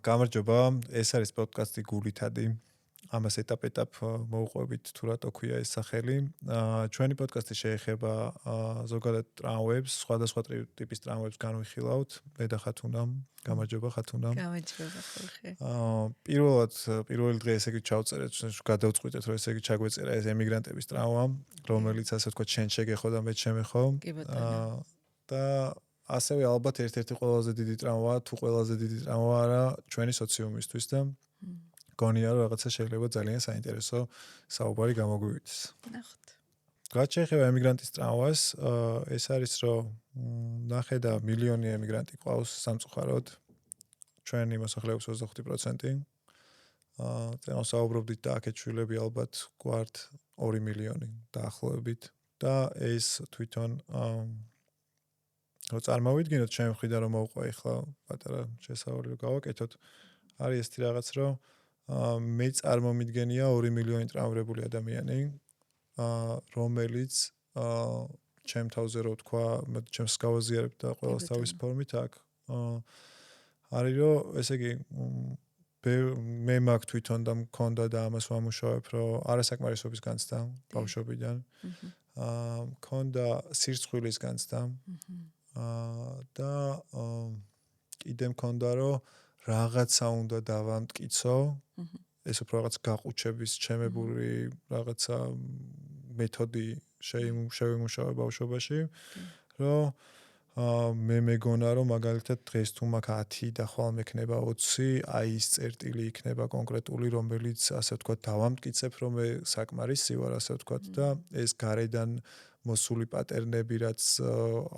გამარჯობა, ეს არის პოდკასტი გულითადი. ამას ეტაპ-ეტაპ მოვუყვებით თუ რატო ქვია ეს სახელი. ჩვენი პოდკასტი შეეხება ზოგადად ტრამვებს, სხვადასხვა ტიპის ტრამვებს განვიხილავთ. მე და ხათუნამ, გამარჯობა ხათუნამ. გამარჯობა ხორხე. პირველი დღე ესე იგი ჩავწერეთ, გადავწყვიტეთ რომ ესე იგი ჩაგვეწერა ეს ემიგრანტების ტრამვა, რომელიც ასე ვთქვათ შენ შეგეხო და მე შემეხო. და ასევე ალბათ ერთ-ერთი ყველაზე დიდი ტრამვა, თუ ყველაზე დიდი ტრამვა არა ჩვენი სოციუმისთვის და გონია რომ რაღაცა შეიძლება ძალიან საინტერესო საუბარი გამოგვივიდეს. ნახოთ. რაც შეეხება ემიგრანტის ტრამვას, ეს არის რომ ნახე და მილიონი ემიგრანტი ყავს სამწუხაროდ. ჩვენი მოსახლეობის 25%. წინ საუბრობდით და აქეთ შვილები ალბათ გვართ 2 მილიონი დაახლოებით და ეს თვითონ რო წარმოვიდგინოთ ჩემი მხრიდან რომ მოვყვა ახლა პატარა შესავალი რომ გავაკეთოთ, არის ესეთი რაღაც რომ მე წარმომიდგენია 2 მილიონი ტრამვრებული ადამიანი, რომელიც ჩემ თავზე რო თქვა, ჩემს გავაზიარებ და ყველას თავის ფორმით აქ არის რომ ესე იგი მე მაგ თვითონ და მქონდა და ამას ვამუშავებ რომ არასაკმარისობის განცდა ბავშვობიდან. მქონდა სირცხვილის განცდა. და კიდე მქონდა რომ რაღაცა უნდა დავამტკიცო, ეს უფრო რაღაც გაყუჩების ჩემებული რაღაცა მეთოდი შევიმუშავე ბავშვობაში, რომ მე მეგონა რომ მაგალითად დღეს თუ მაგ 10 და ხვალ მექნება 20, აი ის წერტილი იქნება კონკრეტული, რომელიც ასე ვთქვათ დავამტკიცებ, რომ მე საკმარისი ვარ, ასე ვთქვათ და ეს გარედან მოსული პატერნები, რაც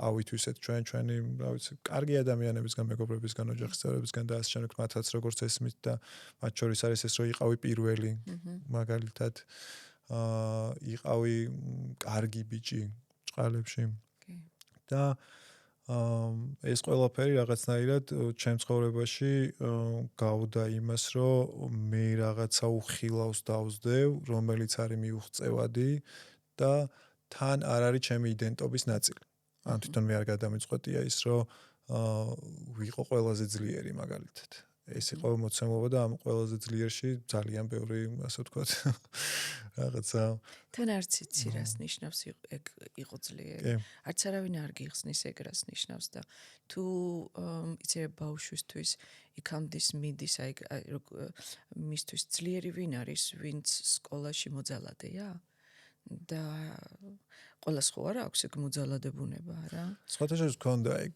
ავითვისეთ ჩვენი, რა ვიცი, კარგი ადამიანებისგან, მეგობრებისგან, ოჯახის წევრებისგან და ასე შემდეგ, მათაც როგორც ესმით და მათ შორის არის ეს, რომ იყავი პირველი, მაგალითად, იყავი კარგი ბიჭი ჭყალებში. და ეს ყველაფერი რაღაცნაირად ჩემ ცხოვრებაში გავდა იმას, რომ მე რაღაცა უხილავს დავსდევ, რომელიც არის მიუღწევადი და თან არ არის ჩემი იდენტობის ნაწილი. ან თვითონ მე არ გადამიწყვეტია ის, რომ ვიყო ყველაზე ძლიერი მაგალითად. ეს იყო მოცემულობა და ამ ყველაზე ძლიერში ძალიან ბევრი, ასე ვთქვათ, რაღაცა თან არც იცი რას ნიშნავს იყო ძლიერი. არც არავინ არ გიხსნის ეგ რას ნიშნავს და თუ იცი ბავშვისთვის იქამდე მიდის აი მისთვის ძლიერი ვინ არის, ვინც სკოლაში მოძალადეა? და ყველას ხო არა აქვს ეგ მოძალადებუნება, არა? სხვათა შორის გქონდა ეგ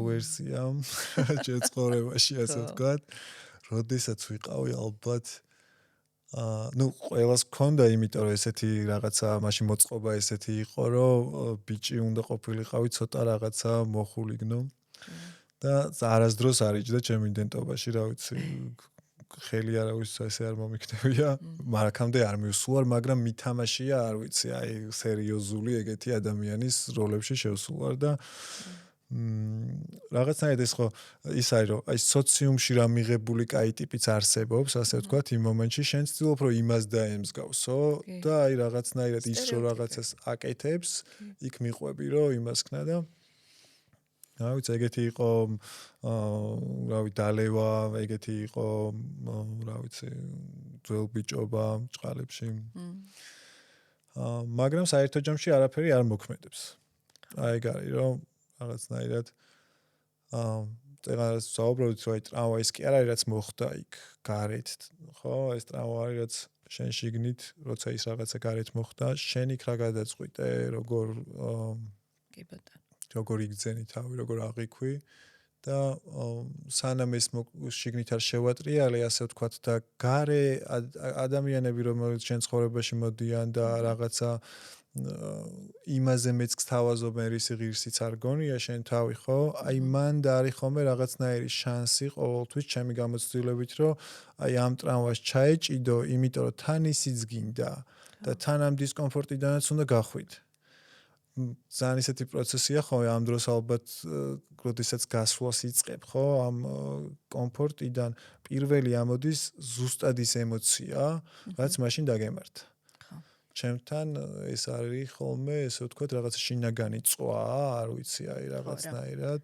ვერსია ჩემ ცხოვრებაში, ასე ვთქვათ, როდესაც ვიყავი ალბათ ყველას გქონდა, იმიტომ რომ ესეთი რაღაცა მაშინ მოწყობა ესეთი იყო, რომ ბიჭი უნდა ყოფილიყავი ცოტა რაღაცა მოხულიგნო და არასდროს არ იჯდა ჩემ იდენტობაში, რა ვიცი, ხელი არავის ესე არ მომიქნებია, მარაკამდე არ მივსულარ, მაგრამ მითამაშია, არ ვიცი, აი სერიოზული ეგეთი ადამიანის როლებში შევსულარ და რაღაცნაირად ეს ხო ის არის რომ აი სოციუმში რა მიღებული კაი ტიპიც არსებობს, ასე ვთქვათ, იმ მომენტში შენ ცდილობ რომ იმას დაემსგავსო და აი რაღაცნაირად ის რომ რაღაცას აკეთებს, იქ მიყვები რომ იმას ქნა და რა ვიცი, ეგეთი იყო რა ვიცი, დალევა, ეგეთი იყო რა ვიცი, ძველ ბიჭობა ჭყალებში. მაგრამ საერთო ჯამში არაფერი არ მოქმედებს. აი ეგ არის რომ რაღაცნაირად წეგანას საუბრობთ რომ აი ტრამვა ის კი არ არის რაც მოხდა იქ გარეთ, ხო? ეს ტრამვა არის რაც შენ შიგნით, როცა ის რაღაცა გარეთ მოხდა, შენ იქ რა გადაწყვიტე, როგორ კი ბატონო როგორ იგძენი თავი, როგორ აღიქვი და სანამ ეს შიგნით არ შევატრიალე, ასე ვთქვათ და გარე ადამიანები რომელიც შენ ცხოვრებაში მოდიან და რაღაცა იმაზე მეც გთავაზობენ რისი ღირსიც არ გონია შენ თავი, ხო? აი მან და არის ხოლმე რაღაცნაირი შანსი ყოველთვის ჩემი გამოცდილებით, რომ აი ამ ტრამვას ჩაეჭიდო, იმიტომ რომ თან ისიც გინდა და თან ამ დისკომფორტიდანაც უნდა გახვიდე. ძალიან ისეთი პროცესია ხო ამ დროს ალბათ როდესაც გასვლას იწყებ ხო ამ კომფორტიდან პირველი ამოდის ზუსტად ის ემოცია რაც მაშინ დაგემართა ჩემთან ეს არის ხოლმე ესე ვთქვათ რაღაც შინაგანი წვა არ ვიცი აი რაღაცნაირად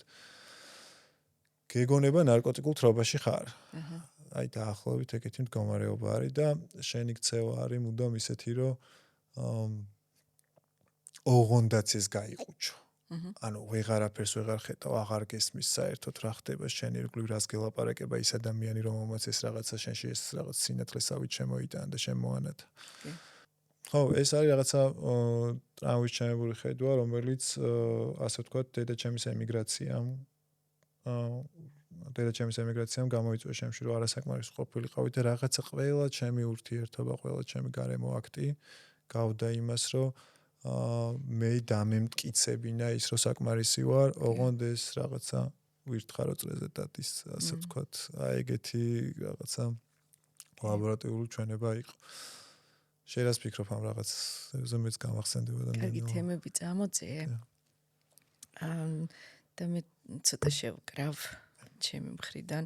გეგონება ნარკოტიკულ თრობაში ხარ აი დაახლოებით ეგეთი მდგომარეობა არის და შენი ქცევა არის მუდამ ისეთი, რომ ოღონდაც ეს გაიყუჩო. ანუ ვეღარაფერს ვეღარ ხედავ, აღარ გესმის საერთოდ რა ხდება შენი ირგვლივ რას გელაპარაკება ის ადამიანი, რომელმაც ეს რაღაცა შენში ეს რაღაც სინათლესავით შემოიტანა და შემოანათა. ხო, ეს არის რაღაცა ტრამვის ჩამებული ხედვა, რომელიც ასე ვთქვათ, დედაჩემის ემიგრაციამ გამოიწვია შემში, რომ არასაკმარის ყოფილიყავი და რაღაცა ყველა ჩემი ურთიერთობა, ყველა ჩემი გარემო აქტი გავდა იმას, რომ მე დამემტკიცებინა ის, რომ საკმარისი ვარ, ოღონდ ეს რაღაცა ვირთხარო წრეზე დადის, ასე ვთქვათ, აი ეგეთი რაღაცა ლაბორატორიული ჩვენება იყო. შენ რას ფიქრობ ამ რაღაცზე მეც გამახსენდება და კარგი თემები წამოწიე. და მე ცოტა შევკრავ ჩემი მხრიდან.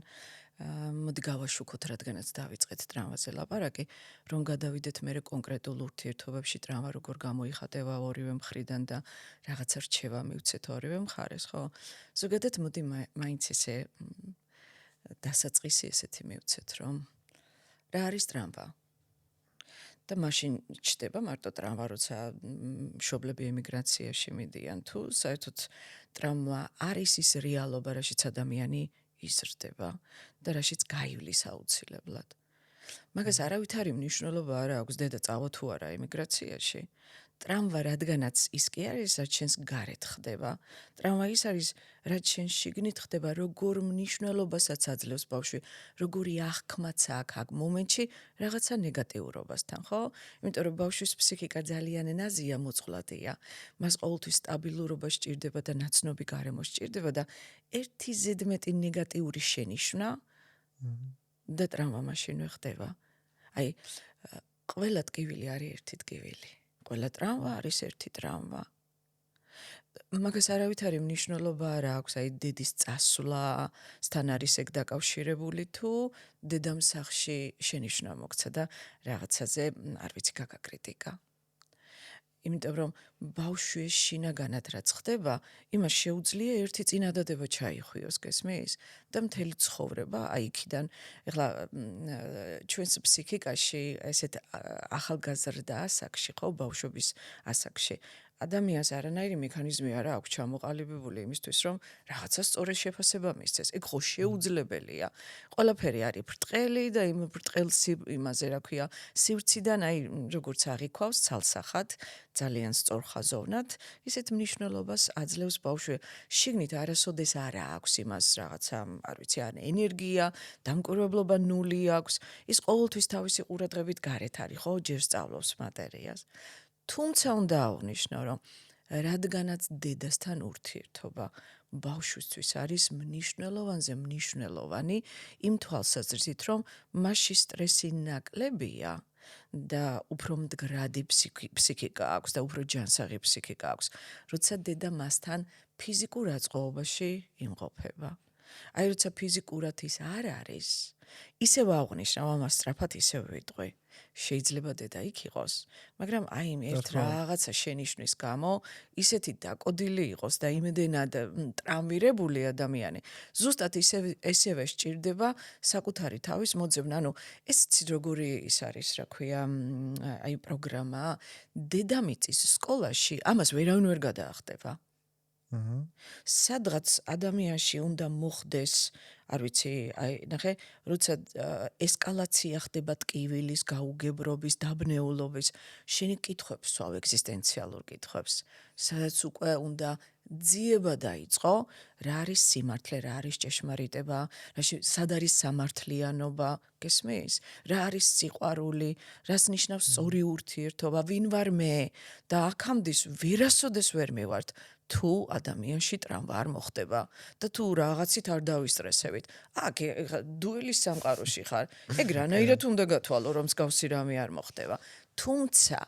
მოდი გავაშუქოთ, რადგანაც დავიწყეთ ტრამვაზე ლაპარაკი, რომ გადავიდეთ მე კონკრეტულ ურთიერთობებში ტრამვა როგორ გამოიხატება ორივე მხრიდან და რაღაცა რჩევა მივცეთ ორივე მხარეს, ხო? ზოგადად მოდი მაინც ესე დასაწყისი ესეთი მივცეთ, რომ რა არის ტრამვა? და მაშინ ჩდება მარტო ტრამვა, როცა მშობლები ემიგრაციაში მიდიან, თუ საერთოდ ტრამვა არის ის რეალობა, რაშიც ადამიანი იზრდება და რაშიც გაივლის აუცილებლად. მაგას არავითარი მნიშვნელობა არ აქვს დედა წავა თუ არა ემიგრაციაში. ტრამვა რადგანაც ის კი არის, რაც შენს გარეთ ხდება. ტრამვა ის არის, რაც შენ შიგნით ხდება, როგორ მნიშვნელობასაც აძლევს ბავშვი, როგორი აღქმაც აქვს აქ მომენტში რაღაცა ნეგატიურობასთან, ხო? იმიტომ რომ ბავშვის ფსიქიკა ძალიან ნაზია, მოწყვლადია. მას ყოველთვის სტაბილურობა სჭირდება და ნაცნობი გარემო სჭირდება და ერთი ზედმეტი ნეგატიური შენიშვნა და ტრამვა მაშინვე ხდება. აი, ყველა ტკივილი არის ერთი ტკივილი. ყველა ტრამვა არის ერთი ტრამვა. მაგას არავითარი მნიშვნელობა არ აქვს, აი დედის წასვლასთან არის ეგ დაკავშირებული თუ დედამ სახლში შენიშვნა მოგცა და რაღაცაზე არ ვიცი გაგაკრიტიკა. იმიტომ რომ ბავშვი შინაგანად რაც ხდება, იმას შეუძლია ერთი წინადადება ჩაიხვიოს, გესმის? და მთელი ცხოვრება, აი იქიდან, ეხლა ჩვენს ფსიქიკაში ესეთ ახალგაზრდა ასაკში, ხო, ბავშვობის ასაკში, ადამიანს არანაირი მექანიზმი არ აქვს ჩამოყალიბებული იმისთვის, რომ რაღაცა სწორი შეფასება მისცეს. ეგ ხო შეუძლებელია. ყველაფერი არის ბრტყელი და იმ ბრტყელ იმაზე, რა ქვია, სივრციდან, აი როგორც აღიქვავს ცალსახად, ძალიან სწორხაზოვნად, ისეთ მნიშვნელობას აძლევს ბავშვი. შიგნით არასოდეს არ აქვს იმას რაღაცა, არ ვიცი, ან ენერგია, დამკვირვებლობა ნული აქვს. ის ყოველთვის თავისი ყურადღებით გარეთ არის, ხო, ჯერ სწავლობს მატერიას. თუმცა უნდა აღნიშნო, რომ რადგანაც დედასთან ურთიერთობა ბავშვისთვის არის მნიშვნელოვანი იმ თვალსაზრისით, რომ მასში სტრესი ნაკლებია და უფრო მდგრადი ფსიქიკა აქვს და უფრო ჯანსაღი ფსიქიკა აქვს, როცა დედა მასთან ფიზიკურ აწყობობაში იმყოფება. აი, როცა ფიზიკურად ის არ არის, ისევ აღნიშნავ ამას სწრაფად ისევ ვიტყვი. შეიძლება დედა იქ იყოს, მაგრამ აი იმ ერთ რაღაცა შენიშვნის გამო ისეთი დაკოდილი იყოს და იმედენად ტრამვირებული ადამიანი, ზუსტად ესევე სჭირდება საკუთარი თავის მოძებნა. ანუ ეს როგორი ის არის, რა ქვია, აი პროგრამა, დედამიწის სკოლაში ამას ვერავინ ვერ გადაახდება. სადღაც ადამიანში უნდა მოხდეს, არ ვიცი, აი ნახე, როცა ესკალაცია ხდება ტკივილის, გაუგებრობის, დაბნეულობის, შენი კითხვებს სვავ ეგზისტენციალურ კითხვებს, სადაც უკვე უნდა ძიება დაიწყო, რა არის სიმართლე, რა არის ჭეშმარიტება, სად არის სამართლიანობა, გესმის? რა არის სიყვარული, რას ნიშნავს სწორი ურთიერთობა, ვინ ვარ მე და აქამდე ვერასოდეს ვერ მივართ. თუ ადამიანში ტრამვა არ მოხდება და თუ რაღაცით არ დავისტრესებით. აქ დუელის სამყაროში ხარ. ეგ რანაირად უნდა გათვალო, რომ მსგავსი რამე არ მოხდება. თუმცა,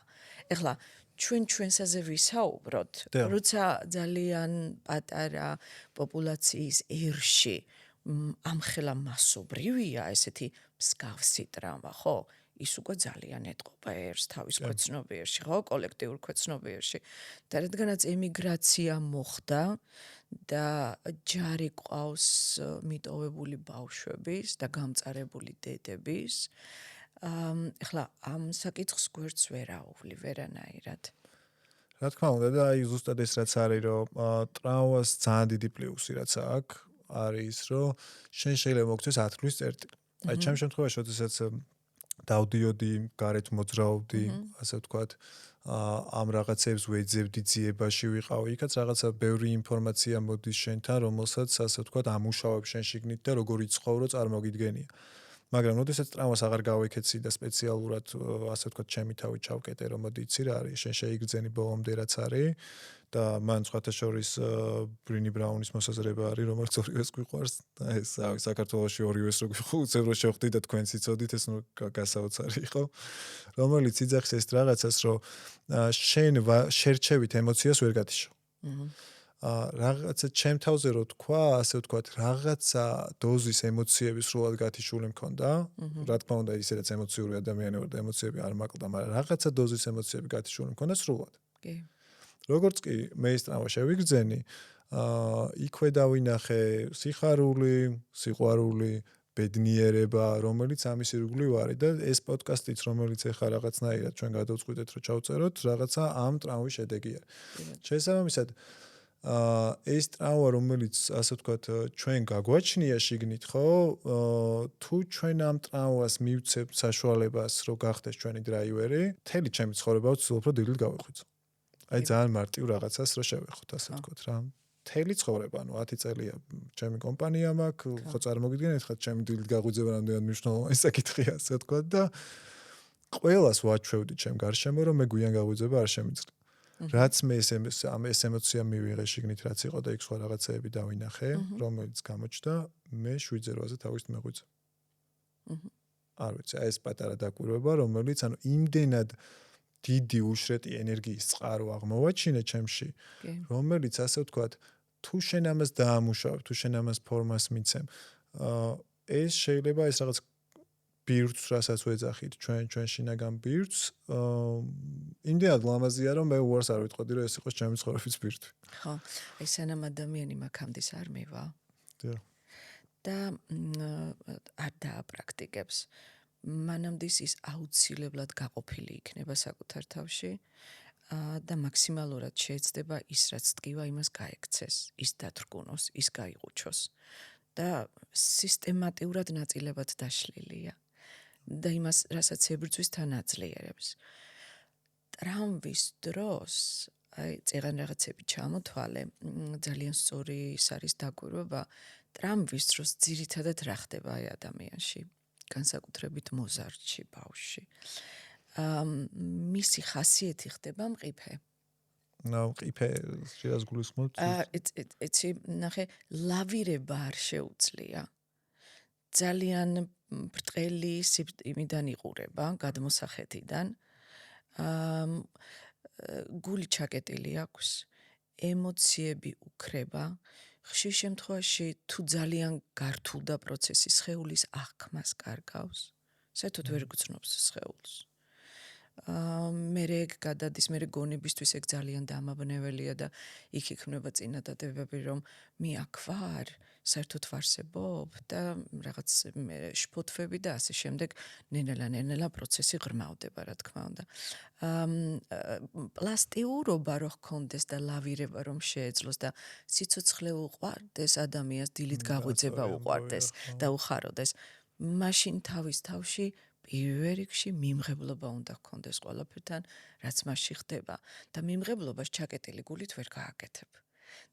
ეხლა ჩვენსაზე ვისაუბროთ, როცა ძალიან პატარა პოპულაციის ერში ამხელა მასობრივია ესეთი მსგავსი ტრამვა, ხო? ის უკვე ძალიან ეტყობა ერს თავის ქვეცნობიერში, ხო, კოლექტიურ ქვეცნობიერში. და რადგანაც ემიგრაცია მოხდა და ჯარი ყავს მიტოვებული ბავშვების და გამწარებული დედების, ეხლა ამ საკითხს გვერდს ვერ აუვლი ვერანაირად. რა თქმა უნდა და აი ზუსტად ეს რაც არის რომ ტრავმას ძალიან დიდი პლუსი რაც აქვს არის რომ შენ შეიძლება მოგწეს 10 თვის წერტილი. აი ჩემ შემთხვევაში როდესაც დავდიოდი, გარეთ მოძრაობდი, ასე ვთქვათ, ამ რაღაცებს ვეძებდი ძიებაში ვიყავი, იქაც რაღაცა ბევრი ინფორმაცია მოდის შენთან, რომელსაც ასე ვთქვათ, ამუშავებ შენ შიგნით და როგორ იცხოვრო წარმოგიდგენია. მაგრამ როდესაც ტრავმას აღარ გავიქეცი და სპეციალურად ასე ვთქვათ, ჩემი თავი ჩავკეტე, რომ მოდი იცი რა არის, შენ შეიგრძენი ბოლომდე რაც არის და მან სხვათა შორის ბრინი ბრაუნის მოსაზრება არის, რომელიც ორივეს გვიყვარს და ეს საქართველოში ორივეს რო უცებ რო შევხვდი და თქვენც იცოდით, ეს გასაოცარი იყო, რომელიც იძახის ეს რაღაცას, რომ შენ შერჩევით ემოციას ვერ გათიშო. რაღაცა ჩემ თავზე რო თქვა, ასე ვთქვათ, რაღაცა დოზის ემოციების სრულად გათიშული მქონდა. რა თქმა უნდა, ისედაც ემოციური ადამიანი ვარ და ემოციები არ მაკლდა, მაგრამ რაღაცა დოზის ემოციები გათიშული მქონდა სრულად. კი. როგორც კი მე ის ტრავმა შევიგრძენი, იქვე დავინახე სიხარული, სიყვარული, ბედნიერება, რომელიც ამის ირგვლივ არის და ეს პოდკასტიც, რომელიც ახლა რაღაცნაირად ჩვენ გადავწყვიტეთ, რომ ჩავწეროთ, რაღაცა ამ ტრავმის შედეგია. შესაბამისად, ეს ტრავმა, რომელიც ასე ვთქვათ, ჩვენ გაგვაჩნია შიგნით, ხო? თუ ჩვენ ამ ტრავმას მივცემთ საშუალებას, რომ გახდეს ჩვენი დრაივერი, მთელი ჩემი ცხოვრება ვცდილობ, რომ დილით გავიხვიძო. აი ძალიან მარტივ რაღაცას რო შევეხოთ, ასე ვთქვათ რა. მთელი ცხოვრება, ანუ 10 წელია ჩემი კომპანია მაქვს, ხო წარმოგიდგენთ, ხა ჩემი დილით გაღვიძება რამდენად მნიშვნელოვანი საკითხია, ასე ვთქვათ და ყველას ვაჩვევდი ჩემ გარშემო, რომ მე გვიან გაღვიძება არ შემიძლია. რაც მე ეს ემოცია მივიღე შიგნით, რაც იყო და იქ სხვა რაღაცეები დავინახე, რომელიც გამოჩნდა, მე 7-8-ზე თავის მეღვიძე. არ ვიცი, ეს პატარა დაკვირვება, რომელიც ანუ იმდენად დიდი უშრეტი ენერგიის წყარო აღმოვაჩინე ჩემში, რომელიც ასე ვთქვათ, თუ შენ ამას დაამუშავებ, თუ შენ ამას ფორმას მიცემ, ეს შეიძლება ეს რაღაც ბირთვს, რასაც ვეძახით, ჩვენ შინაგან ბირთვს, იმდენად ლამაზია, რომ მე უარს არ ვიტყოდი, რომ ეს იყოს ჩემი ცხოვრების ბირთვი. ხო, აი სანამ ადამიანი მაქამდე არ მივა. და არ დააპრაქტიკებს. მანამდე ის აუცილებლად გაყოფილი იქნება საკუთარ თავში და მაქსიმალურად შეეცდება ის რაც ტკივა იმას გაექცეს, ის დათრგუნოს, ის გაიყუჩოს და სისტემატურად ნაწილებად დაშლილია და იმას რასაც ებრძვის თან აძლიერებს. ტრავმის დროს აი წეგან რაღაცები ჩამოთვალე, ძალიან სწორი ის არის დაკვირვება, ტრავმის დროს ძირითადად რა ხდება აი ადამიანში. განსაკუთრებით მოზარდში ბავშვში. მისი ხასიათი ხდება მყიფე. მყიფე შეიძლება გულისხმობთ? იცი, ნახე, ლავირება არ შეუძლია. ძალიან ბრტყელი სიმდიდრიდან იყურება, გადმოსახედიდან. გული ჩაკეტილი აქვს, ემოციები უქრება. ხშირ შემთხვევაში თუ ძალიან გართულდა პროცესი სხეულის აღქმას კარგავს, საერთოდ ვერ გრძნობს სხეულს. მერე გადადის, მერე გონებისთვის ეგ ძალიან დამაბნეველია და იქ იქმნება წინადადებები, რომ მე აქ ვარ, საერთოდ ვარსებობ და რაღაც შფოთვები და ასე შემდეგ ნელა პროცესი ღრმავდება, რა თქმა უნდა. პლასტიურობა რო ჰქონდეს და ლავირება რომ შეეძლოს და სიცოცხლე უყვარდეს, ადამიანს დილით გაღვიძება უყვარდეს და უხაროდეს, მაშინ თავის თავში პირველ რიგში მიმღებლობა უნდა ჰქონდეს ყველაფერთან, რაც მასში ხდება და მიმღებლობას ჩაკეტილი გულით ვერ გააკეთებ.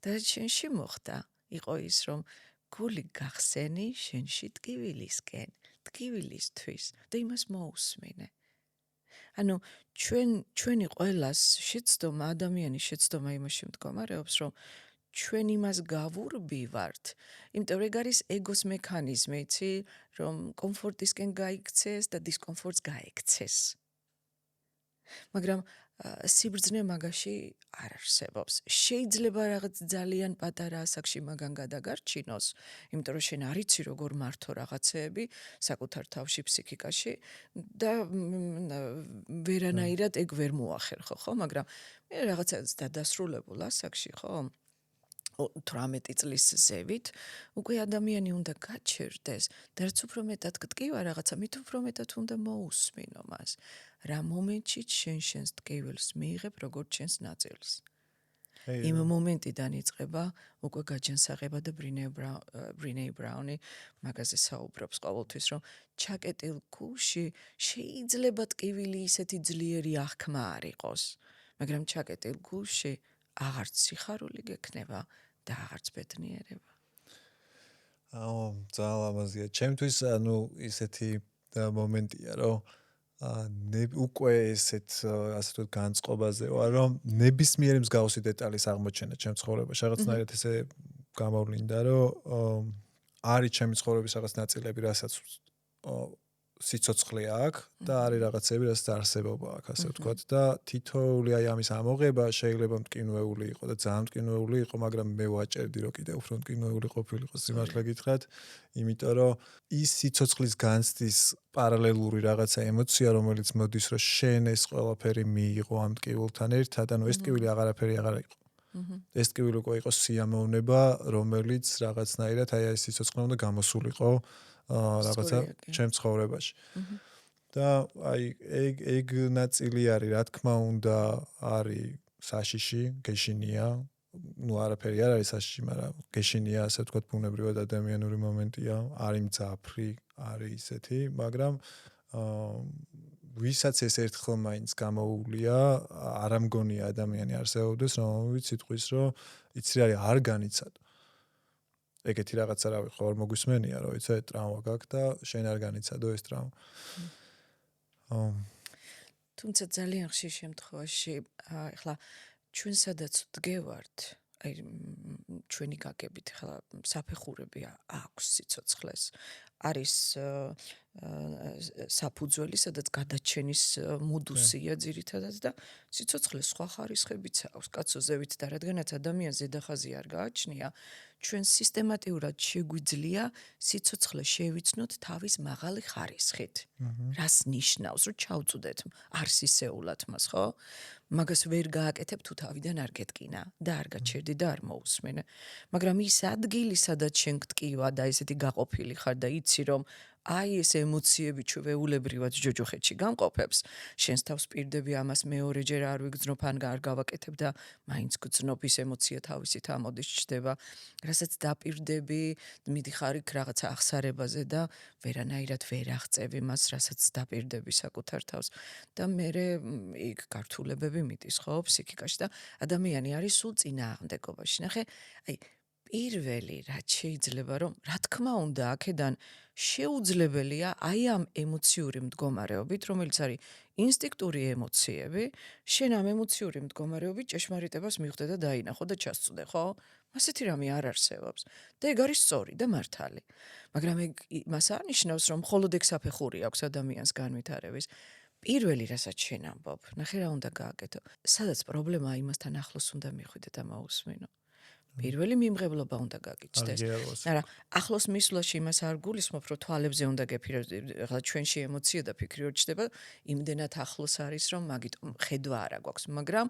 და შენში მოხდა, იყო ის, რომ გული გახსენი შენში ტკივილისკენ, ტკივილისთვის და იმას მოусმინე. ანუ ჩვენი ყველას შეცდომა, ადამიანის შეცდომა იმაში მდგომარეობს, რომ ჩვენ იმას გავურბივართ, იმიტომ რომ ეგ არის ეგოს მექანიზმი, იცი, რომ კომფორტისკენ გაიქცეს და დისკომფორტს გაექცეს. მაგრამ სიბრძნე მაგაში არ არსებობს. შეიძლება რაღაც ძალიან პატარა ასაკში მაგან გადაგარჩინოს, იმიტომ რომ შენ არ იცი როგორ მართო რაღაცეები საკუთარ თავში, ფსიქიკაში და ვერანაირად ეგ ვერ მოახერხო, ხო? მაგრამ მე რაღაცა დასრულებულ ასაკში, ხო? 18 წლის ზევით უკვე ადამიანი უნდა გაჩერდეს და რაც უფრო მეტად გტკივა რაღაცა, მით უფრო მეტად უნდა მოусმინო მას. რა მომენტში შენს ტკივილს მიიღებ როგორც შენს ნაწილს. იმ მომენტიდან იწყება უკვე გაჯანსაღება და ბრინეი ბრაუნი მაგაზე საუბრობს ყოველთვის, რომ ჩაკეტილ გულში შეიძლება ტკივილი ისეთი ძლიერი აღქმა არ იყოს, მაგრამ ჩაკეტილ გულში აღარც სიხარული გექნება და აღარც ბედნიერება. ძალიან ლამაზია. ჩემთვის ისეთი მომენტია, რომ უკვე ესეთ ასე ვთქვათ განწყობაზე ვარ, რომ ნებისმიერი მსგავსი დეტალის აღმოჩენა ჩემ ცხოვრებაში რაღაცნაირად ესე გამოვლინდა, რომ არის ჩემი ცხოვრების რაღაც ნაწილები, რასაც სიცოცხლე აქვს და არის რაღაცები, რასაც არსებობა აქვს, ასე ვთქვათ და თითოეული აი ამის ამოღება შეიძლება მტკინვეული იყო და ძალიან მტკინვეული იყო, მაგრამ მე ვაჭერდი, რომ კიდევ უფრო მტკინვეული ყოფილიყო სიმართლე გითხრათ, იმიტომ რომ ის სიცოცხლის განცდის პარალელური რაღაცა ემოცია, რომელიც მოდის, რომ შენ ეს ყველაფერი მიიღო ამ ტკივილთან ერთად, ანუ ეს ტკივილი აღარაფერი აღარ იყო. ეს ტკივილი უკვე იყო სიამოვნება, რომელიც რაღაცნაირად აი ეს სიცოცხლე უნდა გამოსულიყო რაღაცა ჩემ ცხოვრებაში. და აი ეგ ნაწილი არის, რა თქმა უნდა, არის საშიში, გეშინია, ну არაფერი არ არის საშიში, მაგრამ გეშინია, ასე ვთქვათ, ბუნებრივად ადამიანური მომენტია, არის მძაფრი, არის ისეთი, მაგრამ ვისაც ეს ერთხელ მაინც გამოუვლია, არ ამგონია ადამიანი არსებობდეს, რომელიც იტყვის, რომ იცი რა არის, არ განიცადო. ეგეთი რაღაცა რა ვიყო, არ მოგვისმენია, რომ იცი ტრავმა გაქვს და შენ არ განიცადო ეს ტრავმა. თუმცა ძალიან ხშირ შემთხვევაში, ახლა ჩვენ სადაც ვდგევართ, აი ჩვენი გაგებით, ახლა საფეხურები აქვს სიცოცხლეს. არის საფუძველი, სადაც გადაჩენის მოდუსია ძირითადად და სიცოცხლე სხვა ხარისხებიც აქვს კაცოზევით და რადგანაც ადამიანს ზედახაზი არ გააჩნია, ჩვენ სისტემატიურად შეგვიძლია სიცოცხლე შევიცნოთ თავის მაღალი ხარისხით. რას ნიშნავს, რომ ჩავწუდეთ არსისეულად მას, ხო? მაგას ვერ გააკეთებ თუ თავიდან არ გეტკინა და არ გაჩერდი და არ მოусმენე. მაგრამ ის ადგილი, სადაც შენ გტკივა და ესეთი გაყოფილი ხარ და იცი, რომ აი ეს ემოციები ჩვეულებრივად ჯოჯოხეთში გამყოფებს, შენს თავს პირდები ამას მეორეჯერ არ ვიგრძნობ ან არ გავაკეთებ და მაინც გრძნობ ის ემოცია თავისით ამოდის ჩდება, რასაც დაპირდები, მიდიხარ იქ რაღაცა აღსარებაზე და ვერანაირად ვერ აღწევი მას, რასაც დაპირდები საკუთარ თავს და მერე იქ გართულებები მიდის, ხო, ფსიქიკაში და ადამიანი არის სულ წინააღმდეგობაში. ნახე, აი პირველი რაც შეიძლება რომ რა თქმა უნდა აქედან შეუძლებელია აი ამ ემოციური მდგომარეობით, რომელიც არის ინსტინქტური ემოციები, შენ ამ ემოციური მდგომარეობით ჭეშმარიტებას მიხვდე და დაინახო და ჩასწუდე, ხო? ასეთი რამე არ არსებობს. და ეგ არის სწორი და მართალი. მაგრამ ეგ მას არ ნიშნავს, რომ მხოლოდ ეგ საფეხური აქვს ადამიანს განვითარების. პირველი რასაც შენ ამბობ, ნახე რა უნდა გააკეთო. სადაც პრობლემაა იმასთან ახლოს უნდა მიხვიდე და მოусმინო. პირველი მიმღებლობა უნდა გაგიჩნდეს. არა, ახლოს მისვლაში იმას არ გულისხმობ, რომ თვალებზე უნდა გეფიქროთ, ახლა ჩვენში ემოცია და ფიქრი რო ჩდება, იმდენად ახლოს არის, რომ მაგიტომ ხედვა არ აქვს, მაგრამ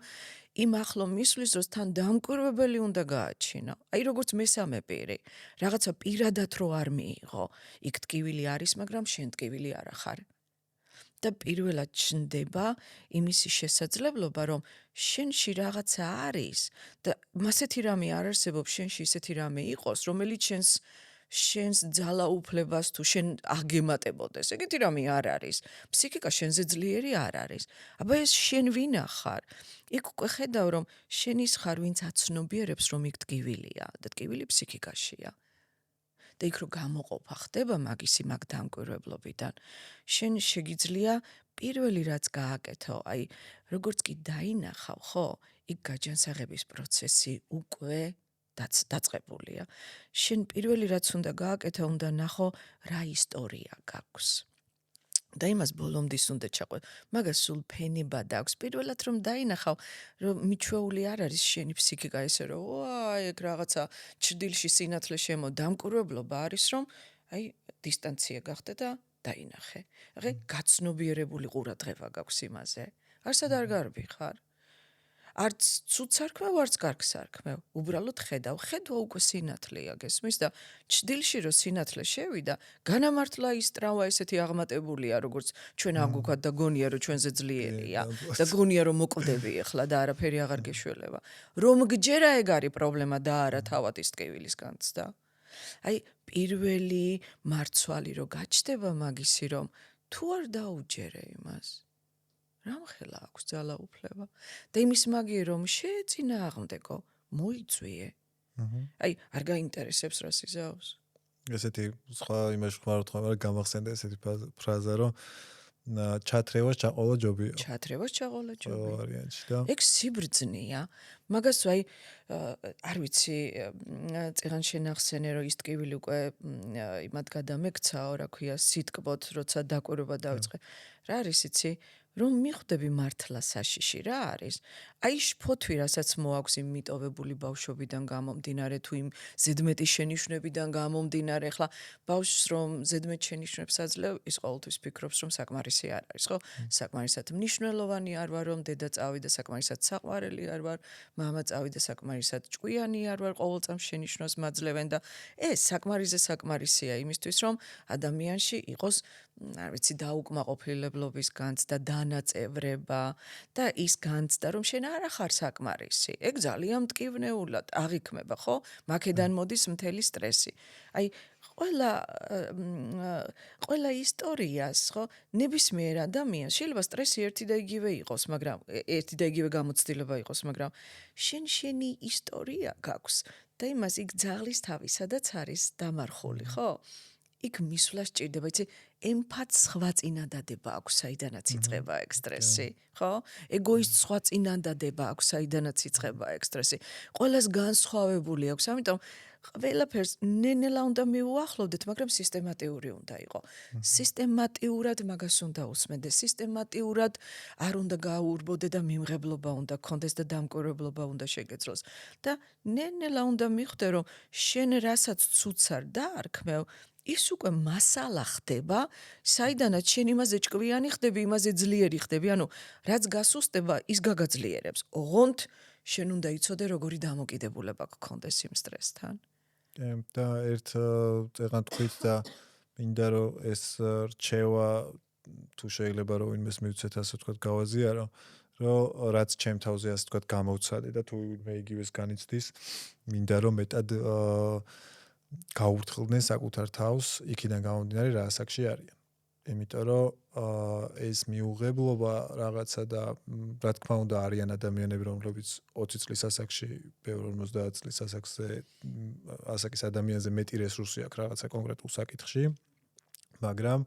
იმ ახლო მისვლის დროს თან დამკვირვებელი უნდა გააჩინო. აი როგორც მესამე პირი, რაღაცა პირადად რო არ მიიღო, იქ ტკივილი არის, მაგრამ შენ ტკივილი არ ახარ. და პირველად ჩნდება იმის შესაძლებლობა, რომ შენში რაღაცა არის და მასეთი რამე არ არსებობს, შენში ისეთი რამე იყოს, რომელიც შენს ძალაუფლებას თუ შენ აღგემატებოდეს. ეგეთი რამე არ არის. ფსიქიკა შენზე ძლიერი არ არის. აბა ეს შენ ვინა ხარ? იქ უკვე ხედავ, რომ შენ ის ხარ, ვინც აცნობიერებს, რომ იქ ტკივილია და ტკივილი ფსიქიკაშია. და იქ რო გამოყოფა ხდება მაგისი მაგ დამკვირვებლობიდან, შენ შეგიძლია პირველი რაც გააკეთო, აი როგორც კი დაინახავ, ხო, იქ გაჯანსაღების პროცესი უკვე დაწყებულია. შენ პირველი რაც უნდა გააკეთო, უნდა ნახო რა ისტორია გაქვს. და იმას ბოლომდის უნდა ჩაყვე. მაგას სულ ფენება დაქვს. პირველად რომ დაინახავ, რომ მიჩვეული არ არის შენი ფსიქიკა ესე რომ ვაი, ეგ რაღაცა ჭრდილში სინათლე შემო დამკვირვებლობა არის რომ აი დისტანცია გახდა და დაინახე. აი გაცნობიერებული ყურადღება გაქვს იმაზე. არსად არ გარბი ხარ? არც ცუდ სარქმევ, არც კარგ სარქმევ. უბრალოდ ხედავ უკვე სინათლეა გესმის და ჭრდილში რო სინათლე შევიდა, განამართლა ის ტრავმა ესეთი აღმატებულია, როგორც ჩვენ აგვიქვათ და გონია რომ ჩვენზე ძლიერია და გონია რომ მოკვდები ახლა და არაფერი აღარ გეშველება. რომ გჯერა ეგ არის პრობლემა და არა თავად ის ტკივილის განცდა. აი პირველი მარცვალი რო გაჩნდება მაგისი რომ თუ არ დაუჯერე იმას რამხელა აქვს ძალაუფლება და იმის მაგიერ რომ შეეწინააღმდეგო მოიწვიე. აი არ გაინტერესებს რა სიზავს. ესეთი სხვა იმაში ხმარობთ ხოლმე გამახსენდა ესეთი ფრაზა რომ ჩათრევას ჩაყოლა ჯობია. ჩათრევას ჩაყოლა ჯობია. ვარიანტი და ეგ სიბრძნეა. მაგას აი არ ვიცი წეგან შენახსენე რომ ის ტკივილი უკვე იმად გადამექცაო, რა ქვია, სიტკბოთ, როცა დაკვირვება დავიწყე. რა არის იცი? რომ მიხვდები მართლა საშიში რა არის? აი შფოთვი, რასაც მოაქვს იმ მიტოვებული ბავშვობიდან გამომდინარე თუ იმ ზედმეტი შენიშვნებიდან გამომდინარე, ხლა ბავშვს რომ ზედმეტ შენიშვნებს აძლევ, ის ყოველთვის ფიქრობს რომ საკმარისი არ არის, ხო? საკმარისად მნიშვნელოვანი არ ვარ, რომ დედა წავიდა, საკმარისად საყვარელი არ ვარ, მამა წავიდა, საკმარისად ჭკვიანი არ ვარ, ყოველ წამს შენიშვნას მაძლევენ და ეს საკმარისია იმისთვის, რომ ადამიანში იყოს არ ვიცი დაუკმაყოფილებლობის განცდა, დანაწევრება და ის განცდა რომ შენ არ ხარ საკმარისი. ეგ ძალიან მტკივნეულად აღიქმება, ხო? მაქედან მოდის მთელი სტრესი. აი ყველა ისტორიას, ხო, ნებისმიერ ადამიანს შეიძლება სტრესი ერთი და იგივე იყოს, მაგრამ ერთი და იგივე გამოცდილება იყოს, მაგრამ შენი ისტორია გაქვს და იმას იქ ძაღლის თავი სადაც არის დამარხული, ხო? იქ მისვლა სჭირდება, იცი, ემპათს სხვა წინადადება აქვს, საიდანაც იწყება ეგ სტრესი, ხო? ეგოისტს სხვა წინადადება აქვს, საიდანაც იწყება ეგ სტრესი. ყველას განსხვავებული აქვს, ამიტომ ყველაფერს ნენელა უნდა მიუახლოვდეთ, მაგრამ სისტემატიური უნდა იყო. სისტემატიურად მაგას უნდა უსმენდე, სისტემატიურად არ უნდა გააურბოდე და მიმღებლობა უნდა გქონდეს და დამკვირვებლობა უნდა შეგეძლოს. და ნენელა უნდა მიხვდე, რომ შენ რასაც ცუდს არ დაარქმევ, ის უკვე მასალა ხდება, საიდანაც შენ იმაზე ჭკვიანი ხდები, იმაზე ძლიერი ხდები, ანუ რაც გასუსტება, ის გაგაძლიერებს. ოღონდ შენ უნდა იცოდე, როგორი დამოკიდებულება გქონდეს იმ სტრესთან. და ერთ წეგან თქვით და მინდა რომ ეს რჩევა თუ შეიძლება რომ ვინმეს მივცეთ ასე ვთქვათ გავაზიარო, რომ რაც ჩემ თავზე ასე ვთქვათ გამოვცადე და თუ მე იგივეს განიცდის, მინდა რომ მეტად გაურთხილდნენ საკუთარ თავს, იქიდან გამომდინარე რა ასაკში არიან. იმიტომ რომ ეს მიუღებლობა რაღაცა და რა თქმა უნდა არიან ადამიანები, რომლებიც 20 წლის ასაკში, ბევრ 50 წლის ასაკის ადამიანზე მეტი რესურსი აქვს რაღაცა კონკრეტულ საკითხში, მაგრამ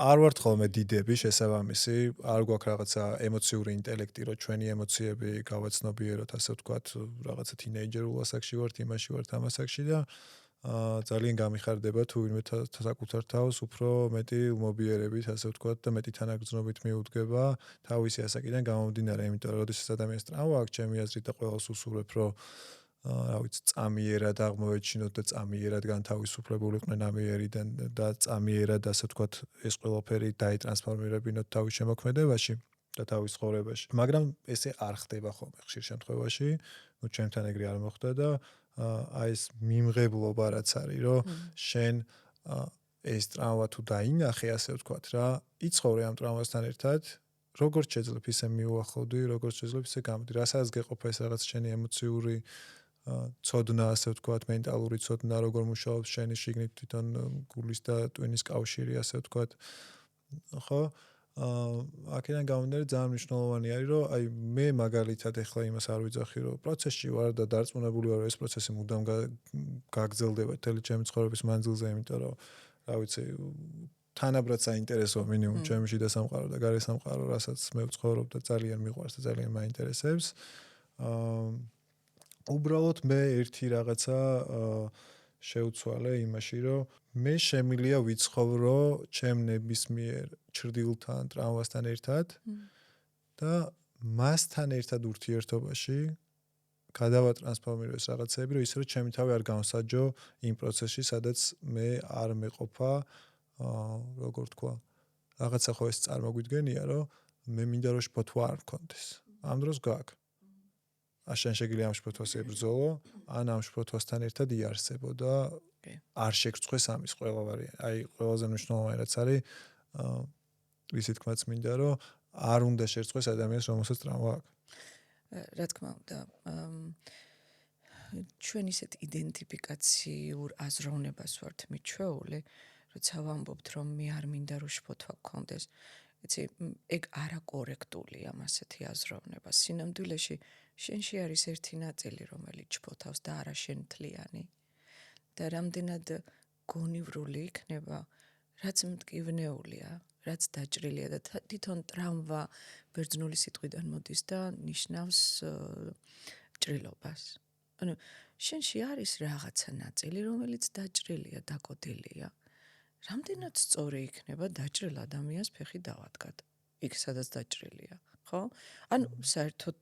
არ ვართ ხოლმე დიდები შესაბამისი, არ გვაქვს რაღაცა ემოციური ინტელექტი, რომ ჩვენი ემოციები გავაცნობიეროთ, ასე ვთქვათ, რაღაცა თინეიჯერულ ასაკში ვართ, იმაში ვართ, ამ ასაკში და ძალიან გამიხარდება თუ ვინმე საკუთარ თავს უფრო მეტი უმობიერებით, ასე ვთქვათ და მეტი თანაგრძნობით მიუდგება თავისი ასაკიდან გამომდინარე, იმიტომ რომ როდესაც ადამიანს ტრავმა აქვს, ჩემი აზრით და ყველას უსურვებ, რომ რა ვიცი, წამიერად აღმოეჩინოთ და წამიერად განთავისუფლებულიყვნენ ამიერიდან და წამიერად, ასე ვთქვათ, ეს ყველაფერი დაიტრანსფორმირებინოთ თავის შემოქმედებაში და თავის ცხოვრებაში. მაგრამ ესე არ ხდება ხოლმე ხშირ შემთხვევაში, ну ჩემთან ეგრე არ მოხდა და აი ეს მიმღებლობა რაც არის, რომ შენ ეს ტრავმა თუ დაინახე, ასე ვთქვათ რა, იცხოვრე ამ ტრავმასთან ერთად, როგორც შეძლებ ისე მიუახლოვდი, როგორც შეძლებ ისე გამოდი. რასაც გეყოფა ეს რაღაც შენი ემოციური ცოდნა, ასე ვთქვათ, მენტალური ცოდნა, როგორ მუშაობს შენი შიგნით თვითონ გულის და ტვინის კავშირი, ასე ვთქვათ. ხო? აქედან გამომდინარე ძალიან მნიშვნელოვანი არის, რომ აი მე მაგალითად ეხლა იმას არ ვიძახი, რომ პროცესში ვარ და დარწმუნებული ვარ, რომ ეს პროცესი მუდამ გაგრძელდება მთელი ჩემი ცხოვრების მანძილზე, იმიტომ რომ რა ვიცი, თანაბრად საინტერესო მინიმუმ ჩემი შიდა სამყარო და გარე სამყარო, რასაც მე ვცხოვრობ და ძალიან მიყვარს და ძალიან მაინტერესებს. უბრალოდ მე ერთი რაღაცა შევცვალე იმაში, რომ მე შემიძლია ვიცხოვრო ჩემ ნებისმიერ ჩრდილთან, ტრამვასთან ერთად და მასთან ერთად ურთიერთობაში გადავატრანსფორმიროს რაღაცები, რომ ისე რომ ჩემი თავი არ გამოსაჯო იმ პროცესში, სადაც მე არ მეყოფა, როგორ თქვა, რაღაცა ხო ეს წარმოგვიდგენია, რომ მე მინდა რომ შფოთვა არ მქონდეს. ამ დროს გაქვს. შენ შეგიძლია ამ შფოთვას ებრძოლო, ან ამ შფოთვასთან ერთად იარსებო და არ შეგრცხვეს ამის ყველა ვარიანტი. აი, ყველაზე მნიშვნელოვანი რაც არის, ისე თქმაც მინდა, რომ არ უნდა შერწყვეს ადამიანს, რომელსაც ტრავმა აქვს. რა თქმა უნდა, ჩვენ ისეთ იდენტიფიკაციურ აზროვნებას ვართ მიჩვეული, როცა ვამბობთ, რომ მე არ მინდა რომ შფოთვა გქონდეს. იცი, ეგ არაკორექტულია ასეთი აზროვნება. სინამდვილეში შენში არის ერთი ნაწილი, რომელიც შფოთავს და არა შენ მთლიანი. და რამდენად გონივრული იქნება, რაც მტკივნეულია, რაც დაჭრილია და თვითონ ტრავმა ბერძნული სიტყვიდან მოდის და ნიშნავს ჭრილობას. ანუ შენში არის რაღაცა ნაწილი, რომელიც დაჭრილია, დაკოდილია. რამდენად სწორი იქნება დაჭრილ ადამიანს ფეხი დავადგათ. იქ სადაც დაჭრილია, ხო? ან საერთოდ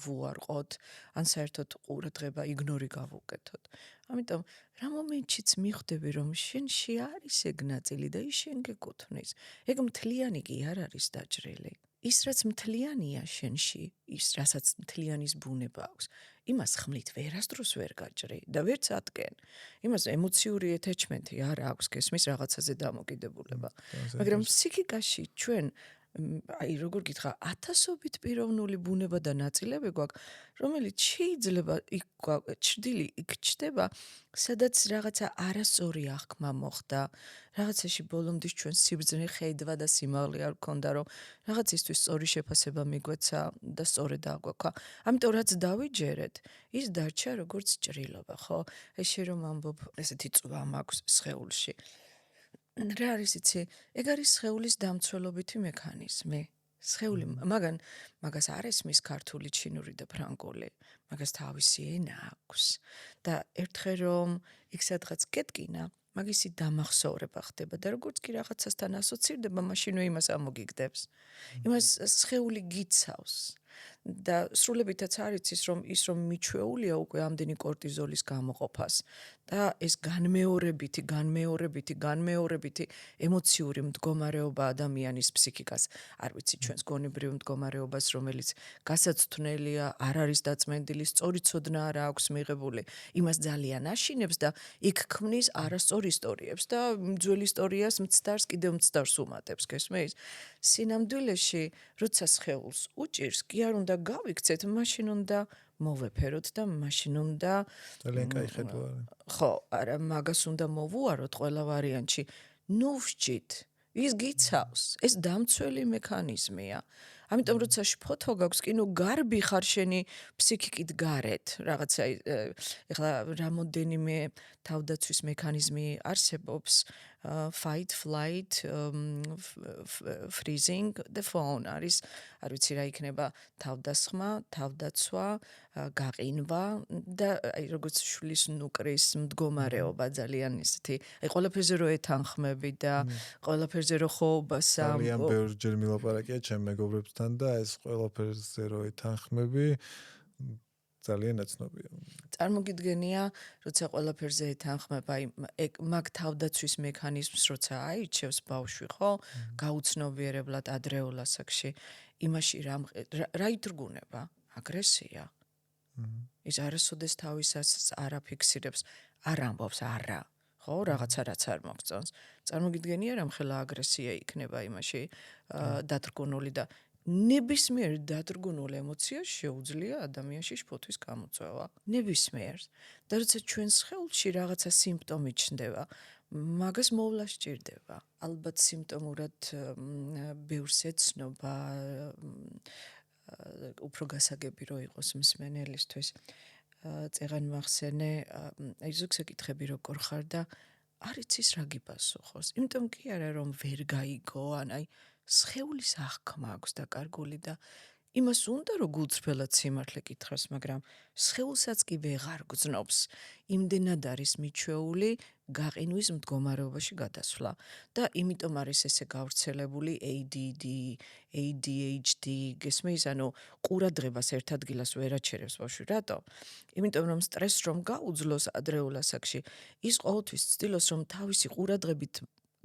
ვუარყოთ, ან საერთოდ ყურადღება იგნორი გავუკეთოთ. ამიტომ რა მომენტშიც მიხვდები, რომ შენში არის ეგ ნაწილი და ის შენ გეკუთვნის. ეგ მთლიანი კი არ არის დაჭრილი. ის რაც მთლიანია შენში, ის რასაც მთლიანის ბუნება აქვს, იმას ხმლით ვერასდროს ვერ გაჭრი და ვერც ატკენ. იმას ემოციური ეთეჩმენტი არ აქვს, გესმის რაღაცაზე დამოკიდებულება. მაგრამ ფსიქიკაში ჩვენ აი როგორ გითხრა, ათასობით პიროვნული ბუნება და ნაწილები გვაქვს, რომელიც შეიძლება იქ ჩრდილი იქ ჩდება, სადაც რაღაცა არასწორი აღქმა მოხდა, რაღაცაში ბოლომდის ჩვენ სიბრძნე ხედვა და სიმაღლე არ გქონდა, რომ რაღაცისთვის სწორი შეფასება მიგვეცა და სწორედ აგვაქვს. ამიტომ რაც დავიჯერეთ, ის დარჩა როგორც ჭრილობა, ხო? ეს შე რომ ამბობ, ესეთი წვა მაქვს სხეულში. რა არის იცი? ეგ არის სხეულის დამცველობითი მექანიზმი. სხეული მაგას არ ესმის ქართული, ჩინური და ფრანგული. მაგას თავისი ენა აქვს. და ერთხელ რომ იქ სადღაც გეტკინა, მაგისი დამახსოვრება ხდება და როგორც კი რაღაცასთან ასოცირდება, მაშინვე იმას ამოგიგდებს. იმას სხეული გიცავს. და სრულებითაც არ იცის, რომ ის რომ მიჩვეულია უკვე ამდენი კორტიზოლის გამოყოფას და ეს განმეორებითი ემოციური მდგომარეობა ადამიანის ფსიქიკას, არ ვიცი ჩვენს გონებრივ მდგომარეობას, რომელიც გასაცდნელია, არ არის დაწმენდილი, სწორი ცოდნა არ აქვს მიღებული, იმას ძალიან აშინებს და იქ ქმნის არასწორ ისტორიებს და ძველ ისტორიას მცდარს კიდევ მცდარს უმატებს, გესმის? სინამდვილეში, როცა სხეულს უჭირს, კი არ უნდა გავიქცეთ, მაშინ უნდა მოვეფეროთ და მაშინ უნდა ძალიან კაი ხედვა არის. ხო, არა, მაგას უნდა მოვუაროთ ყველა ვარიანტში. ნუ ვსჯით, ის გიცავს, ეს დამცველი მექანიზმია. ამიტომ როცა შფოთვა გაქვს, კი ნუ გარბი ხარ შენი ფსიქიკით გარეთ, რაღაცა ეხლა რამოდენიმე თავდაცვის მექანიზმი არსებობს, fight, flight, freezing, the phone არის, არ ვიცი რა იქნება, თავდასხმა, თავდაცვა, გაყინვა და აი როგორც შვილის ნუკრის მდგომარეობა ძალიან ისეთი, აი ყველაფერზე რო ეთანხმები და ყველაფერზე რო ხოობას ძალიან ბევრჯერ მილაპარაკია ჩემ მეგობრებთან და ეს ყველაფერზე რო ეთანხმები ძალიან ნაცნობია. წარმოგიდგენია, როცა ყველაფერზე ეთანხმება, აი მაგ თავდაცვის მექანიზმს როცა აირჩევს ბავშვი, ხო? გაუცნობიერებლად ადრეულ ასაკში, იმაში რა იდრგუნება? აგრესია. ის არასოდეს თავისას არ აფიქსირებს, არ ამბობს არა. ხო, რაღაცა რაც არ მოგწონს. წარმოგიდგენია, რომ ხელა აგრესია იქნება იმაში დადრგუნული და ნებისმიერ დადრგუნულ ემოციას შეუძლია ადამიანში შფოთვის გამოწვევა. ნებისმიერს. და როცა ჩვენ სხეულში რაღაცა სიმპტომი ჩნდება, მაგას მოვლა სჭირდება. ალბათ სიმპტომურად ბევრს ეცნობა, უფრო გასაგები რო იყოს მსმენელისთვის. წეღან მახსენე, აი ზოგ საკითხები როგორ ხარ და არ იცის რა გიპასუხოს. იმიტომ კი არა რომ ვერ გაიგო, ან აი სხეულის აღქმა აქვს დაკარგული და იმას უნდა რომ გულწრფელად სიმართლე კითხავს, მაგრამ სხეულსაც კი ვეღარ გძნობს. იმდენად არის მიჩვეული გაყინვის მდგომარეობაში გადასვლა და იმიტომ არის ესე გავრცელებული ADD, ADHD, გესმის, ანუ ყურადღებას ერთ ადგილას ვერ აჩერებს ბავშვი, რატო? იმიტომ რომ სტრესს რომ გაუძლოს ადრეულ ასაკში, ის ყოველთვის ცდილობს რომ თავისი ყურადღებით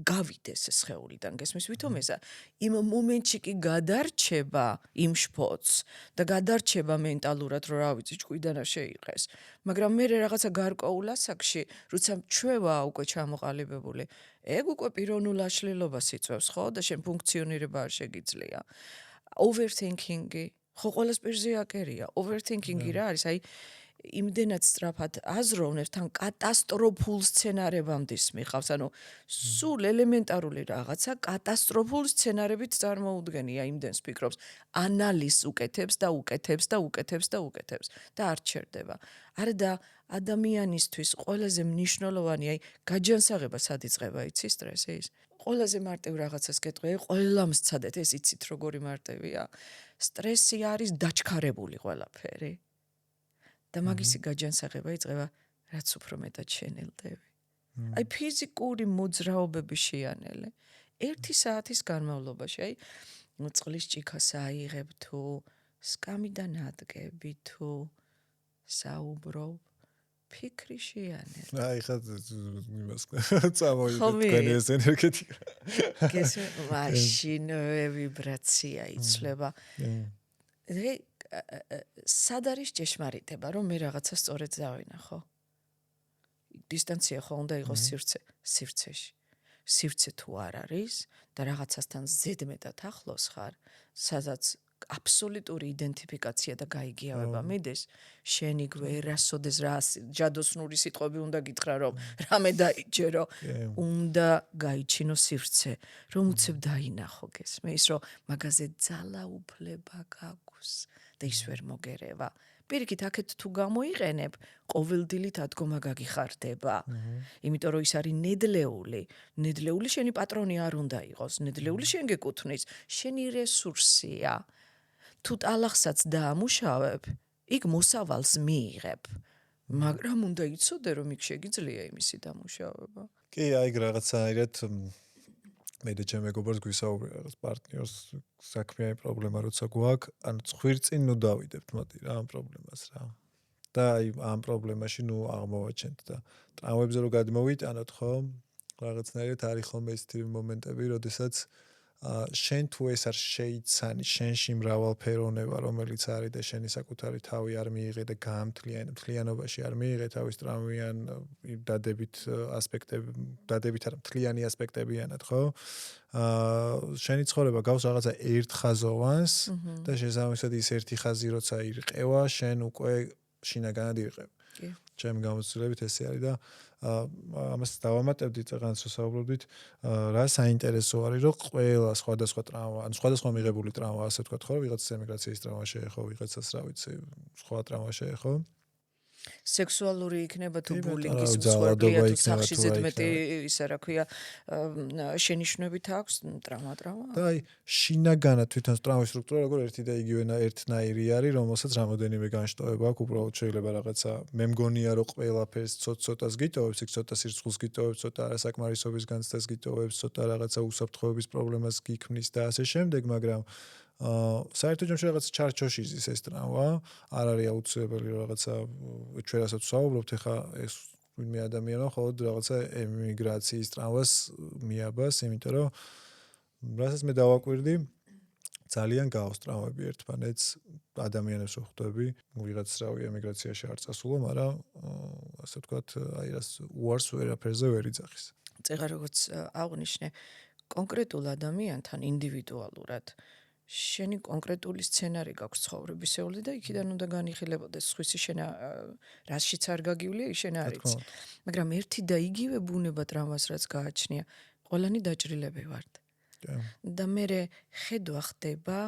გავიდეს სხეულიდან, გესმის, ვითომ ესა იმ მომენტში კი გადარჩება იმ შფოთს და გადარჩება მენტალურად, რომ რა ვიცი, ჭკვიდან არ შეიყეს. მაგრამ მე რაღაცა გარკვეულ ასაკში, როცა ჩვევა უკვე ჩამოყალიბებული, ეგ უკვე პიროვნულ აშლილობას იწვევს, ხო? და შენ ფუნქციონირება არ შეგიძლია. Overthinking-ი, ხო ყველას პირზე აკერია. Overthinking-ი რა არის? აი იმდენად სწრაფად აზროვნებს, თან კატასტროფულ სცენარებამდე მიხავს, ანუ სულ ელემენტარული რაღაცა კატასტროფულ სცენარებით წარმოუდგენია, იმდენს ფიქრობს, ანალიზს უკეთებს და უკეთებს და უკეთებს და უკეთებს და არ ჩერდება. არა და ადამიანისთვის ყველაზე მნიშვნელოვანი, აი გაჯანსაღება სად იწყება, იცი სტრესის? ყველაზე მარტივ რაღაცას გეტყვი, ყველამ სცადეთ, ეს იცით როგორი მარტივია. სტრესი არის დაჩქარებული ყველაფერი. და მაგისი გაჯანსაღება იწყება, რაც უფრო მეტად შენელდები. აი ფიზიკური მოძრაობები შეანელე. 1 საათის განმავლობაში, აი წყლის ჭიქას აიღებ თუ სკამიდან ადგები თუ საუბრობ, ფიქრი შეანელე. აი ხა იმას წამოვიდგენ ეს ენერგეტიკა. გესმ, მაშინვე ვიბრაცია იცვლება. სად არის ჭეშმარიტება, რომ მე რაღაცა სწორედ დავინახო? დისტანცია ხო უნდა იყოს სივრცეში. სივრცე თუ არ არის და რაღაცასთან ზედმეტად ახლოს ხარ, სადაც აბსოლუტური იდენტიფიკაცია და გაიგიავება მიდის, შენ იქვე ერასოდეს რა ჯადოსნური სიტყვები უნდა გითხრა, რომ რამე დაიჯერო, უნდა გაიჩინო სივრცე, რომ უცებ დაინახო გესმის, რომ მაგაზე ძალაუფლება გაქვს. და ის ვერ მოგერევა. პირიქით აქეთ თუ გამოიყენებ, ყოველდილით ადგომა გაგიხარდება. იმიტომ რომ ის არის ნედლეული. ნედლეული შენი პატრონი არ უნდა იყოს. ნედლეული შენ გეკუთვნის. შენი რესურსია. თუ ტალახსაც დაამუშავებ, იქ მოსავალს მიიღებ. მაგრამ უნდა იცოდე, რომ იქ შეგიძლია იმისი დამუშავება. კი, აი რაღაცაირად მე და ჩემ მეგობრს გვისაუბრე რაღაც პარტნიორს საქმიანი პრობლემა როცა გვაქვს, ანუ ხვირწინ ნუ დავიდებთ მოდი რა ამ პრობლემას რა. და აი ამ პრობლემაში ნუ აღმოვაჩენთ და ტრამვებზე რო გადმოვიტანოთ ხო, რაღაცნაირად არის ხოლმე ეს თი მომენტები, როდესაც შენ თუ ეს არ შეიცანი, შენში მრავალფეროვნება, რომელიც არის და შენი საკუთარი თავი არ მიიღე და მთლიანობაში არ მიიღე თავის ტრამვიან დადებით ასპექტები, დადებით არ მთლიანი ასპექტებიანად, ხო? შენი ცხოვრება გავს რაღაცა ერთხაზოვანს და შესაბამისად ის ერთი ხაზი როცა ირყევა, შენ უკვე შინაგანად ირყევ. ჩემი გამოცდილებით ესე არის და ამას დავამატებდით რაღაც ვსაუბრობდით, რა საინტერესო არის, რომ ყველა სხვადასხვა ტრაუმა, ანუ სხვადასხვა მიღებული ტრაუმა, ასე ვთქვათ, ხო, ვიღაცას ემიგრაციის ტრაუმა შეეხო, ვიღაცას რა ვიცი, სხვა ტრაუმა შეეხო. სექსუალური იქნება თუ ბულინგის მსხვერპლია თუ სახში ზედმეტი ისა რა ქვია შენიშვნებით აქვს ტრაუმა. და აი შინაგანად თვითონ ტრაუმის სტრუქტურა როგორ ერთი და იგივე ერთნაირი არის, რომელსაც რამოდენიმე განშტოება აქვს, უბრალოდ შეიძლება რაღაცა მე მგონია რომ ყველაფერს ცოტ-ცოტას გიტოვებს, იქ ცოტა სირცხულს გიტოვებს, ცოტა არასაკმარისობის განცდას გიტოვებს, ცოტა რაღაცა უსაფრთხოების პრობლემას გიქმნის და ასე შემდეგ, მაგრამ საერთოდ ჯამში რაღაც ჩარჩოში ზის ეს ტრაუმა, არ არის აუცილებელი რაღაცა ჩვენ რასაც ვსაუბრობთ, ეხა ეს ვინმე ადამიანმა მხოლოდ რაღაცა ემიგრაციის ტრაუმას მიაბას, იმიტომ რომ რასაც მე დავაკვირდი, ძალიან გაავს ტრაუმები ერთმანეთს, ადამიანებს ვხვდები, ვიღაც რავი ემიგრაციაში არ წასულა, მაგრამ ასე ვთქვათ, აი რას უარს ვერაფერზე ვერ იძახის. წეგა როგორც აღნიშნე, კონკრეტულ ადამიანთან ინდივიდუალურად შენი კონკრეტული სცენარი გაქვს ცხოვრებისეული და იქიდან უნდა განიხილებოდეს სხვისი შენა რაშიც არ გაგივლია ის შენ არ იცი. მაგრამ ერთი და იგივე ბუნება ტრამვას რაც გააჩნია, ყველანი დაჭრილები ვართ. და მე ხედვა ხდება,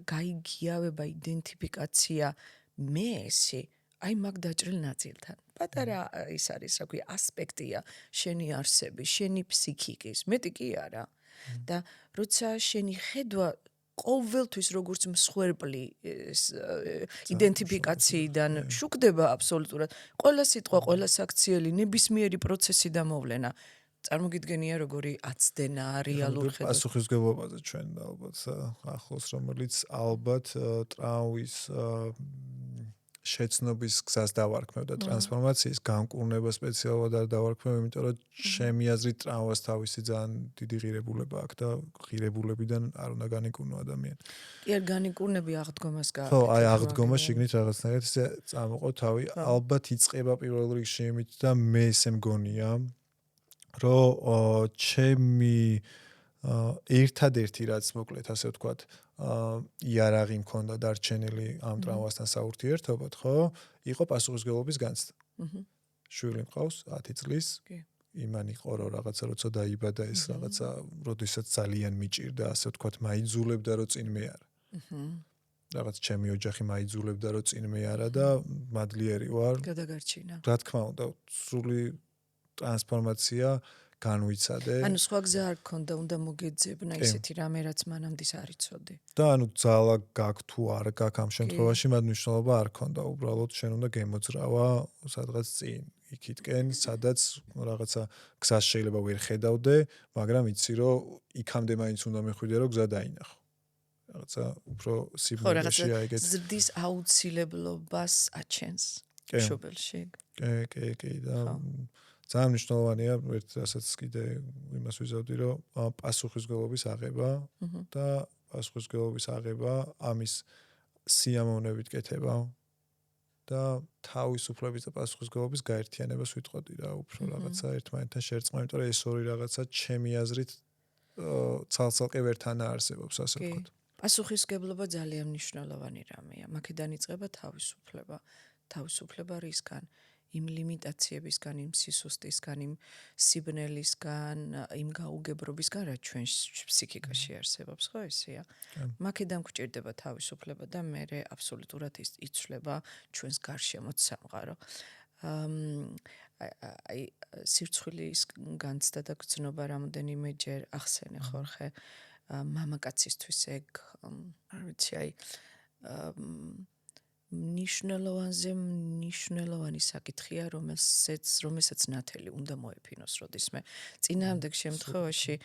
გაიგიავება, იდენტიფიკაცია მეესი, აი მაგ დაჭრილ ნაწილთან. პატარა ის არის, რა ქვია, ასპექტია შენი არსების, შენი ფსიქიკის, მეტი კი არა. და როცა შენი ხედვა ყოველთვის როგორც მსხვერპლი იდენტიფიკაციიდან შუქდება აბსოლუტურად. ყველა სიტყვა, ყველა საქციელი, ნებისმიერი პროცესი და მოვლენა წარმოგიდგენია როგორი აცდენა რეალურ ხედავთ. პასუხისმგებლობაზე ჩვენ ალბათ ახლოს რომელიც ალბათ ტრაუმის შეცნობის გზას დავარქმევ და ტრანსფორმაციის გამკურნება სპეციალურად არ დავარქმევ, იმიტომ რომ ჩემი აზრით ტრაუმას თავისი ძალიან დიდი ღირებულება აქვს და ღირებულებიდან არ უნდა განიკურნო ადამიანი. კი არ განიკურნები აღდგომას გააკეთე. ხო, აი აღდგომა შიგნით რაღაცნაირად ისე წამოყო თავი. ალბათ იწყება პირველ რიგში იმით და მე ესე მგონია, რომ ჩემი ერთადერთი რაც მოკლედ ასე ვთქვათ იარაღი მქონდა დარჩენილი ამ ტრაუმასთან საურთიერთობად, ხო? იყო პასუხისმგებლობის განცდა. შვილი მყავს 10 წლის. იმან იყო რომ რაღაცა როცა დაიბადა ეს რაღაცა, როდესაც ძალიან მიჭირდა, ასე ვთქვათ, მაიძულებდა რომ წინ მე არა. რაღაც ჩემი ოჯახი მაიძულებდა რომ წინ მე არა და მადლიერი ვარ. გადაგარჩინა. რა თქმა უნდა, სრული ტრანსფორმაცია განვიცადე. ანუ სხვა გზა არ გქონდა, უნდა მოგეძებნა ისეთი რამე, რაც მანამდის არ იცოდი. და ანუ ძალა გაქვს თუ არ გაქვს ამ შემთხვევაში, მათ მნიშვნელობა არ ქონდა. უბრალოდ შენ უნდა გემოძრავა სადღაც წინ, იქითკენ, სადაც რაღაცა გზას შეიძლება ვერ ხედავდე, მაგრამ იცი რომ იქამდე მაინც უნდა მეხვიდე რომ გზა დაინახო. რაღაცა უფრო სიბნელეში აიგეთ. ზრდის აუცილებლობას აჩენს მშობელში. კი და ძალიან მნიშვნელოვანია ერთ რასაც კიდე იმას ვიზავდი რომ პასუხისმგებლობის აღება და პასუხისმგებლობის აღება ამის სიამოვნებით კეთება და თავისუფლების და პასუხისმგებლობის გაერთიანებას ვიტყოდი რა უფრო რაღაცა ერთმანეთთან შერწყმა, იმიტომ რომ ეს ორი რაღაცა ჩემი აზრით ცალ-ცალკე ვერთან არსებობს ასე ვთქვათ. პასუხისმგებლობა ძალიან მნიშვნელოვანი რამეა. მაქედან იწყება თავისუფლება. თავისუფლება რისგან? იმ ლიმიტაციებისგან, იმ სისუსტისგან, იმ სიბნელისგან, იმ გაუგებრობისგან, რაც ჩვენ ფსიქიკაში არსებობს, ხო ესეა? მაქედან გვჭირდება თავისუფლება და მერე აბსოლუტურად იცვლება ჩვენს გარშემო სამყარო. აი სირცხვილის განცდა და გრძნობა რამოდენიმეჯერ ახსენე ხორხე მამაკაცისთვის ეგ არ ვიცი აი მნიშვნელოვანი საკითხია, რომელსაც ნათელი უნდა მოეფინოს როდისმე. წინააღმდეგ შემთხვევაში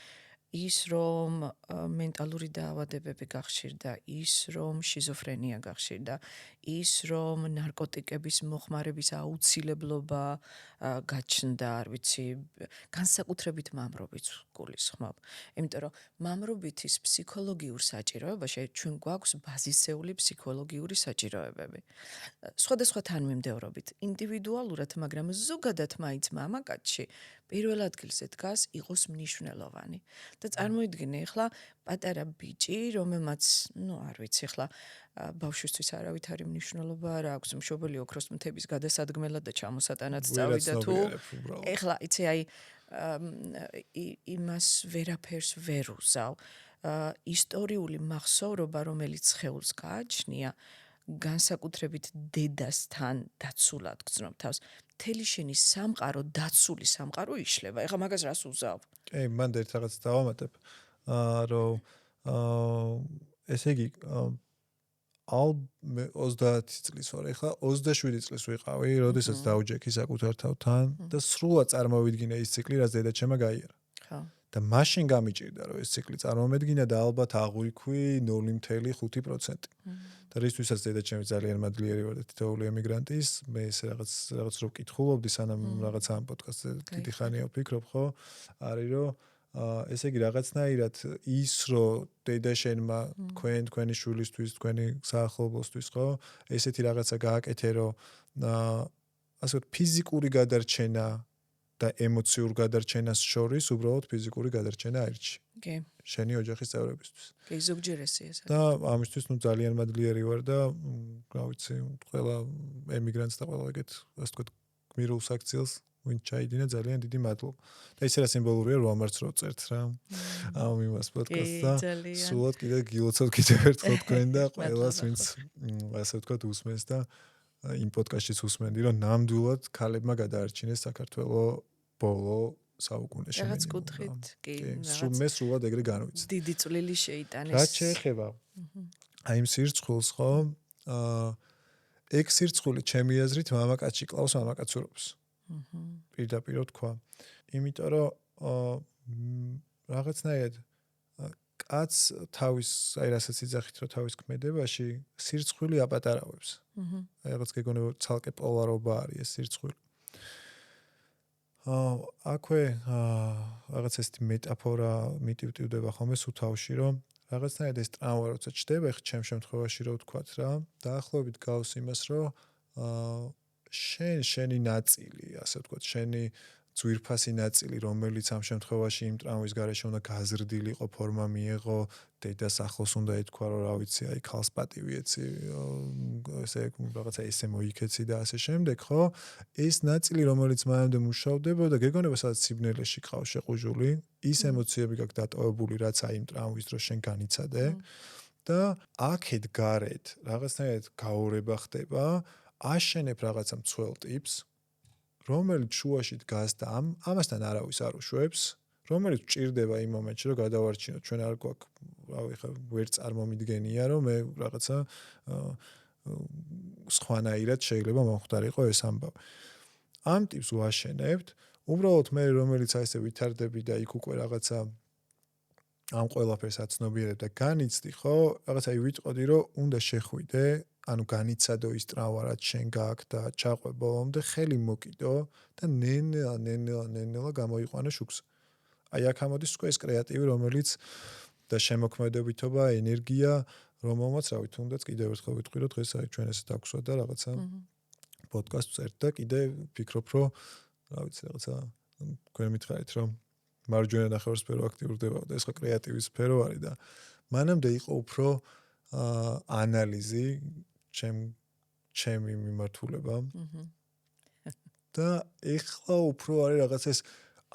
ის რომ მენტალური დაავადებები გახშირდა, ის რომ შიზოფრენია გახშირდა, ის რომ ნარკოტიკების მოხმარების აუცილებლობა გაჩნდა, არ ვიცი, განსაკუთრებით მამრობით გულისხმობ. იმიტომ რომ მამრობითის ფსიქოლოგიურ საჭიროებაში ჩვენ გვაქვს ბაზისეული ფსიქოლოგიური საჭიროებები. სხვადასხვა თანმიმდევრობით, ინდივიდუალურად, მაგრამ ზოგადად მაინც მამაკაცში პირველ ადგილზე დგას იყოს მნიშვნელოვანი. და წარმოიდგინე ახლა პატარა ბიჭი, რომელმაც, არ ვიცი, ახლა ბავშვისთვის არავითარი მნიშვნელობა არ აქვს, მშობელი ოქროს მთების გადასადგმელად და ჩამოსატანად წავიდა თუ ახლა იცი აი იმას ვერაფერს ვერ უზავ. ისტორიული მახსოვრობა, რომელიც სხეულს გააჩნია, განსაკუთრებით დედასთან დაცულად გრძნობ თავს. მთელი შენი სამყარო, დაცული სამყარო იშლება. ეხლა მაგას რას უზავ? კი, მან ერთ რაღაც დავამატებ, რომ ესე იგი 30 წლის ვარ, ეხლა 27 წლის ვიყავი, როდესაც დავჯექი საკუთარ თავთან და სრულად წარმოვიდგინე ის ციკლი, რაც დედაჩემმა გაიარა. ხო. და მაშინ გამიჭირდა, რომ ეს ციკლი წარმომედგინა და ალბათ აღვიქვი 0.5%. და რისთვისაც დედაჩემი ძალიან მადლიერი ვარ და თითოეული ემიგრანტის, მე ეს რაღაც რო ვკითხულობდი, სანამ რაღაც ამ პოდკასტზე დიდი ხანია ვფიქრობ, ხო? არის რომ ესე იგი რაღაცნაირად ის რომ დედაშენმა თქვენი შვილისთვის, თქვენი საახლობლოსთვის, ხო? ესეთი რაღაცა გააკეთე, რომ ასე ვთქვათ, ფიზიკური გადარჩენა და ემოციურ გადარჩენას შორის უბრალოდ ფიზიკური გადარჩენა აირჩი. კი. შენი ოჯახის წევრებისთვის. კი, ზოგჯერესი ეს. და ამისთვის ძალიან მადლიერი ვარ და რა ვიცი, ყველა ემიგრანტს და ყველა ეგეთ, ასე ვთქვათ, გმირულ საქციელს ვინ ჩაიდინა ძალიან დიდი მადლობა. და ისე რა სიმბოლურია რომ ამარც რო წერთ რა. ამ იმას პოდკასტსა. სულად კიდე გილოცავთ კიდევ ერთხელ თქვენ და ყველას ვინც ასე ვთქვათ უსმენს და იმ პოდკასტშიც უსმენდი რომ ნამდვილად ქალებმა გადაარჩინეს საქართველოს ბოლო საუკუნეში. რაღაც კუთხით, კი. მე სულად ეგრე განვიცდი. დიდი წვლილი შეიტანეს. რაც შეეხება აი იმ სირცხვილს ხო ეგ სირცხული ჩემი აზრით მამაკაცი კლავს მამაკაცურობას. პირდაპირ თქვა. იმიტომ რომ რაღაცნაირად კაც თავის აი რასაც იძახით რომ თავის ქმედებაში სირცხვილი აპატარავებს. აი რაღაც გეგონება ცალკე პოლარობა არის ეს სირცხვილი. აქვე რაღაც ეს მეტაფორა მიტივტივდება ხოლმე სუთავში რომ რაღაცნაირად ეს ტრავმა როცა ჩდება ხ ჩემ შემთხვევაში რო ვთქვათ რა დაახლოებით გავს იმას რომ შენი ნაწილი ასე ვთქვათ შენი ძვირფასი ნაწილი რომელიც ამ შემთხვევაში იმ ტრავმის გარეშე უნდა გაზრდილიყო ფორმა მიეღო დედას ახლოს უნდა ითქვა რომ რა ვიცი აი ქალს პატივი ეცი ესე რაღაცა ესე მოიქეცი და ასე შემდეგ ხო ეს ნაწილი რომელიც მანამდე მუშავდებოდა გეგონება სადაც სიბნელეში ყავს შეყუჟული ის ემოციები გაქვს დატოვებული რაც აი იმ ტრავმის დროს შენ განიცადე და აქეთ გარეთ რაღაცნაირად გაურება ხდება აშენებ რაღაცა მცველ ტიპს რომელიც შუაში დგას და ამასთან არავის არ უშვებს რომელიც ჭირდება იმ მომენტში რომ გადავარჩინოთ ჩვენ არ გვაქვს რავი ხა ვერ წარმომიდგენია რომ მე რაღაცა სხვანაირად შეიძლება მომხდარიყო ეს ამბავი ამ ტიპს ვაშენებთ უბრალოდ მე რომელიც აი ესე ვითარდები და იქ უკვე რაღაცა ამ ყველაფერს აცნობიერებ და განიცდი ხო რაღაცა ვიტყოდი რომ უნდა შეხვიდე ანუ განიცადო ის ტრავმა რაც შენ გააქვს და ჩაყვე ბოლომდე ხელი მოკიდო და ნელა გამოიყვანე შუქს. აი აქ ამოდის უკვე ეს კრეატივი რომელიც და შემოქმედებითობა, ენერგია, რომელმაც რავი თუნდაც კიდევ ერთხელ ვიტყვი რომ დღეს აი ჩვენ ესეთ აქვსვა და რაღაცა პოდკასტს წერთ და კიდე ვფიქრობ რომ რა ვიცი რაღაცა თქვენ მითხარით რომ მარჯვენა ნახევარსფერო აქტიურდება და ეს ხო კრეატივის სფერო არის და მანამდე იყო უფრო ანალიზი ჩემი მიმართულება და ეხლა უფრო არის რაღაც ეს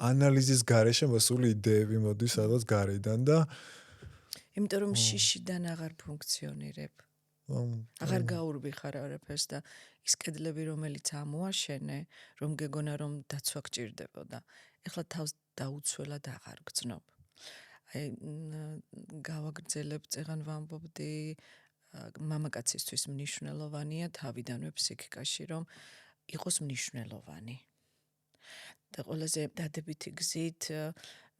ანალიზის გარეშე მოსული იდეები მოდის სადღაც გარედან და იმიტომ რომ შიშიდან აღარ ფუნქციონირებ აღარ გაურბიხარ არაფერს და ის კედლები რომელიც ამოაშენე რომ გეგონა რომ დაცვა გჭირდებოდა ეხლა თავს დაუცველად აღარ გძნობ აი გავაგრძელებ წეღან ვამბობდი მამაკაცისთვის მნიშვნელოვანია თავიდანვე ფსიქიკაში რომ იყოს მნიშვნელოვანი და ყველაზე დადებითი გზით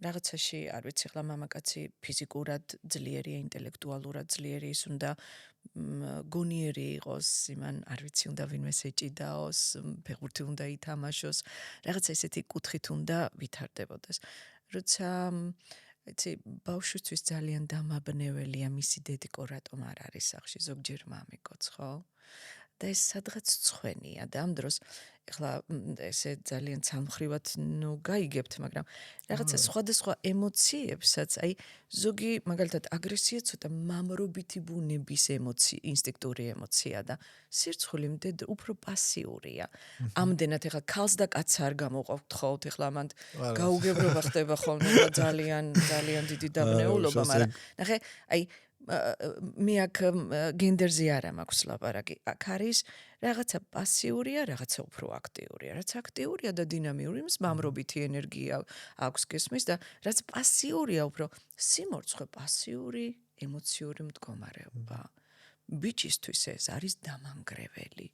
რაღაცაში არ ვიცი ახლა მამაკაცი ფიზიკურად ძლიერია ინტელექტუალურად ძლიერი ის უნდა გონიერი იყოს იმან არ ვიცი უნდა ვინმე ეჭიდაოს ფეხბურთი უნდა ითამაშოს რაღაცა ესეთი კუთხით უნდა ვითარდებოდეს როცა იცი ბავშვისთვის ძალიან დამაბნეველია მისი დედიკო რატომ არ არის სახში ზოგჯერ მამიკოც ხო და ეს სადღაც ცხვენია და ამ დროს ეხლა ესე ძალიან ცალმხრივად ნუ გაიგებთ მაგრამ რაღაცა სხვადასხვა ემოციებსაც აი ზოგი მაგალითად აგრესია ცოტა მამრობითი ბუნების ინსტინქტური ემოცია და სირცხული მდედრი უფრო პასიურია ამდენად ეხლა ქალს და კაცს არ გამოყვავთ ხოლმე ეხლა ამან გაუგებრობა ხდება ხოლმე ძალიან ძალიან დიდი დაბნეულობა მაგრამ ნახე აი მე აქ გენდერზე არა მაქვს ლაპარაკი აქ არის რაღაცა პასიურია რაღაცა უფრო აქტიურია რაც აქტიურია და დინამიური იმის მამრობითი ენერგია აქვს გესმის და რაც პასიურია უფრო სიმორცხვე პასიური ემოციური მდგომარეობა ბიჭისთვის ეს არის დამანგრეველი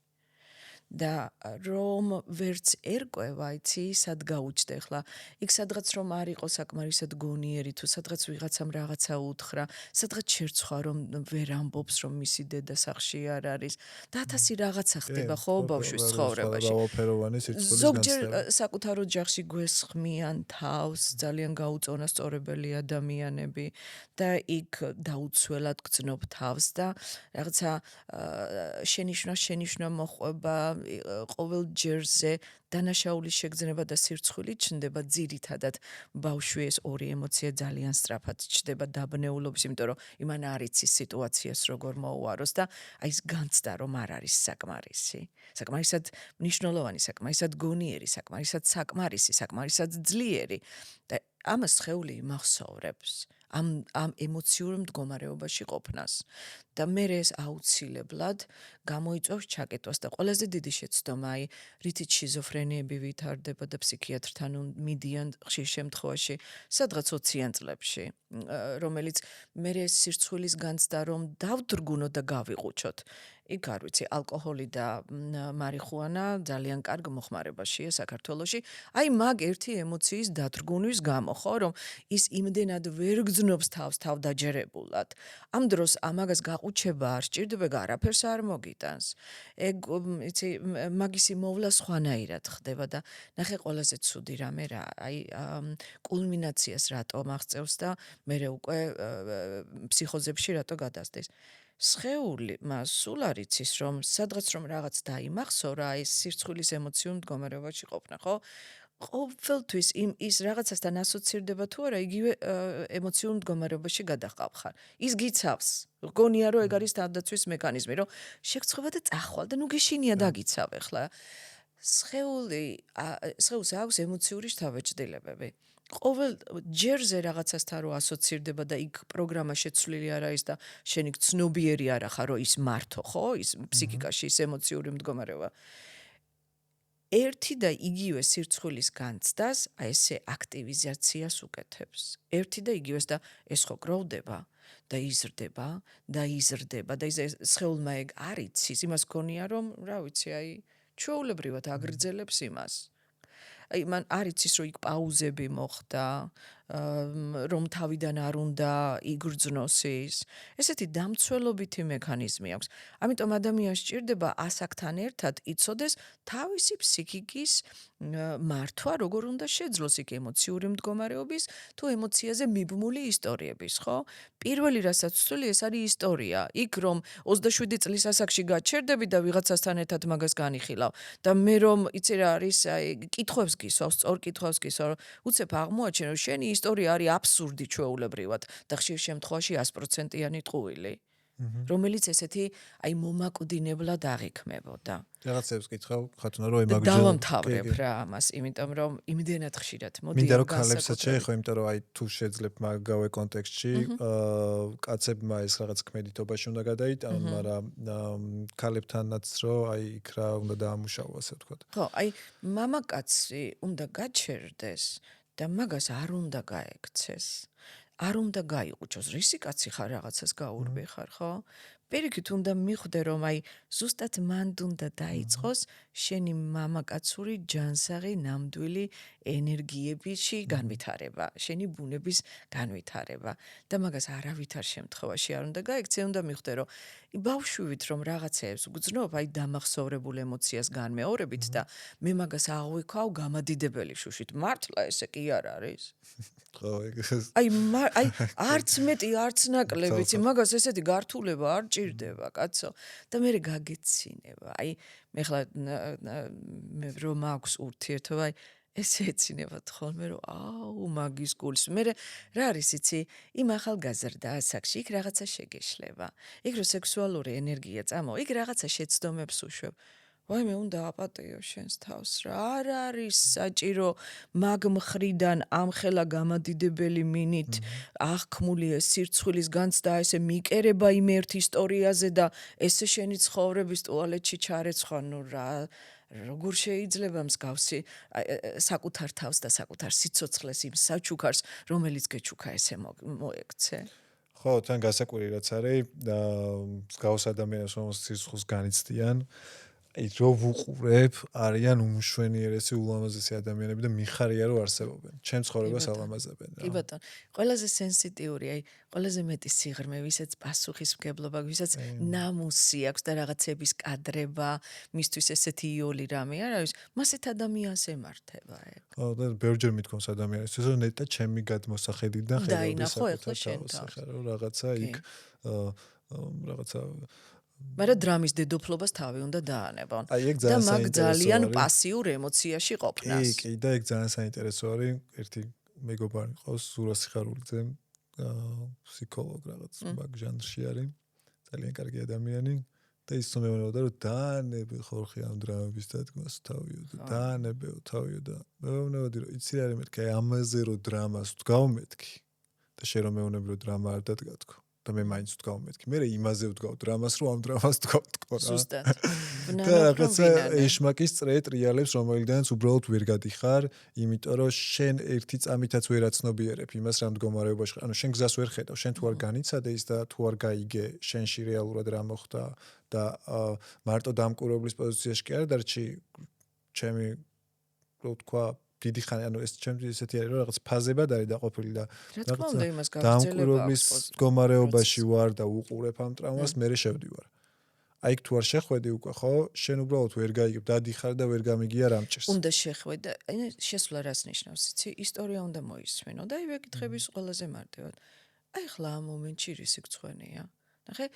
და რომ ვერც ერკვევა იცი სად გაუჩნდა ახლა იქ სადღაც რომ არ იყო საკმარისად გონიერი თუ სადღაც ვიღაცამ რაღაცა უთხრა სადღაც შერცხვა რომ ვერ ამბობს რომ მისი დედა სახში არ არის და ათასი რაღაცა ხდება ხო ბავშვის ცხოვრებაში ზოგჯერ საკუთარ ოჯახში გვესხმიან თავს ძალიან გაუწონასწორებელი ადამიანები და იქ დაუცველად გძნობ თავს და რაღაცა შენიშვნა მოყვება ყოველ ჯერზე დანაშაულის შეგრძნება და სირცხვილი ჩნდება ძირითადად ბავშვი ეს ორი ემოცია ძალიან სწრაფად ჩნდება დაბნეულობის იმიტომ რომ იმან არ იცის სიტუაციას როგორ მოუაროს და აი ეს განცდა რომ არ არის საკმარისი საკმარისად მნიშვნელოვანი საკმარისად გონიერი საკმარისად საკმარისი საკმარისად ძლიერი და ამას ხეული იმახსოვრებს ამ ემოციურ მდგომარეობაში ყოფნას. და მე ეს აუცილებლად გამოიწვევს ჩაკეტვას და ყველაზე დიდი შეცდომა, რითიც შიზოფრენიები ვითარდება და ფსიქიატრთან მიდიან ხშირ შემთხვევაში, სადღაც 20-იან წლებში, რომელიც მე ეს სირცხვილის განცდა რომ დავდრგუნოთ და გავიყუჩოთ. იქ არ ვიცი, ალკოჰოლი და მარიხუანა ძალიან კარგ მოხმარებაშია საქართველოში. აი მაგ ერთი ემოციის დადრგუნვის გამო, ხო, რომ ის იმდენად ვერ გძნობს თავს თავდაჯერებულად. ამ დროს ამაგას გაყუჩება არ სჭირდება, არაფერს არ მოგიტანს. ეგ იცი, მაგისი მოვლა სხვანაირად ხდება და ნახე ყველაზე ცუდი რამე რა, აი კულმინაციას რატო აღწევს და მე უკვე ფსიქოზებში რატო გადასდეს. სხეული მას სულ არ იცის რომ სადღაც რომ რაღაც დაიმახსოვრა ეს სირცხვილის ემოციურ მდგომარეობაში ყოფნა, ხო? ყოველთვის ის რაღაცასთან ასოცირდება თუ არა, იგივე ემოციურ მდგომარეობაში გადაყავ ხარ. ის გიცავს. გონია რომ ეგ არის თავდაცვის მექანიზმი, რომ შეგწხვება და წახვალ და ნუ გეშინია დაგიცავ ახლა. სხეულს აქვს ემოციური შთაბეჭდილებები. ყოველ ჯერზე რაღაცასთან რო ასოცირდება და იქ პროგრამა შეცვლილი არ არის და შენი ცნობიერი არ ახარ რომ ის მართო, ხო? ის ფსიქიკაში ის ემოციური მდგომარეობა. ერთი და იგივე სირცხვილის განცდას, აი ესე აქტივიზაციას უკეთებს. ერთი და იგივეს და ეს ხო გროვდება და იზრდება და ის სხეულმა ეგ არ იცის, იმას გონია რომ, რა ვიცი, აი ჩვეულებრივად აგრძელებს იმას. აი მან არ იცის რომ იქ პაუზები მოხდა, რომ თავიდან არ უნდა იგრძნოს ის. ესეთი დამცველობითი მექანიზმი აქვს. ამიტომ ადამიანს სჭირდება ასაკთან ერთად იცოდეს თავისი ფსიქიკის მართვა, როგორ უნდა შეძლოს იქ ემოციური მდგომარეობის თუ ემოციაზე მიბმული ისტორიების, ხო? პირველი რასაც ვთვლი, ეს არის ისტორია. იქ რომ 27 წლის ასაკში გაჩერდები და ვიღაცასთან ერთად მაგას განიხილავ და მე რომ იცი რა არის, აი კითხვებს გისვავ, სწორ კითხვებს გისვავ, უცებ აღმოაჩენ რომ შენი ისტორია არის აბსურდი ჩვეულებრივად და ხშირ შემთხვევაში 100%-იანი ტყუილი, რომელიც ესეთი აი მომაკვდინებლად აღიქმებოდა. რაღაცებს კითხავ, ხათუნა რომ ემაგჯელ. დავამთავრებ რა ამას, იმიტომ რომ იმდენად ხშირად მოდიან. მინდა რომ ქალებსაც შეეხო, იმიტომ რომ აი თუ შეძლებ მაგავე კონტექსტში, კაცებმა ეს რაღაც ქმედითობაში უნდა გადაიტანონ, მაგრამ ქალებთანაც რომ აი იქ რა უნდა დაამუშავო, ასე ვთქვათ. ხო, აი მამაკაცი უნდა გაჩერდეს და მაგას არ უნდა გაექცეს. არ უნდა გაიყუჩოს, რისი კაცი ხარ რაღაცას გაურბი ხარ, ხო? პირიქით უნდა მიხვდე რომ აი ზუსტად მანდ უნდა დაიწყოს შენი მამაკაცური ჯანსაღი ნამდვილი ენერგიებიში განვითარება, შენი ბუნების განვითარება და მაგას არავითარ შემთხვევაში არ უნდა გაექცე, უნდა მიხვდე რომ ბავშვივით რომ რაღაცეებს გძნობ, აი დამახსოვრებულ ემოციას განმეორებით და მე მაგას აღვიქავ გამადიდებელი შუშით. მართლა ესე კი არ არის? ხო, აი არც მეტი, არც ნაკლები, იცი, მაგას ესეთი გართულება არ ჭირდება, კაცო. და მე გაგეცინება. აი მე ხლა მე რომ აქვს ურთიერთობა, აი ესე ეცინებათ ხოლმე რომ აუ მაგის გულს. მე რა არის იცი, იმ ახალგაზრდა ასაკში იქ რაღაცა შეგეშლება. იქ რო სექსუალური ენერგია წამო, იქ რაღაცა შეცდომებს უშვებ. ვაიმე უნდა აპატიო შენს თავს რა. არ არის საჭირო მაგ მხრიდან ამხელა გამადიდებელი მინით აღქმული ეს სირცხვილის განცდა ესე მიკერება იმ ერთ ისტორიაზე და ესე შენი ცხოვრების ტუალეტში ჩარეცხვა, ნუ რა როგორ შეიძლება მსგავსი საკუთარ თავს და საკუთარ სიცოცხლეს იმ საჩუქარს, რომელიც გეჩუქა ესე მოექცე. ხო, თან გასაკვირი რაც არის, მსგავს ადამიანებს რომელსაც სიცოცხლეს განიცდიან, აი რო ვუყურებ, არიან უმშვენიერესი ულამაზესი ადამიანები და მიხარია რომ არსებობენ. ჩემ ცხოვრებას ალამაზებენ რა. კი ბატონო, ყველაზე სენსიტიური, აი ყველაზე მეტი სიღრმე, ვისაც პასუხისმგებლობა, ვისაც ნამუსი აქვს და რაღაცების კადრება, მისთვის ესეთი იოლი რამე არ არის, მასეთ ადამიანს ემართება ეგ. ხო, და ბევრჯერ მithქვამს ადამიანისთვის, რომ ნეტა ჩემი გადმოსახედიდან ხედავდი საკუთარ რომ რაღაცა იქ რაღაცა მაგრამ დრამის დედოფლობას თავი უნდა დაანებონ. აი ეგ ძალიან და მაგ ძალიან პასიურ ემოციაში ყოფნას. კი, და ეგ ძალიან საინტერესო არის. ერთი მეგობარი ყავს, ზურა სიხარულიძე, ფსიქოლოგ რაღაც მაგ ჟანრში არის. ძალიან კარგი ადამიანი და ის მომეუბნება რომ დაანებე ხორხი ამ დრამების დადგმას თავიო და დაანებეო თავიო და მეუბნებოდი რომ იცი რა არის მეთქი, აი ამაზე რომ დრამას ვდგავ მეთქი. და შენ რომ მეუბნები რომ დრამა არ დადგა თქო და მე მაინც ვდგავ მეთქი მე იმაზე ვდგავ დრამას რომ ამ დრამას ვდგავ თქო რა ზუსტად და რაღაცა ეშმაკის წრე ტრიალებს რომელიდანაც უბრალოდ ვერ გადიხარ იმიტომ რომ შენ ერთი წამითაც ვერ აცნობიერებ იმას რა მდგომარეობაში ანუ შენ გზას ვერ ხედავ შენ თუ არ განიცადე ის და თუ არ გაიგე შენში რეალურად რა მოხდა და მარტო დამკვირვებლის პოზიციაში კი არ დარჩი ჩემი რო თქვა დიდი ხანი ანუ ეს ჩემთვის ესეთი არის რომ რაღაც ფაზებად არის დაყოფილი და დამკვირვებლის მდგომარეობაში ვარ და უყურებ ამ ტრამვას მე შევდივარ აი თუ არ შეხვედი უკვე ხო შენ უბრალოდ ვერ გაიგებ დადიხარ და ვერ გამიგია რამ ჭირს უნდა შეხვედე აი შესვლა რას ნიშნავს იცი ისტორია უნდა მოისმენო და აი ვეკითხების ყველაზე მარტივად აი ხლა ამ მომენტში რისი გწვენია ნახე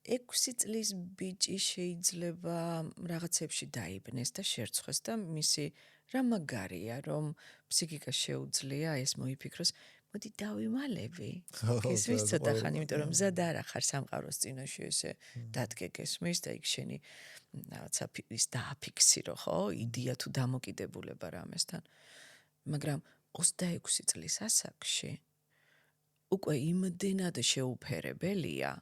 6 წლის ბიჭი შეიძლება რაღაცებში დაიბნეს და შერცხვეს და მისი რა მაგარია რომ ფსიქიკა შეუძლია ეს მოიფიქროს მოდი დავიმალები ეს ვის ცოტა ხანი იმიტომ რომ მზად არ ახარ სამყაროს წინაშე ესე დადგე გესმის და იქ შენი რაღაცა ის დააფიქსირო ხო იდეა თუ დამოკიდებულება რამესთან მაგრამ 26 წლის ასაკში უკვე იმდენად შეუფერებელია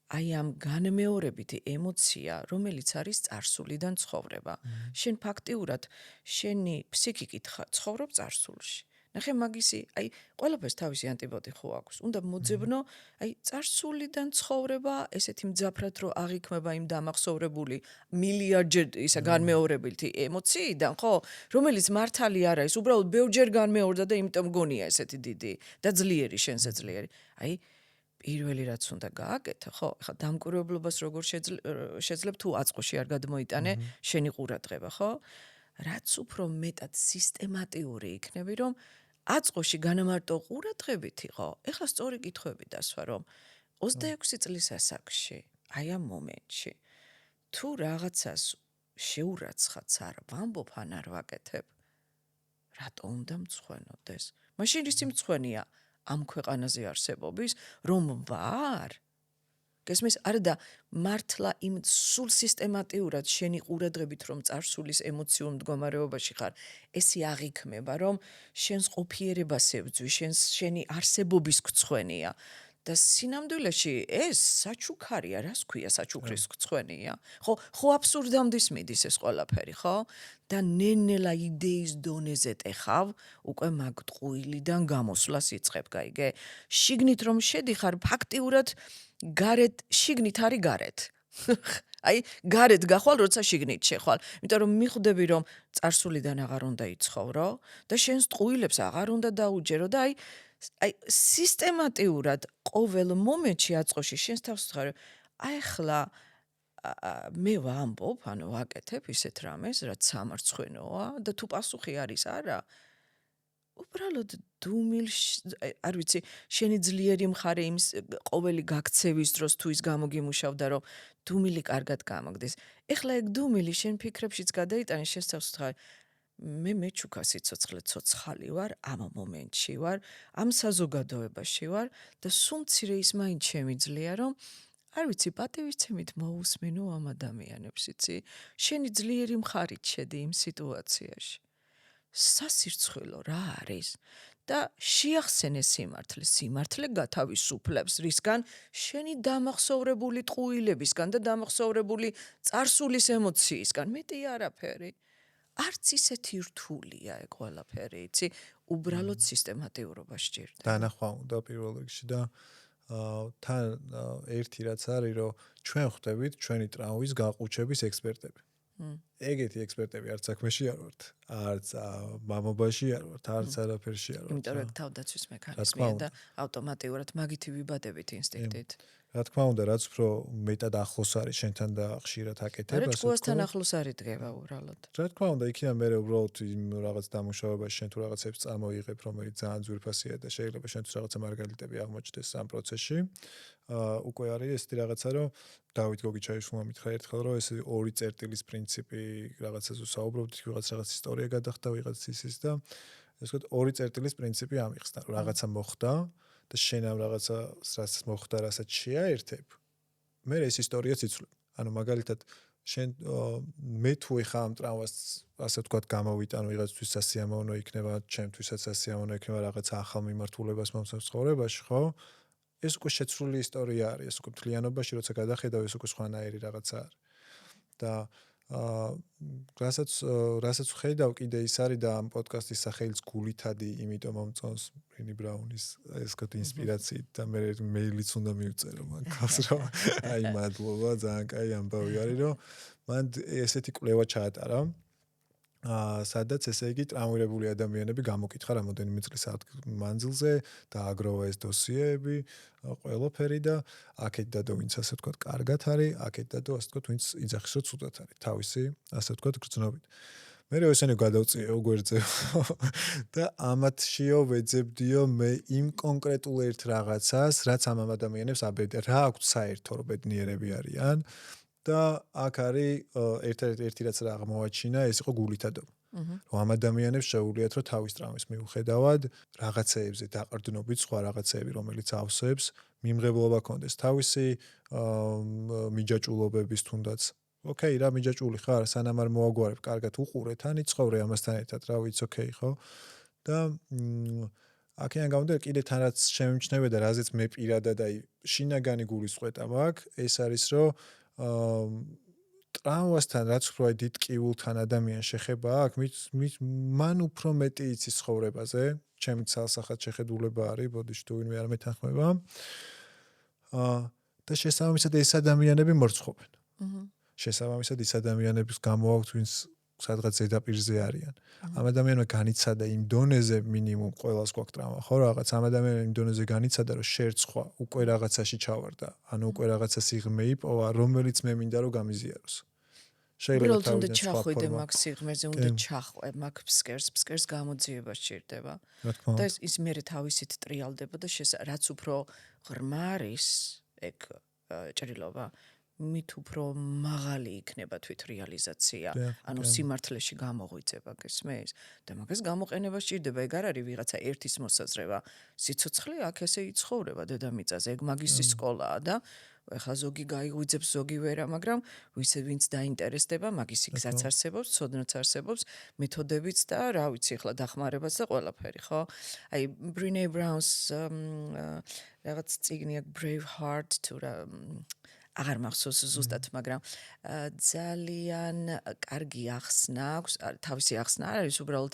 აი ამ განმეორებითი ემოცია, რომელიც არის წარსულიდან ცხოვრება. შენ ფაქტიურად შენი ფსიქიკით ცხოვრობ წარსულში. ნახე მაგისი, აი ყველაფერს თავისი ანტიპოდი ხო აქვს. უნდა მოძებნო, აი წარსულიდან ცხოვრება, ესეთი მძაფრად რომ აღიქმება იმ დამახსოვრებული მილიარდჯერ ისა განმეორებითი ემოციიდან, ხო? რომელიც მართალი არ არის, უბრალოდ ბევრჯერ განმეორდა და იმიტომ გონია ესეთი დიდი და ძლიერი შენზე ძლიერი. აი პირველი რაც უნდა გააკეთო, ხო, ახლა დამკვირვებლობას როგორ შეძლებ თუ აწყოში არ გადმოიტანე შენი ყურადღება, ხო? რაც უფრო მეტად სისტემატიური იქნები, რომ აწყოში განამარტო ყურადღებით იყო. ეხლა სწორი კითხვები დასვა, რომ 26 წლის ასაკში, აი ამ მომენტში, თუ რაღაცას შეურაცხაც არ ვამბობ ან არ ვაკეთებ, რატო უნდა მწვენოდეს? მაშინ ისი მწვენია? ამ ქვეყანაზე არსებობის რომ ვარ გესმის არა და მართლა იმ სულ სისტემატიურად შენი ყურადღებით რომ წარსულის ემოციურ მდგომარეობაში ხარ ესი აღიქმება რომ შენს ყოფიერებას ებძვი შენი არსებობის გწვენია და სინამდვილეში ეს საჩუქარია რას ქვია საჩუქრის გწვენია ხო აბსურდამდის მიდის ეს ყველაფერი ხო და ნენელა იდეის დონეზე ტეხავ უკვე მაგ ტყუილიდან გამოსვლას იწყებ გაიგე შიგნით რომ შედიხარ ფაქტიურად გარეთ შიგნით არის გარეთ აი გარეთ გახვალ როცა შიგნით შეხვალ იმიტომ რომ მიხვდები რომ წარსულიდან აღარ უნდა იცხოვრო და შენს ტყუილებს აღარ უნდა დაუჯერო და აი სისტემატიურად ყოველ მომენტში აწყოში შენს თავს ვთხარ აი ხლა მე ვამბობ ანუ ვაკეთებ ისეთ რამეს რაც სამარცხვინოა და თუ პასუხი არის არა უბრალოდ დუმილ არ ვიცი შენი ძლიერი მხარე იმ ყოველი გაქცევის დროს თუ ის გამოგიმუშავდა რომ დუმილი კარგად გამოგდეს ეხლა ეგ დუმილი შენ ფიქრებშიც გადაიტანე შენს თავს ვთხარ მე მეჩუქა სიცოცხლე ცოცხალი ვარ ამ მომენტში ვარ ამ საზოგადოებაში ვარ და სულ მცირე ის მაინც შემიძლია რომ არ ვიცი პატივისცემით მოусმინო ამ ადამიანებს იცი შენი ძლიერი მხარით შედი იმ სიტუაციაში სასირცხვილო რა არის და შეახსენე სიმართლე გათავისუფლებს რისგან შენი დამახსოვრებული ტყუილებისგან და დამახსოვრებული წარსულის ემოციისგან მეტი არაფერი არც ისეთი რთულია ეგ ყველაფერი იცი უბრალოდ სისტემატიურობა სჭირდება დანახვა უნდა პირველ რიგში და თან ერთი რაც არის რომ ჩვენ ხვდებით ჩვენი ტრავმის გაყუჩების ექსპერტები ეგეთი ექსპერტები არც საქმეში არ ვართ არც მამობაში არ ვართ არც არაფერში არ ვართ იმიტომ რომ თავდაცვის მექანიზმია და ავტომატურად მაგითი ვიბადებით ინსტინქტით რა თქმა უნდა რაც უფრო მეტად ახლოს არის შენთან და ხშირად აკეთებ ასე თქვასთან ახლოს არის დგება უბრალოდ რა თქმა უნდა იქიდან მე უბრალოდ იმ რაღაც დამუშავებაში შენ თუ რაღაცებს წამოიღებ რომელიც ძალიან ძვირფასია და შეიძლება შენ თუ რაღაცა მარგალიტები აღმოჩნდეს ამ პროცესში უკვე არის ესეთი რაღაცა რომ დავით გოგიჩაიშვილმა მითხრა ერთხელ რომ ეს ორი წერტილის პრინციპი რაღაცაზე საუბრობთ რაღაც ისტორია გადახდა ვიღაც ის და ეს ვთქვათ ორი წერტილის პრინციპი ამიხსნა რომ რაღაცა მოხდა და შენ ამ რაღაცას რაც მოხდა რასაც შეაერთებ მე ეს ისტორიაც იცვლებ ანუ მაგალითად შენ მე თუ ეხა ამ ტრამვას ასე ვთქვათ გამოვიტან ვიღაცთვის სასიამოვნო იქნება, ჩემთვისაც სასიამოვნო იქნება რაღაცა ახალ მიმართულებას მომცემ ცხოვრებაში, ხო? ეს უკვე შეცვლილი ისტორია არის, ეს უკვე მთლიანობაში როცა გადახედავ, ეს უკვე სხვანაირი რაღაცა არის. და რასაც ხედავ კიდე ის არის და ამ პოდკასტის სახელიც გულითადი, იმიტომ მომწონს ბრენი ბრაუნის ეს კოთ ინსპირაციით და მე მეილიც უნდა მივწერო მაგას რომ აი მადლობა ძალიან კაი ამბავი არის რომ მან ესეთი კვლევა ჩაატარა სადაც ესე იგი ტრამვირებული ადამიანები გამოკითხა რამოდენიმე წლის მანძილზე და აგროვა ეს დოსიეები ყველაფერი და აქეთ დადო ვინც ასე ვთქვათ კარგად არის აქეთ დადო ასე ვთქვათ ვინც იძახის რომ ცუდად არის თავისი ასე ვთქვათ გრძნობით მე რო ესენი გადავწიე გვერდზე და ამათშიო ვეძებდიო მე იმ კონკრეტულ ერთ რაღაცას რაც ამ ადამიანებს აბედე რა აქვს საერთო რომ ბედნიერები არიან და აქ არის ერთი რაც რა აღმოაჩინა ეს იყო გულითადობა რომ ამ ადამიანებს შეუძლიათ რომ თავის ტრამვის მიუხედავად რაღაცეებზე დაყრდნობით სხვა რაღაცეები რომელიც ავსებს მიმღებლობა კონდეს თავისი მიჯაჭულობების თუნდაც ოკეი რა მიჯაჭული ხარ სანამ არ მოაგვარებ კარგად უყურე თან იცხოვრე ამასთან ერთად რა ვიცი ოკეი ხო და აქედან გამომდინარე კიდე თან რაც შემიმჩნევე და რაზეც მე პირადად აი შინაგანი გულისყვეტა მაქვს ეს არის რომ ტრამვასთან რაც უფრო დიდ კიულთან ადამიანს შეხება აქვს მან უფრო მეტი იცის ცხოვრებაზე ჩემი ცალსახად შეხედულება არის ბოდიში თუ ვინმე არ მეთანხმება და შესაბამისად ეს ადამიანები მორცხობენ შესაბამისად ის ადამიანების გამო აქვს ვინც სადღაც ზედაპირზე არიან ამ ადამიანმა განიცადა იმ დონეზე მინიმუმ ყველას გვაქვს ტრამა ხო რაღაც ამ ადამიანმა იმ დონეზე განიცადა რომ შერცხვა უკვე რაღაცაში ჩავარდა ანუ უკვე რაღაცა სიღრმე იპოვა რომელიც მე მინდა რომ გამიზიაროს შეიძლება თავიდან ჩახვიდე მაგ სიღრმეზე უნდა ჩახვე მაგ ფსკერს გამოძიება სჭირდება და ის მე თავისით ტრიალდება და რაც უფრო ღრმა არის ეგ ჭრილობა მით უფრო მაღალი იქნება თვით რეალიზაცია ანუ სიმართლეში გამოღვიძება გესმის და მაგას გამოყენება სჭირდება ეგ არ არის ვიღაცა ერთის მოსაზრება სიცოცხლე აქ ესე იცხოვრება დედამიწაზე ეგ მაგისტრის სკოლაა და ეხლა ზოგი გაიღვიძებს ზოგი ვერა მაგრამ ვინც დაინტერესდება მაგისი გზაც არსებობს ცოდნაც არსებობს მეთოდებიც და რა ვიცი ეხლა დახმარებაც და ყველაფერი ხო აი ბრინე ბრაუნს რაღაც წიგნი აქვს Brave Heart თუ რა აღარ მახსოვს ზუსტად მაგრამ ძალიან კარგი ახსნა აქვს თავისი ახსნა არის უბრალოდ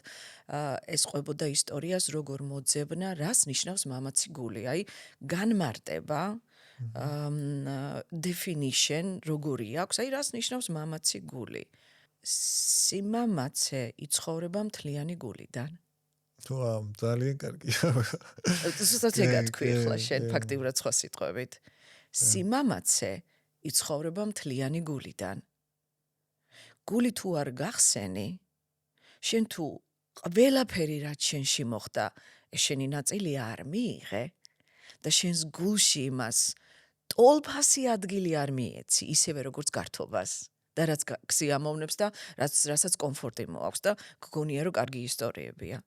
ეს ყვებოდა ისტორიას როგორ მოძებნა რას ნიშნავს მამაცი გული აი განმარტება definition როგორი აქვს აი რას ნიშნავს მამაცი გული სიმამაცე იცხოვრება მთლიანი გულიდან თუ ძალიან კარგია ზუსტად ეგ თქვი ახლა შენ ფაქტიურად სხვა სიტყვებით სიმამაცე იცხოვრება მთლიანი გულიდან გული თუ არ გახსენი შენ თუ ყველაფერი რაც შენში მოხდა შენი ნაწილი არ მიიღე და შენს გულში იმას ტოლფასი ადგილი არ მიეცი ისევე როგორც გართობას და რაც გსიამოვნებს და რასაც კომფორტი მოაქვს და გგონია რომ კარგი ისტორიებია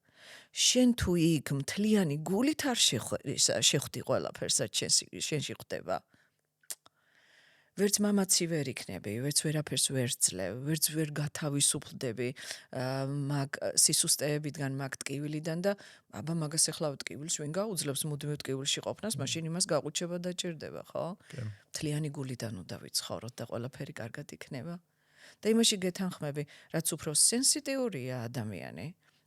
შენ თუ იქ მთლიანი გულით არ შეხვდი ყველაფერს რაც შენში ხდება ვერც მამაცი ვერ იქნები, ვერც ვერაფერს ვერ ძლევ, ვერც ვერ გათავისუფლდები მაგ სისუსტეებიდან, მაგ ტკივილიდან და აბა მაგას ეხლა ტკივილს ვინ გაუძლებს მუდმივ ტკივილში ყოფნას, მაშინ იმას გაყუჩება დაჭირდება, ხო? მთლიანი გულიდან უნდა ვიცხოვროთ და ყველაფერი კარგად იქნება. და იმაში გეთანხმები, რაც უფრო სენსიტიურია ადამიანი,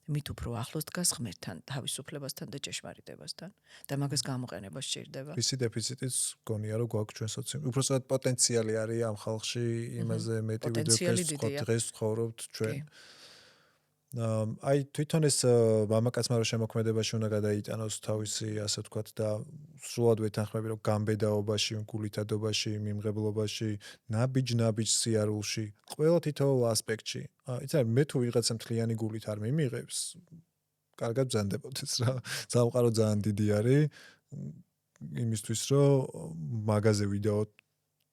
მით უფრო ახლოს დგას ღმერთთან, თავისუფლებასთან და ჭეშმარიტებასთან და მაგას გამოყენება სჭირდება. ვისი დეფიციტიც გონია რომ გვაქვს ჩვენ სოციუმში. უბრალოდ პოტენციალი არის ამ ხალხში იმაზე მეტი ვიდეო დღეს ცხოვრობთ ჩვენ. აი თვითონ ეს მამაკაცმა რო შემოქმედებაში უნდა გადაიტანოს თავისი ასე ვთქვათ და სრულად ვეთანხმები რომ გამბედაობაში, გულითადობაში, მიმღებლობაში, ნაბიჯ სიარულში, ყველა თითოეულ ასპექტში. იცი მე თუ ვიღაცა მთლიანი გულით არ მიმიღებს, კარგად ბრძანდებოდეს რა. ძალყარო ძალიან დიდი არის იმისთვის რომ მაგაზე ვიდეო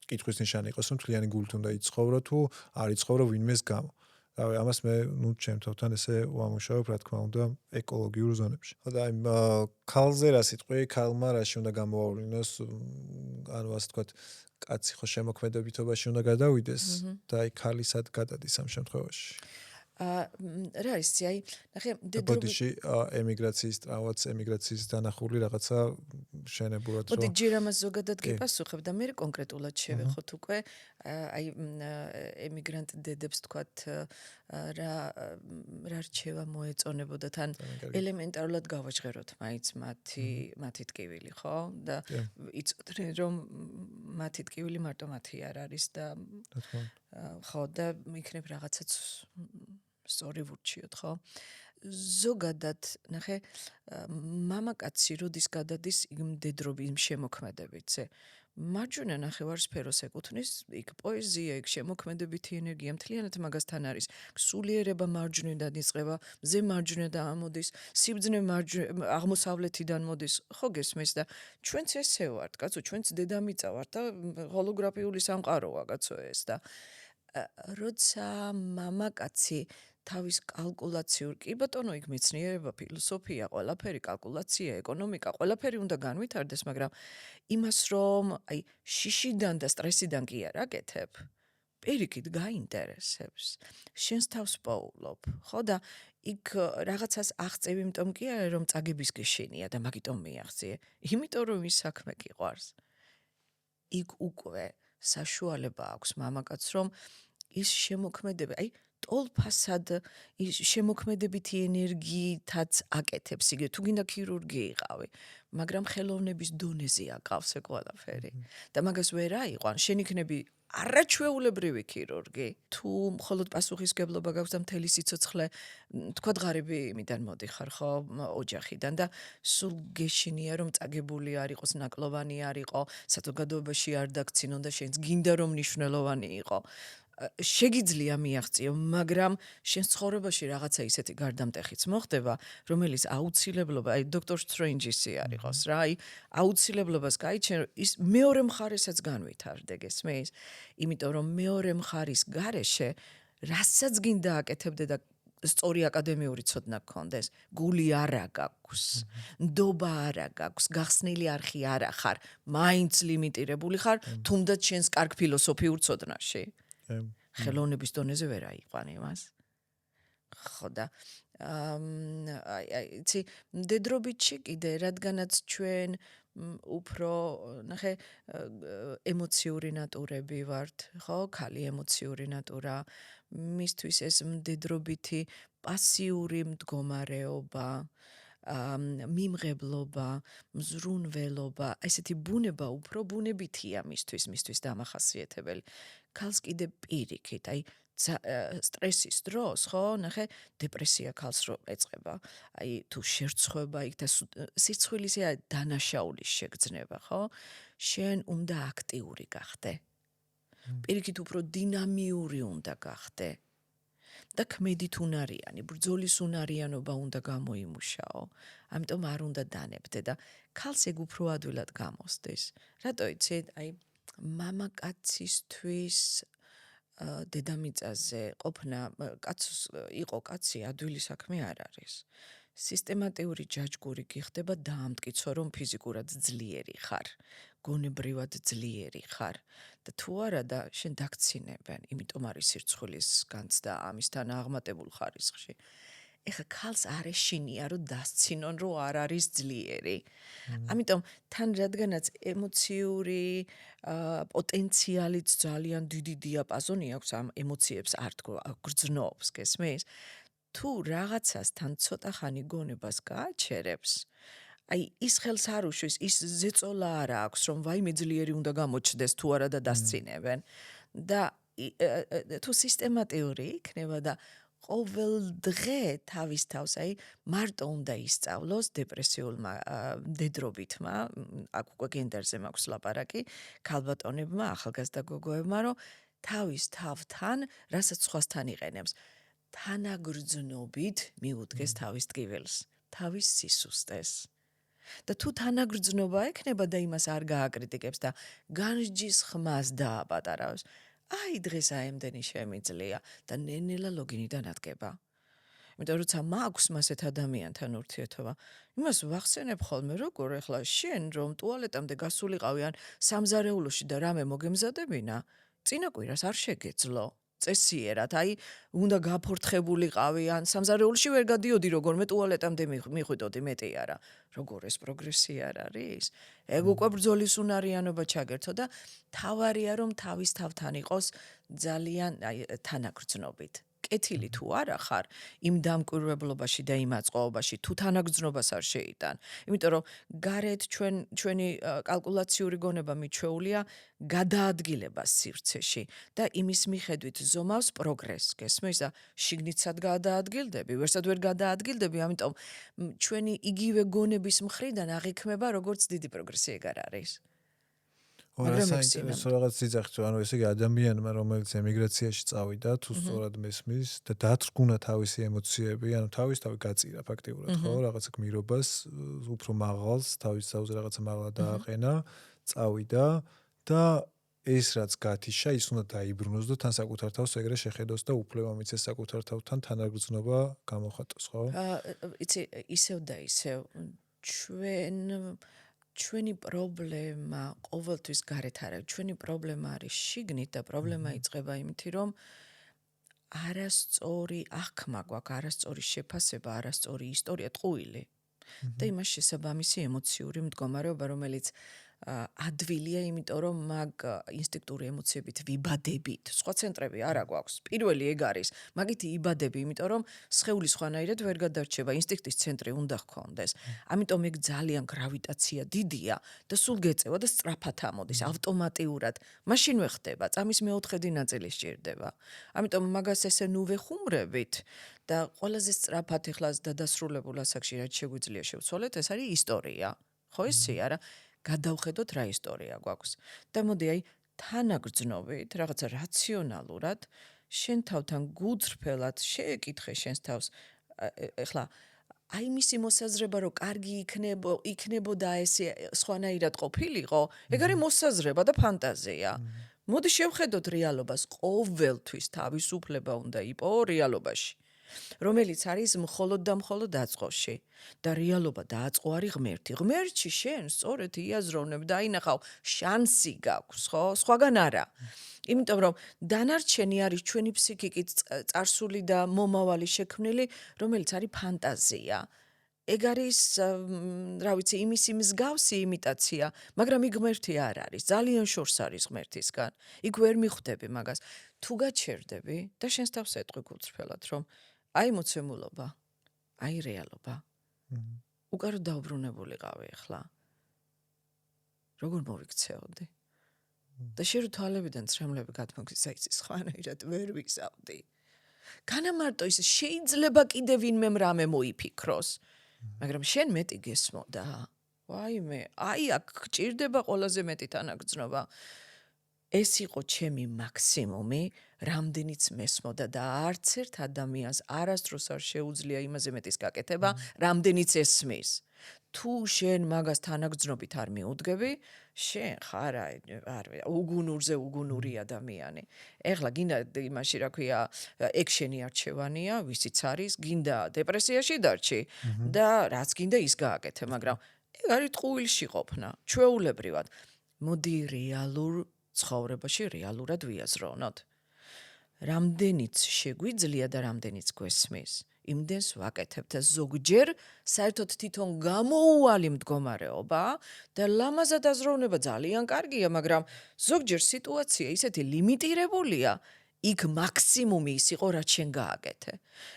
კითხვის ნიშანი იყოს რომ მთლიანი გულით უნდა იცხოვრო თუ არ იცხოვრო ვინმეს გამო. რავი, ამას მე ჩემთან ესე ვამუშავებ, რა თქმა უნდა, ეკოლოგიურ ზონებში. ხოდა აი ქალზე რა სიტყვი, ქალმა რაში უნდა გამოავლინოს, ანუ ასე ვთქვათ, კაცი ხო შემოქმედებითობაში უნდა გადავიდეს და აი ქალისად გადადის ამ შემთხვევაში. რა იცი, აი, ნახე, ბოდიში ემიგრაციის ტრავმაც, ემიგრაციის დანახული რაღაცა შენებურად მოდი ჯერ ამას ზოგადად გიპასუხებ და მე კონკრეტულად შევეხოთ უკვე აი ემიგრანტ დედებს თქვათ რა რჩევა მოეწონებოდა თან ელემენტარულად გავაჟღეროთ მაინც მათი ტკივილი, ხო? და იცოდნენ რომ მათი ტკივილი მარტო მათი არ არის და ხო და იქნებ რაღაცაც სწორი ვურჩიოთ, ხო? ზოგადად, ნახე, მამაკაცი როდის გადადის მდედრობის შემოქმედებითზე. მარჯვენა ნახევარსფეროს ეკუთვნის, იქ პოეზია, იქ შემოქმედებითი ენერგია, მთლიანად მაგასთან არის. სულიერება მარჯვნიდან იწყება, მზე მარჯვნიდან ამოდის, სიბრძნე აღმოსავლეთიდან მოდის. ხო გესმის და ჩვენც ესე ვართ, კაცო, ჩვენც დედამიწა ვართ და ჰოლოგრაფიული სამყაროა, კაცო ეს და როცა მამაკაცი თავის კალკულაციურ კი ბატონო იქ მეცნიერება, ფილოსოფია, ყველაფერი კალკულაცია, ეკონომიკა, ყველაფერი უნდა განვითარდეს, მაგრამ იმას რომ აი შიშიდან და სტრესიდან კი არ აკეთებ, პირიქით გაინტერესებს. შენს თავს პოულობ, ხო და იქ რაღაცას აღწევ, იმიტომ კი არა რომ წაგების გეშინია და მაგიტომ მიაღწიე. იმიტომ რომ ის საქმე გიყვარს. იქ უკვე საშუალება აქვს მამაკაცს რომ ის შემოქმედება, აი ტოლფასად შემოქმედებითი ენერგიითაც აკეთებს, იგივე თუ გინდა ქირურგი იყავი, მაგრამ ხელოვნების დონეზე აკავს ეგ ყველაფერი. და მაგას ვერ აიყვან, შენ იქნები არაჩვეულებრივი ქირურგი. თუ მხოლოდ პასუხისგებლობა გაქვს და მთელი სიცოცხლე, თქვა ღარიბი იმიდან მოდიხარ, ხო, ოჯახიდან და სულ გეშინია რომ წაგებული არ იყოს, ნაკლოვანი არ იყო, საზოგადოებაში არ დაქცინონ და შენს გინდა რომ მნიშვნელოვანი იყო. შეგიძლია მიაღწიო, მაგრამ შენ ცხოვრებაში რაღაცა ისეთი გარდამტეხიც მოხდება, რომელიც აუცილებლობა, აი დოქტორ სტრენჯისი არ იყოს რა, აი აუცილებლობას გაიჩენ, ის მეორე მხარესაც განვითარდე, გესმის? იმიტომ რომ მეორე მხარის გარეშე, რასაც გინდა აკეთებდე და სწორი აკადემიური ცოდნა გქონდეს, გული არა გაქვს, ნდობა არა გაქვს, გახსნილი არხი არა ხარ, მაინც ლიმიტირებული ხარ, თუნდაც შენს კარგ ფილოსოფიურ ცოდნაში. ხელოვნების დონეზე ვერ აიყვან იმას. ხო და იცი, მდედრობითში კიდე, რადგანაც ჩვენ უფრო, ნახე, ემოციური ნატურები ვართ, ხო, ქალი ემოციური ნატურა, მისთვის ეს მდედრობითი პასიური მდგომარეობა, მიმღებლობა, მზრუნველობა, ესეთი ბუნება უფრო ბუნებითია მისთვის დამახასიათებელი. ქალს კიდე პირიქით, აი სტრესის დროს, ხო, ნახე, დეპრესია ქალს რო ეწყება, აი თუ შერცხვება იქ და სიცხვილის დანაშაულის შეგრძნება, ხო? შენ უნდა აქტიური გახდე. პირიქით უფრო დინამიური უნდა გახდე. და ქმედით უნარიანი, ბრძოლის უნარიანობა უნდა გამოიმუშაო. ამიტომ არ უნდა დანებდე და ქალს ეგ უფრო ადვილად გამოსდის. რატო იცი, აი მამაკაცისთვის დედამიწაზე ყოფნა, იყო კაცი ადვილი საქმე არ არის. სისტემატიური ჯაჭგური გიხდება დაამტკიცო რომ ფიზიკურად ძლიერი ხარ, გონებრივად ძლიერი ხარ და თუ არა და შენ დაქცინებენ, იმიტომ არის სირცხვილის განცდა ამისთან აღმატებულ ხარისხში. ეხა ქალს არ ეშინია რომ დასცინონ რომ არ არის ძლიერი. ამიტომ თან რადგანაც ემოციური პოტენციალიც ძალიან დიდი დიაპაზონი აქვს ამ ემოციებს არ გრძნობს, გესმის? თუ რაღაცასთან ცოტა ხანი გონებას გააჩერებს, აი ის ხელს არ უშვის, ის ზეწოლა არ აქვს, რომ ვაიმე ძლიერი უნდა გამოჩნდეს თუ არა და დასცინებენ. და თუ სისტემატიური იქნება და ყოველ დღე თავის თავს, აი მარტო უნდა ისწავლოს დეპრესიულმა მდედრობითმა, აქ უკვე გენდერზე მაქვს ლაპარაკი, ქალბატონებმა, ახალგაზრდა გოგოებმა, რომ თავის თავთან, რასაც სხვასთან იყენებს, თანაგრძნობით მიუდგეს თავის ტკივილს, თავის სისუსტეს. და თუ თანაგრძნობა ექნება და იმას არ გააკრიტიკებს და განსჯის ხმას დააპატარავს, აი დღეს აემდენი შემიძლია და ნენელა ლოგინიდან ადგება. იმიტომ როცა მაქვს მასეთ ადამიანთან ურთიერთობა, იმას ვახსენებ ხოლმე, როგორ ეხლა შენ რომ ტუალეტამდე გასულიყავი ან სამზარეულოში და რამე მოგემზადებინა, წინა კვირას არ შეგეძლო. წესიერად, აი უნდა გაფორთხებულიყავი ან სამზარეულოში ვერ გადიოდი როგორმე ტუალეტამდე მიხვიდოდი მეტი არა. როგორ ეს პროგრესი არ არის? ეგ უკვე ბრძოლის უნარიანობა ჩაგერთო და თავარია რომ თავის თავთან იყოს ძალიან თანაგრძნობით. კეთილი თუ არა ხარ იმ დამკვირვებლობაში და იმ აწყობობაში თუ თანაგრძნობას არ შეიტან. იმიტომ რომ გარეთ ჩვენი კალკულაციური გონება მიჩვეულია გადაადგილებას სივრცეში და იმის მიხედვით ზომავს პროგრესს. გესმის და შიგნიცად გადაადგილდები, ვერსად ვერ გადაადგილდები, ამიტომ ჩვენი იგივე გონების მხრიდან აღიქმება როგორც დიდი პროგრესი ეგ არ არის. საინტერესო რაღაც ძიძახით, ანუ ესე იგი ადამიანმა რომელიც ემიგრაციაში წავიდა, თუ სწორად მესმის და დათრგუნა თავისი ემოციები, ანუ თავისთავი გაწირა ფაქტიურად, ხო, რაღაც გმირობას, უფრო მაღალს, თავის თავზე რაღაცა მაღლა დააყენა, წავიდა და ეს რაც გათიშა, ის უნდა დაიბრუნოს და თან საკუთარ თავს ეგრე შეხედოს და უფლება მიცეს საკუთარ თავთან თანაგრძნობა გამოხატოს, ხო? იცი, ისევ და ისევ ჩვენი პრობლემა ყოველთვის გარეთ არ არის. ჩვენი პრობლემა არის შიგნით და პრობლემა იწყება იმითი, რომ არასწორი აღქმა გვაქვს, არასწორი შეფასება, არასწორი ისტორია ტყუილი. და იმას შესაბამისი ემოციური მდგომარეობა, რომელიც ადვილია, იმიტომ რომ მაგ ინსტინქტური ემოციებით ვიბადებით. სხვა ცენტრები არა გვაქვს. პირველი ეგ არის. მაგით იბადები, იმიტომ რომ სხეული სხვანაირად ვერ გადარჩება, ინსტინქტის ცენტრი უნდა ჰქონდეს. ამიტომ ეგ ძალიან გრავიტაცია დიდია და სულ გეწევა და სწრაფად ამოდის, ავტომატიურად. მაშინვე ხდება, წამის მეოთხედი ნაწილი სჭირდება. ამიტომ მაგას ესე ნუ ვეხუმრებით და ყველაზე სწრაფად ეხლა დადასრულებულ ასაკში რაც შეგვიძლია შევცვალეთ, ეს არის ისტორია. ხო ისე არა? გადავხედოთ რა ისტორია გვაქვს და მოდი აი თანაგრძნობით რაღაცა რაციონალურად შენ თავთან გუძრფელად შეეკითხე შენს თავს ეხლა აი მისი მოსაზრება რომ კარგი იქნებოდა ესე სხვანაირად ყოფილიყო ეგ არის მოსაზრება და ფანტაზია მოდი შევხედოთ რეალობას ყოველთვის თავისუფლება უნდა იყოს რეალობაში რომელიც არის მხოლოდ და მხოლოდ აწყოში და რეალობა დააწყო არის ღმერთი. ღმერთში შენ სწორედ იაზროვნებ და აინახავ შანსი გაქვს, ხო? სხვაგან არა. იმიტომ რომ დანარჩენი არის ჩვენი ფსიქიკის წარსული და მომავალი შექმნილი, რომელიც არის ფანტაზია. ეგ არის, რა ვიცი, იმის მსგავსი იმიტაცია, მაგრამ იქ ღმერთი არ არის. ძალიან შორს არის ღმერთისგან. იქ ვერ მიხვდები მაგას. თუ გაჩერდები და შენს თავს ეტყვი გულწრფელად, რომ აი მოცემულობა, აი რეალობა. უკარო დაუბრუნებულიყავი ახლა. როგორ მოვიქცეოდი? და შენ რო თვალებიდან ცრემლები გადმოგდის, აი ეს სხვანაირად ვერ ვისავდი. განამარტო ის შეიძლება კიდე ვინმე რამე მოიფიქროს, მაგრამ შენ მეტი გესმოდა. ვაიმე, აი აქ გჭირდება ყველაზე მეტი თანაგრძნობა. ეს იყო ჩემი მაქსიმუმი, რამდენიც მესმოდა და არც ერთ ადამიანს არასდროს არ შეუძლია იმაზე მეტის გაკეთება, რამდენიც ესმის. თუ შენ მაგას თანაგრძნობით არ მიუდგები, შენ ხარ უგუნურზე უგუნური ადამიანი. ეხლა გინდა იმაში რა ქვია, ექშენი არჩევანია, ვისიც არის, გინდა დეპრესიაში დარჩი და რაც გინდა ის გააკეთე, მაგრამ ეგ არის ტყუილში ყოფნა, ჩვეულებრივად. მოდი რეალურ ცხოვრებაში რეალურად ვიაზროვნოთ. რამდენიც შეგვიძლია და რამდენიც გვესმის, იმდენს ვაკეთებთ და ზოგჯერ საერთოდ თვითონ გამოუვალი მდგომარეობა და ლამაზად აზროვნება ძალიან კარგია, მაგრამ ზოგჯერ სიტუაცია ისეთი ლიმიტირებულია, იქ მაქსიმუმი ის იყო, რაც შენ გააკეთე.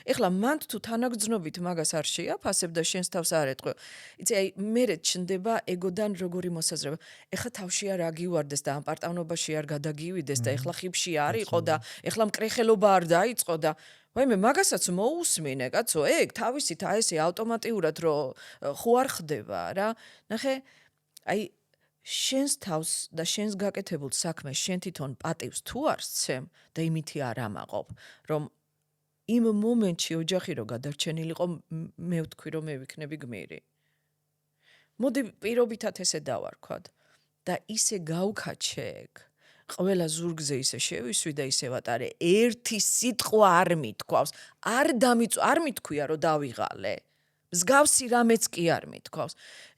ეხლა მან თუ თანაგრძნობით მაგას არ შეაფასებ და შენს თავს არ ეტყვი. იცი, აი მერე ჩნდება ეგოდან როგორი მოსაზრება. ეხლა თავში არ აგივარდეს და ამ პარტავნობაში არ გადაგივიდეს და ეხლა ხიფში არ იყო და ეხლა მკრეხელობა არ დაიწყო და ვაიმე მაგასაც მოусმინე, კაცო, ეგ თავისით ესე ავტომატიურად რო ხო არ ხდება რა. ნახე, აი შენს თავს და შენს გაკეთებულ საქმეს შენ თვითონ პატივს თუ არ სცემ და იმითი არ ამაყობ, რომ იმ მომენტში ოჯახი რო გადარჩენილიყო, მე ვთქვი რომ მე ვიქნები გმირი. მოდი პირობითად ესე დავარქვათ და ისე გავქაჩე ეგ. ყველა ზურგზე ისე შევისვი და ისე ვატარე. ერთი სიტყვა არ მithქვავს. არ მithქვია რომ დავიღალე. მსგავსი რამეც კი არ მithქვავს.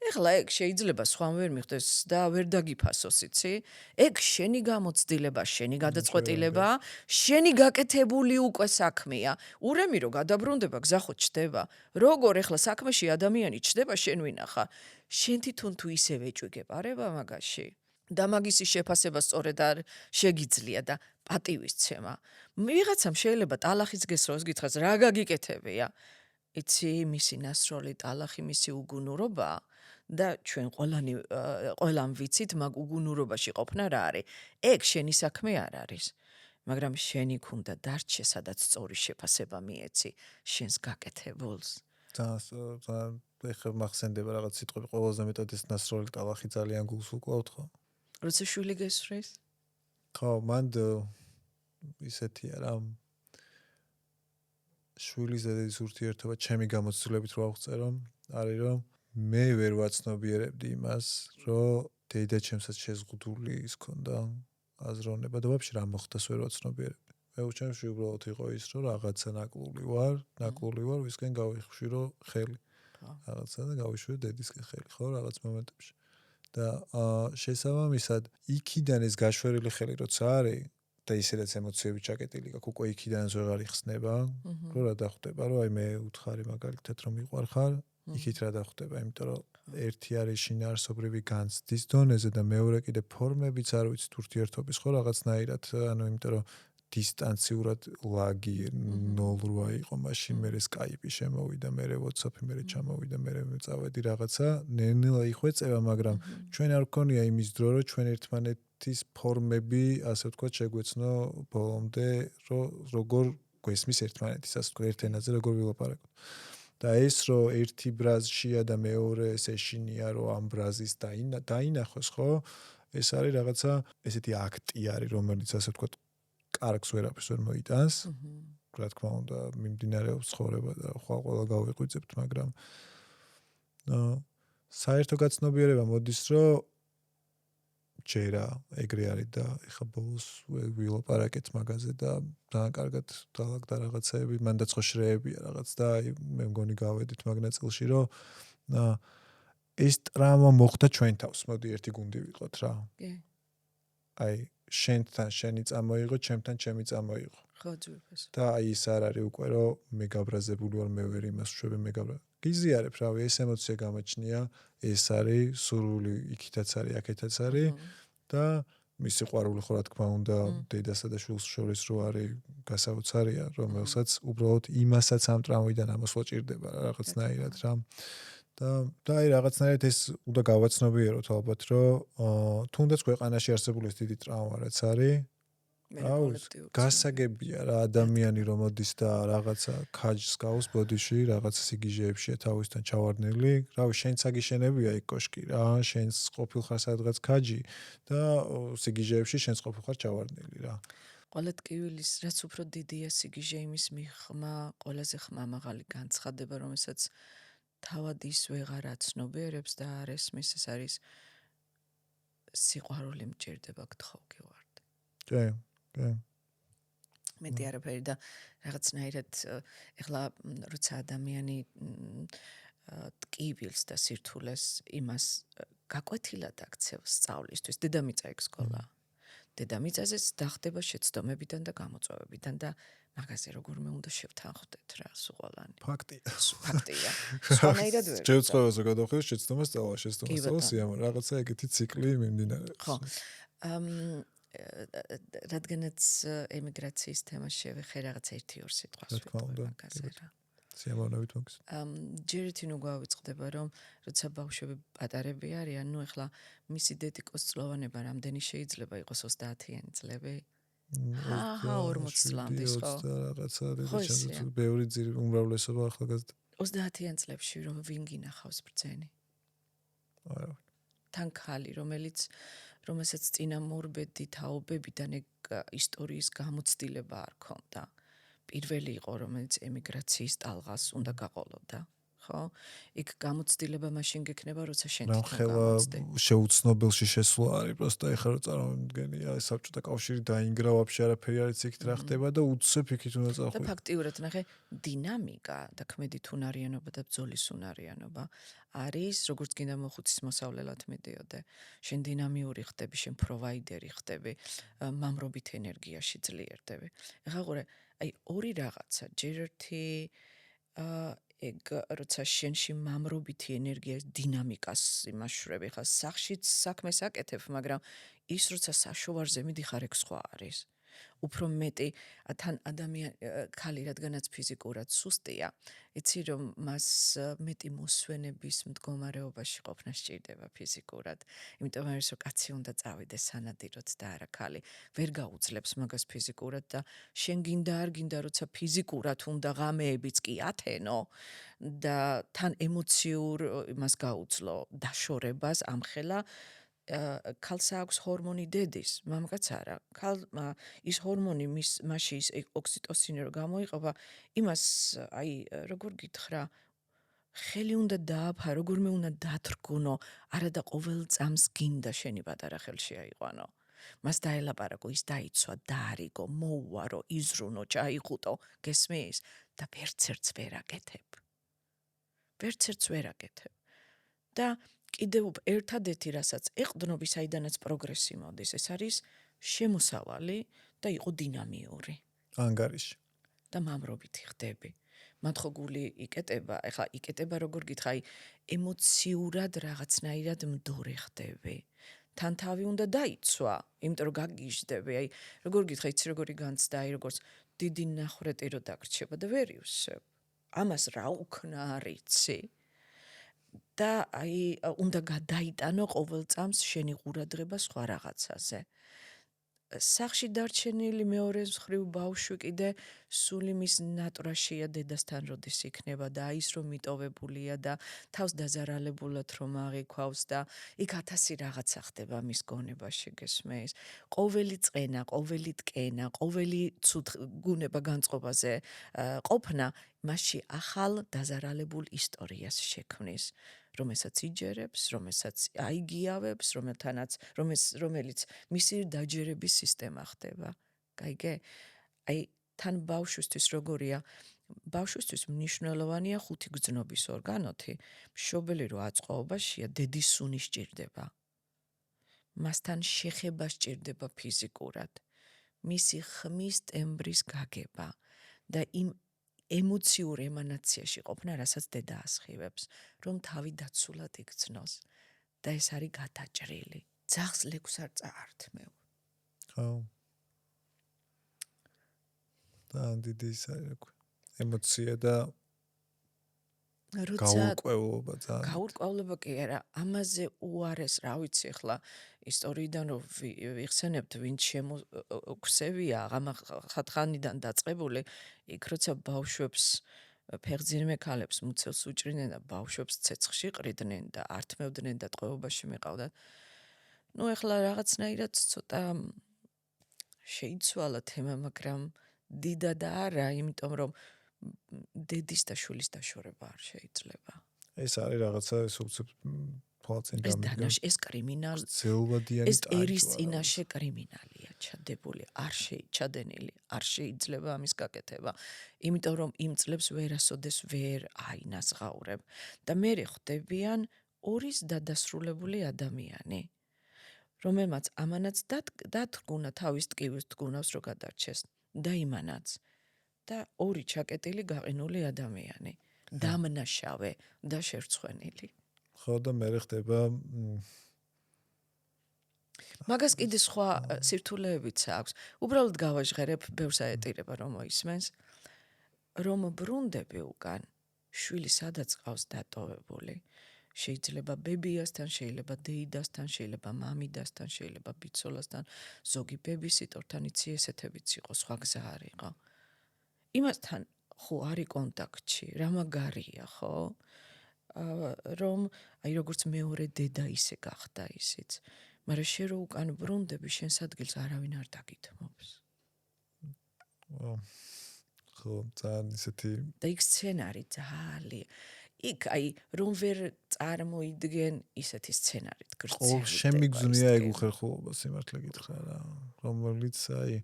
ეხლა ეგ შეიძლება სხვამ ვერ მიხვდეს და ვერ დაგიფასოს, იცი? ეგ შენი გამოცდილება, შენი გადაწყვეტილება, შენი გაკეთებული უკვე საქმეა. ურემი რომ გადაბრუნდება, გზა ხო ჩდება. როგორ ეხლა საქმეში ადამიანი ჩდება, შენ ვინახარ. შენ თვითონ თუ ისე ვეჭვიგებ არება მაგაში. და მაგისი შეფასება სწორედ არ შეგიძლია და პატივისცემა. ვიღაცამ შეიძლება ტალახიც გესროს გითხრას, რა გაგიკეთებია? იცი, მისი ნასროლი ტალახი, მისი უგუნურობა და ჩვენ ყველამ ვიცით, მაგ უგუნურობაში ყოფნა რა არის. ეგ შენი საქმე არ არის. მაგრამ შენი ქუნდა დარჩე, სადაც სწორი შეფასება მიეცი შენს გაკეთებულს. ეხლა მახსენდება რაღაც სიტყვები, ყველაზე მეტად ეს ნასროლი ტალახი ძალიან გულს უკლავთ ხო? როცა შვილი გესვრის? ხო, მანდ ისეთია რა. შვილის დედის ურთიერთობა ჩემი გამოცდილებით რო აღწერო, არის რომ მე ვერ ვაცნობიერებდი იმას, რომ დედა ჩემსაც შეზღუდული ის ქონდა აზროვნება და ვაფშე რა მოხდას ვერ ვაცნობიერებდი. მე უჩემში უბრალოდ იყო ის, რომ რაღაცა ნაკლული ვარ, ვისკენ გავიხში რომ ხელი. რაღაცა და გავიშვი დედისკენ ხელი, ხო, რაღაც მომენტებში. და შესაბამისად, იქიდან ეს გაშვერილი ხელი როცა არის და ისედაც ემოციები ჩაკეტილი გაქვს, უკვე იქიდანაც ვეღარ იხსნება, რომ რა დახვდება, რომ აი მე უთხარი მაგალითად რომ მიყვარხარ, იქით რა დახვდება, იმიტომ რომ ერთი არის შინაარსობრივი განცდის დონეზე და მეორე კიდე ფორმებიც არ ვიცით ურთიერთობის, ხო, რაღაცნაირად, ანუ იმიტომ რომ დისტანციურად ლაგი 0.8 იყო, მაშინ მე Skype-ი შემოვიდა, მე WhatsApp-ი მე ჩამოვიდა, მე წავედი რაღაცა, ნელ-ნელა იხვეწება, მაგრამ ჩვენ არ გქონია იმის დრო, რომ ჩვენ ერთმანეთის ფორმები, ასე ვთქვათ, შეგვეცნო ბოლომდე, რომ როგორ გვესმის ერთმანეთის, ასე ვთქვათ, ერთ ენაზე როგორ ვილაპარაკოთ. და ეს რომ ერთი ბრაზშია და მეორე ეს ეშინია, რომ ამ ბრაზის დაინახოს, ხო? ეს არის რაღაცა ესეთი აქტი არის, რომელიც ასე ვთქვათ კარგს ვერაფერს ვერ მოიტანს. რა თქმა უნდა, მიმდინარეობს ცხოვრება და ყველა გავიყვიძებთ, მაგრამ საერთო გაცნობიერება მოდის, რომ ჯერა ეგრე არის და ეხა ბოლოს ვილაპარაკეთ მაგაზე და ძალიან კარგად დაალაგდა რაღაცეები, მანდაც ხო შრეებია რაღაც და მე მგონი გავედით მაგ ნაწილში, რომ ეს ტრაუმა მოხდა ჩვენ თავს, მოდი ერთი გუნდი ვიყოთ რა. კი. აი შენთან შენი წამოიღო, ჩემთან ჩემი წამოიღო. ხო, ძვირფას. და აი ის არ არის უკვე რომ მე გაბრაზებული ვარ, მე ვერ იმას ვშვები, მე გიზიარებ, რავი, ეს ემოცია გამაჩნია, ეს არის სურვილი, იქითაც არის, აქეთაც არის და მის სიყვარული ხო რა თქმა უნდა დედასა და შვილს შორის რო არის გასაოცარია, რომელსაც უბრალოდ იმასაც ამ ტრამვიდან ამოსვლა ჭირდება რაღაცნაირად რა. და აი რაღაცნაირად ეს უნდა გავაცნობიეროთ ალბათ, რომ თუნდაც ქვეყანაში არსებული ეს დიდი ტრავმა რაც არის, გასაგებია რა ადამიანი რომ მოდის და რაღაცა ქაჯს გავს ბოდიში, რაღაცა სიგიჟეებშია თავისთან ჩავარდნილი, რავი, შენც აგიშენებია იქ კოშკი რა, შენც ყოფილხარ სადღაც ქაჯი და სიგიჟეებში შენც ყოფილხარ ჩავარდნილი რა. ყველა ტკივილის რაც უფრო დიდია სიგიჟე იმის მიღმა, ყველაზე ხმამაღალი განცხადება, რომელსაც თავად ის ვეღარ აცნობიერებს და არ ესმის, ეს არის სიყვარული მჭირდება, გთხოვ გივარდ. კი. მეტი არაფერი და რაღაცნაირად ეხლა როცა ადამიანი ტკივილს და სირთულეს იმას გაკვეთილად აქცევს სწავლისთვის, დედამიწა ეგ სკოლა. დედამიწაზეც დახდება შეცდომებიდან და გამოწვევებიდან და მაგაზე როგორმე უნდა შევთანხმდეთ რა, სულყოლანი. ფაქტია. სხვანაირად ვერ. შეუცხოველს რომ გადავხედოთ შეცდომას სწავლა, სიამოვნო, რაღაცა ეგეთი ციკლი მიმდინარეობს. ხო. რადგანაც ემიგრაციის თემას შევეხე რაღაც 1-2 სიტყვას ვიტყვი მაგაზე რა. სიამოვნებით მოგს. ჯერითი ნუ გავიწყდება რომ როცა ბავშვები პატარები არიან, ნუ ეხლა მისი დედიკოსწლოვანება რამდენი შეიძლება იყოს 30-იანი წლები? 40 წლამდე ხო? რაღაცა დედაჩემს ბევრი უმრავლესობა ახალგაზრდა. 30-იან წლებში რომ ვინ გინახავს ბრძენი? არა. თან ქალი, რომელსაც წინამორბედი თაობებიდან ეგ ისტორიის გამოცდილება არ ქონდა. პირველი იყო, რომელიც ემიგრაციის ტალღას უნდა გაყოლოდა, ხო? იქ გამოცდილება მაშინ გექნება, როცა შენ რა თვითონ ხელა გამოცდე. შეუცნობელში შესვლა არის, просто ეხლა რო წარმოვიდგენია, ეს საბჭოთა კავშირი დაინგრა, ვაფშე არაფერი არ იცი იქით რა ხდება და უცებ იქით უნდა და წახვიდე. ფაქტიურად ნახე, დინამიკა და ქმედით უნარიანობა და ბრძოლის უნარიანობა არის, როგორც გინდა მოხუცის მოსავლელად მიდიოდე. შენ დინამიური ხდები, შენ პროვაიდერი ხდები, მამრობით ენერგიაში ძლიერდები. ეხლა ყურე, აი ორი რაღაცა, ჯერ ერთი ეგ როცა შენში მამრობითი ენერგია დინამიკას იმაშვრები, ხა სახშიც საქმეს აკეთებ, მაგრამ ის როცა საშოვარზე მიდიხარ, ეგ სხვა არის. უფრო მეტი თან ქალი რადგანაც ფიზიკურად სუსტია, იცი რომ მას მეტი მოსვენების მდგომარეობაში ყოფნა სჭირდება ფიზიკურად. იმიტომ არის რომ კაცი უნდა წავიდეს სანადიროდ და არა ქალი. ვერ გაუძლებს მაგას ფიზიკურად და შენ გინდა არ გინდა როცა ფიზიკურად უნდა ღამეებიც კი ათენო და თან ემოციურ იმას გაუძლო დაშორებას ამხელა ქალს აქვს ჰორმონი დედის, მამაკაც არა. ქალმა ის ჰორმონი მასში ის ოქსიტოცინი რო გამოიყოფა, იმას აი როგორ გითხრა, ხელი უნდა დააფარო, როგორმე უნდა დათრგუნო, არა და ყოველ წამს გინდა შენი პატარა ხელში აიყვანო. მას დაელაპარაკო, ის დაიცვა, დაარიგო, მოუარო, იზრუნო, ჩაიხუტო, გესმის და ვერცერთს ვერ აკეთებ. ვერცერთს ვერ აკეთებ. და კიდევ ერთადერთი რასაც ეყდნობი, საიდანაც პროგრესი მოდის, ეს არის შემოსავალი და იყო დინამიური. ანგარიში. და მამრობითი ხდები. მათ ხო გული იკეტება, ეხლა იკეტება როგორ გითხრა, აი ემოციურად რაღაცნაირად მდორე ხდები. თან თავი უნდა დაიცვა, იმიტომ რომ გაგიჟდები, აი როგორ გითხრა, იცი როგორი განცდა, აი როგორც დიდი ნახრეტი რო დაგრჩება და ვერ ივსებ. ამას რა უქნა არ იცი. და აი უნდა გადაიტანო ყოველ წამს შენი ყურადღება სხვა რაღაცაზე. სახში დარჩენილი მეორე მხრივ ბავშვი კიდე სული მის ნატრაშია დედასთან როდის იქნება და ის რომ მიტოვებულია და თავს დაზარალებულად რომ აღიქვავს და იქ 1000 რაღაცა ხდება მის გონებაში, გესმის? ყოველი წენა, ყოველი ტკენა, ყოველი ცუდ გუნება განწყობაზე ყოფნა მასში ახალ დაზარალებულ ისტორიას შექმნის. რომელსაც იჯერებს, რომელსაც აიგიავებს, რომელიც მისი დაჯერების სისტემა ხდება. გაიგე? აი თან ბავშვისთვის როგორია? ბავშვისთვის მნიშვნელოვანია 5 გრძნობის ორგანოთი, მშობელი რო აწყობაშია, დედის სუნი სჭირდება. მასთან შეხება სჭირდება ფიზიკურად. მისი ხმის ტემბრის გაგება და იმ ემოციურ ემანაციაში ყოფნა, რასაც დედა ასხივებს, რომ თავი დაცულად იგრძნოს და ეს არის გადაჭრილი. ძაღლს ლეგვს არ წაართმევ. ხო. და დიდი ის არის რა ქვია. ემოცია და გაურკვევლობა ძალიან. გაურკვევლობა კი არა, ამაზე უარეს, რა ვიცი, ახლა ისტორიიდან რომ ვიხსენებთ, ვინც შემოგვსევია, აღამა ხათხანიდან დაწყებული, იქ როცა ბავშვებს ფეხძირმე ქალებს მუცელს უჭრიდნენ და ბავშვებს ცეცხლში ყრიდნენ და ართმევდნენ და ტყვეობაში მიყავდათ. ნუ ახლა რაღაცნაირად ცოტა შეიცვალა თემა, მაგრამ დიდად არა, იმიტომ რომ დედის და შვილის დაშორება არ შეიძლება. ეს არის რაღაცა ეს უცებ ფალცენ დამიდგა. ეს კრიმინალი. ძელვადიანი ტაიჭვა. ეს ერის წინაშე კრიმინალია ჩადებული, არ ჩადენილი, არ შეიძლება ამის გაკეთება. იმიტომ რომ იმ წლებს ვერასოდეს ვერ აინაზღაურებ და მე ხვდებიან ორის დადასრულებული ადამიანი, რომელმაც ამანაც დათრგუნა თავის ტკივილს თგუნავს რო გადარჩეს და იმანაც და ორი ჩაკეტილი გაყინული ადამიანი. დამნაშავე და შერცხვენილი. ხო და მე ხდება მაგას კიდე სხვა სირთულეებიც აქვს. უბრალოდ გავაჟღერებ, ბევრს აეტირება რომ მოისმენს, რომ ბრუნდები უკან შვილი სადაც ყავს დატოვებული. შეიძლება ბებიასთან, შეიძლება დეიდასთან, შეიძლება მამიდასთან, შეიძლება ბიცოლასთან, ზოგი ბებისიტორთან, იცი ესეთებიც იყო, სხვა გზა არ იყო. იმასთან ხო არის კონტაქტში, რა მაგარია, ხო? რომ აი როგორც მეორე დედა ისე გახდა ისიც. მაგრამ შენ რო უკან ბრუნდები, შენს ადგილს არავინ არ დაგითმობს. ხო, ძალიან ისეთი და იქ სცენარი ძალიან იქ აი რომ ვერ წარმოიდგენ ისეთი სცენარით გრძელდება. შემიგზნია ეგ უხერხულობა სიმართლე გითხრა რა, რომელიც აი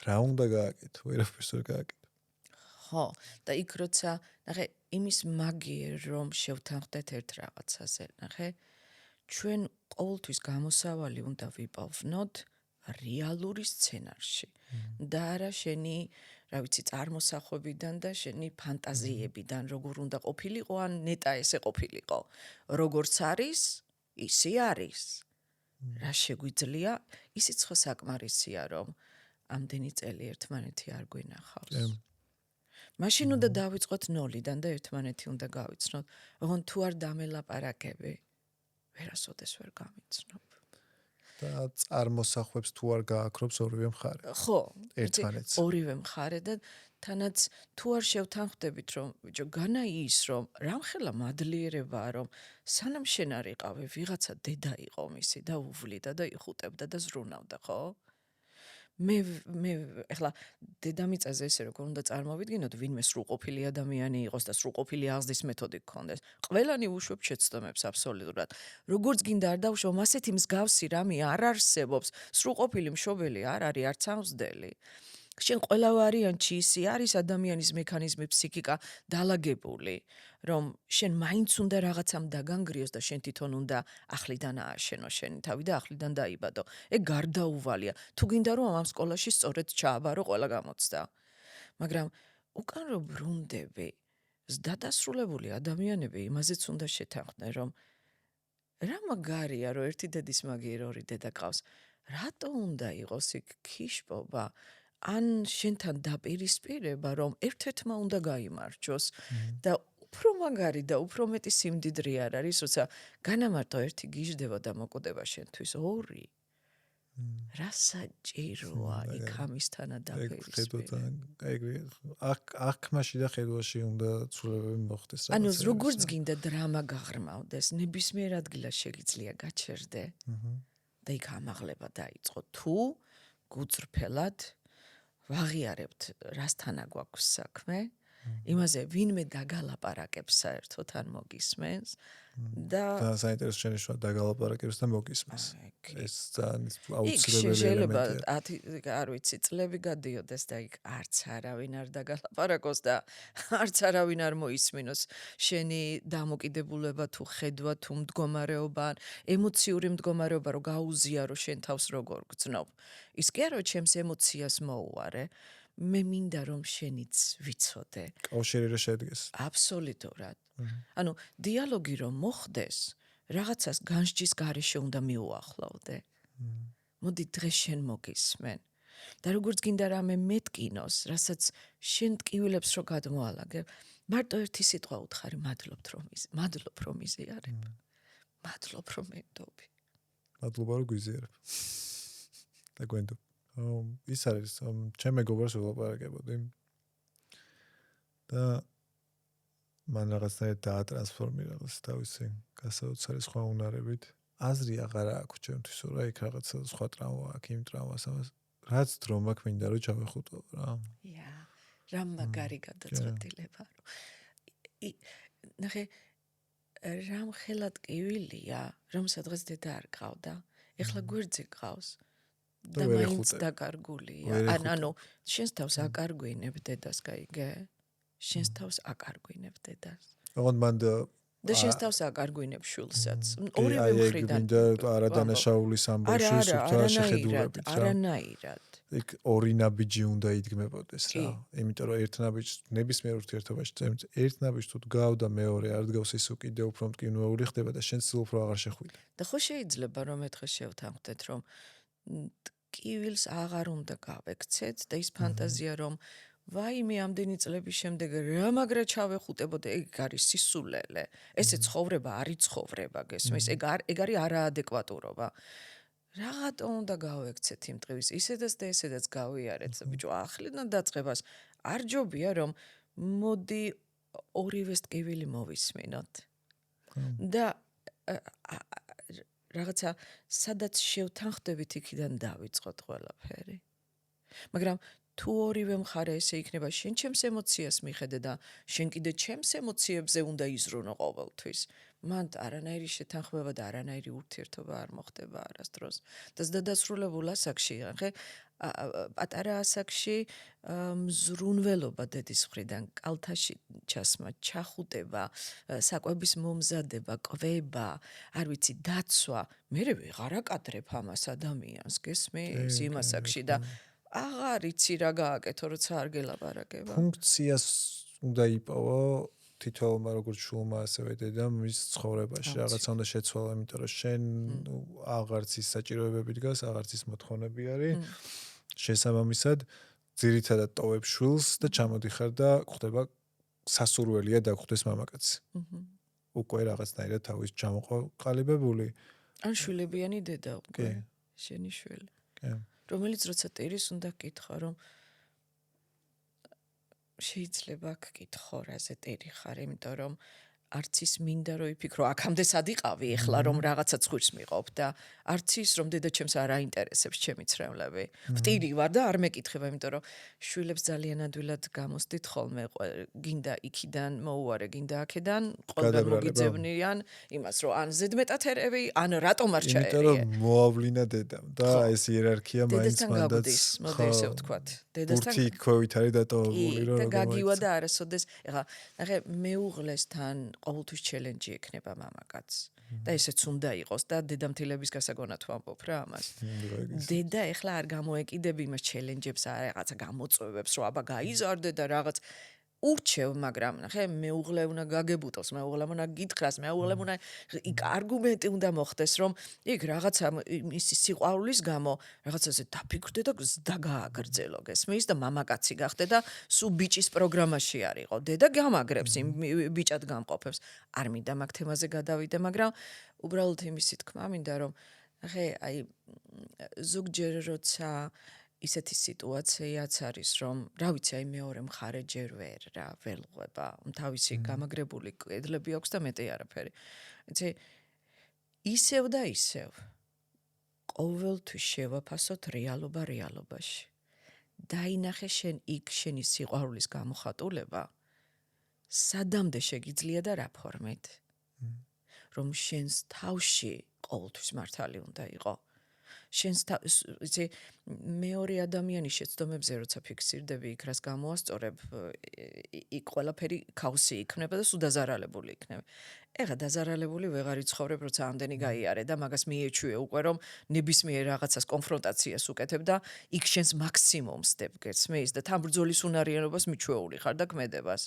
რა უნდა გააკეთო, ვერაფერს ვერ გააკეთო. ხო, და იქ როცა ნახე იმის მაგიერ რომ შევთანხმდეთ ერთ რაღაცაზე, ნახე ჩვენ ყოველთვის გამოსავალი უნდა ვიპოვნოთ რეალური სცენარში და არა შენი, რა ვიცი, წარმოსახვებიდან და შენი ფანტაზიებიდან, როგორ უნდა ყოფილიყო ან ნეტა ესე ყოფილიყო. როგორც არის, ისე არის. რა შეგვიძლია, ისიც ხო საკმარისია, რომ ამდენი წელი ერთმანეთი არ გვინახავს. მაშინ უნდა დავიწყოთ ნოლიდან და ერთმანეთი უნდა გავიცნოთ. ოღონდ თუ არ დამელაპარაკები, ვერასოდეს ვერ გამიცნობ. და წარმოსახვებს თუ არ გააქრობს ორივე მხარე. ხო, ერთმანეთს. ორივე მხარე და თანაც თუ არ შევთანხმდებით, რომ ბიჭო, განა ის, რომ რამხელა მადლიერებაა, რომ სანამ შენ არ იყავი, ვიღაცა დედა იყო მისი და უვლიდა და იხუტებდა და ზრუნავდა, ხო? მე ეხლა დედამიწაზე ესე როგორ უნდა წარმოვიდგინოთ, ვინმე სრულყოფილი ადამიანი იყოს და სრულყოფილი აღზრდის მეთოდი გქონდეს. ყველანი უშვებს შეცდომებს აბსოლუტურად. როგორც გინდა არ დავუშვო, ასეთი მსგავსი რამე არ არსებობს. სრულყოფილი მშობელი არ არის არც აღზრდელი. შენ ყველა ვარიანტში ისი არის ადამიანის მექანიზმი, ფსიქიკა დალაგებული, რომ შენ მაინც უნდა რაღაცამ დაგანგრიოს და შენ თვითონ უნდა ახლიდან ააშენო შენი თავი და ახლიდან დაიბადო. ეგ გარდაუვალია. თუ გინდა რომ ამ სკოლაში სწორედ ჩააბარო ყველა გამოცდა. მაგრამ უკან რო ბრუნდები, დადასრულებული ადამიანები იმაზეც უნდა შეთანხმდნენ, რომ რა მაგარია, რომ ერთი დედის მაგიერ ორი დედა ყავს. რატო უნდა იყოს იქ ქიშპობა? ან შენთან დაპირისპირება, რომ ერთ-ერთმა უნდა გაიმარჯოს და უფრო მაგარი და უფრო მეტი სიმდიდრე არ არის, როცა განამარტო ერთი გიждდება და მოკვდება შენთვის ორი. რა საჭიროა იქ ამისთანა დაპირისპირება? აქ მაშინ და ხედვაში უნდა ცვლილებები მოხდეს. ანუ როგორც გინდა დრამა გაღრმავდეს, ნებისმიერ ადგილას შეიძლება გაჩერდე და იქ ამაღლება დაიწყო. თუ გუძრფელად ვაღიარებთ, რასთანა გვაქვს საქმე, იმაზე ვინმე დაგალაპარაკებს საერთოდ ან მოგისმენს და საინტერესო შენიშვნა დაგალაპარაკებს და მოგისმენს. ეს ძალიან აუცილებელი შეიძლება ელემენტია. არ ვიცი, წლები გადიოდეს და იქ არც არავინ არ დაგალაპარაკოს და არც არავინ არ მოისმინოს შენი დამოკიდებულება თუ ხედვა თუ მდგომარეობა, ემოციური მდგომარეობა რო გაუზიარო შენ თავს როგორ გძნობ. ის კი არა, ჩემს ემოციას მოუარე. მე მინდა რომ შენიც ვიცოდე. კავშირი რა შედგეს. აბსოლუტურად. ანუ დიალოგი რომ მოხდეს, რაღაცას განსჯის გარეშე უნდა მიუახლოვდე. მოდი დღეს შენ მოგისმენ. და როგორც გინდა რამე მეტკინოს, რასაც შენ ტკივილებს რო გადმოალაგებ, მარტო ერთი სიტყვა უთხარი, მადლობ რომ იზიარებ. მადლობ რომ მენდობი. მადლობა რომ გვიზიარებ. და გვენდობ. ის არის ჩემ მეგობარს ველაპარაკებოდი და მან რაღაცნაირად დაატრანსფორმირა თავისი გასაოცარი სხვა უნარებით. აზრი აღარ აქვს ჩემთვის, რომ იქ რაღაცა სხვა ტრავმა აქვს, იმ ტრავმას ამას რაც დრო მაქვს მინდა რომ ჩავეხუტო რა. რა მაგარი გადაწყვეტილება რომ ნახე რამ ხელა ტკივილია, რომ სადღაც დედა არ ყავდა, ეხლა გვერდზე ყავს. და მაინც დაკარგულია. ანუ შენს თავს აკარგვინებ დედას, გაიგე? შენს თავს აკარგვინებ დედას. ოღონდ მან და შენს თავს აკარგვინებ შვილსაც. ორივე მხრიდან. არადანაშაულის ამბავი სულსუქთა შეხედულებით რა. არანაირად. იქ ორი ნაბიჯი უნდა იდგმებოდეს რა. იმიტომ რომ ერთ ნაბიჯს ნებისმიერ ურთიერთობაში ერთ ნაბიჯს თუ დგავ და მეორე არ დგავს, ის უკიდე უფრო მტკივნეული ხდება და შენ სულ უფრო აღარ შეხვიდა. და ხო შეიძლება რომ ერთხელ შევთანხმდეთ, რომ ტკივილს აღარ უნდა გავექცეთ და ის ფანტაზია რომ ვაიმე ამდენი წლების შემდეგ რა მაგრა ჩავეხუტებოდა, ეგ არის სისულელე. ესე ცხოვრება არის ცხოვრება, გესმის? ეგ არის არაადეკვატურობა. რაღაცა უნდა გავექცეთ იმ ტკივილს, ისედაც და ესედაც გავიარეთ, ბიჭო, ახლიდან დაწყებას არ ჯობია რომ მოდი ორივეს ტკივილი მოვისმინოთ. და რაღაცა სადაც შევთანხმდებით იქიდან დავიწყოთ ყველაფერი. მაგრამ თუ ორივე მხარე ესე იქნება, შენ ჩემს ემოციას მიხედე და შენ კიდე ჩემს ემოციებზე უნდა იზრუნო ყოველთვის. მან არანაირი შეთანხმება და არანაირი ურთიერთობა არ მოხდება არასდროს. და ზედადასრულებულ ასაკში, ახე პატარა ასაკში მზრუნველობა დედის მხრიდან, კალთაში ჩასმა, ჩახუტება, საკვების მომზადება, კვება, არ ვიცი, დაცვა, მე ვეღარ აკადრებ ამას ადამიანს, გესმის იმ ასაკში და აღარ იცი რა გააკეთო, როცა არ გელაპარაკება. ფუნქციას უნდა იპოვო თითოეულმა როგორც შულმა ასევე დედამ მის ცხოვრებაში რაღაცა უნდა შეცვალო, იმიტომ რომ შენ აღარც ის საჭიროებები დგას, აღარც ის მოთხოვნები არის. შესაბამისად, ძირითადად ტოვებ შვილს და ჩამოდიხარ და ხდება სასურველია დაგხვდეს მამაკაცი. უკვე რაღაცნაირად თავის ჩამოყალიბებული. ან შვილებიანი დედა უკვე. შენი შვილი. რომელიც როცა ტირის უნდა გკითხო, რომ შეიძლება გკითხო რაზე ტირი ხარ, იმიტომ რომ არც ის მინდა რომ იფიქრო, აქამდე სად იყავი, ეხლა რომ რაღაცა ცხვირს მიყობ და არც ის რომ დედა ჩემს არ აინტერესებს ჩემი ცრემლები. ვტირი ვარ და არ მეკითხება, იმიტომ რომ შვილებს ძალიან ადვილად გამოსდით ხოლმე, გინდა იქიდან მოუარე, გინდა აქედან, ყველგან მოგიძებნიან იმას, რომ ან ზედმეტად ერევი, ან რატომ არ ჩაერია. იმიტომ რომ მოავლინა დედამ და ეს იერარქია მაინც მანდაც მოდი ესე ვთქვათ. დედასთან ქვევით არის დატოვებული, რომ და გაგივა და არასოდეს, ეხლა ნახე მეუღლესთან ყოველთვის ჩელენჯი ექნება მამაკაცს. და ესეც უნდა იყოს და დედამთილების გასაგონად ვამბობ რა ამას. დედა ეხლა არ გამოეკიდები იმას ჩელენჯებს, რაღაცა გამოწვევებს, რომ აბა გაიზარდე და რაღაც ურჩევ, მაგრამ ნახე მეუღლე უნდა გაგებუტოს, მეუღლემ უნდა გითხრას, მეუღლემ უნდა იქ არგუმენტი უნდა მოხდეს, რომ იქ რაღაცა ისი სიყვარულის გამო რაღაცაზე დაფიქრდე და დაგააგრძელო, გესმის და მამაკაცი გახდე და სულ ბიჭის პროგრამაში არისო. დედა გამაგრებს იმ ბიჭად გამყოფებს. არ მინდა მაგ თემაზე გადავიდე, მაგრამ უბრალოდ იმისი თქმა მინდა, რომ ნახე, აი ზოგჯერ როცა ისეთი სიტუაციაც არის, რომ რა ვიცი, აი მეორე მხარე ჯერ ვერ ველღვება, თავისი გამაგრებული კედლები აქვს და მეტი არაფერი. იცი, ისევ და ისევ ყოველთვის შევაფასოთ რეალობა რეალობაში. დაინახე შენ იქ შენი სიყვარულის გამოხატულება, სადამდე შეგიძლია და რა ფორმით. რომ შენს თავში ყოველთვის მართალი უნდა იყო. შენს იცი მეორე ადამიანის შეცდომებზე როცა ფიქსირდები იქ რას გამოასწორებ იქ ყველაფერი ქაოსი იქნება და სულ დაზარალებული იქნება. ეხლა დაზარალებული ვეღარ იცხოვრებ როცა ამდენი გაიარე და მაგას მიეჩვიე უკვე რომ ნებისმიერ რაღაცას კონფრონტაციას უკეთებ და იქ შენს მაქსიმუმს დებ გესმის და თან ბრძოლის უნარიანობას მიჩვეული ხარ და ქმედებას.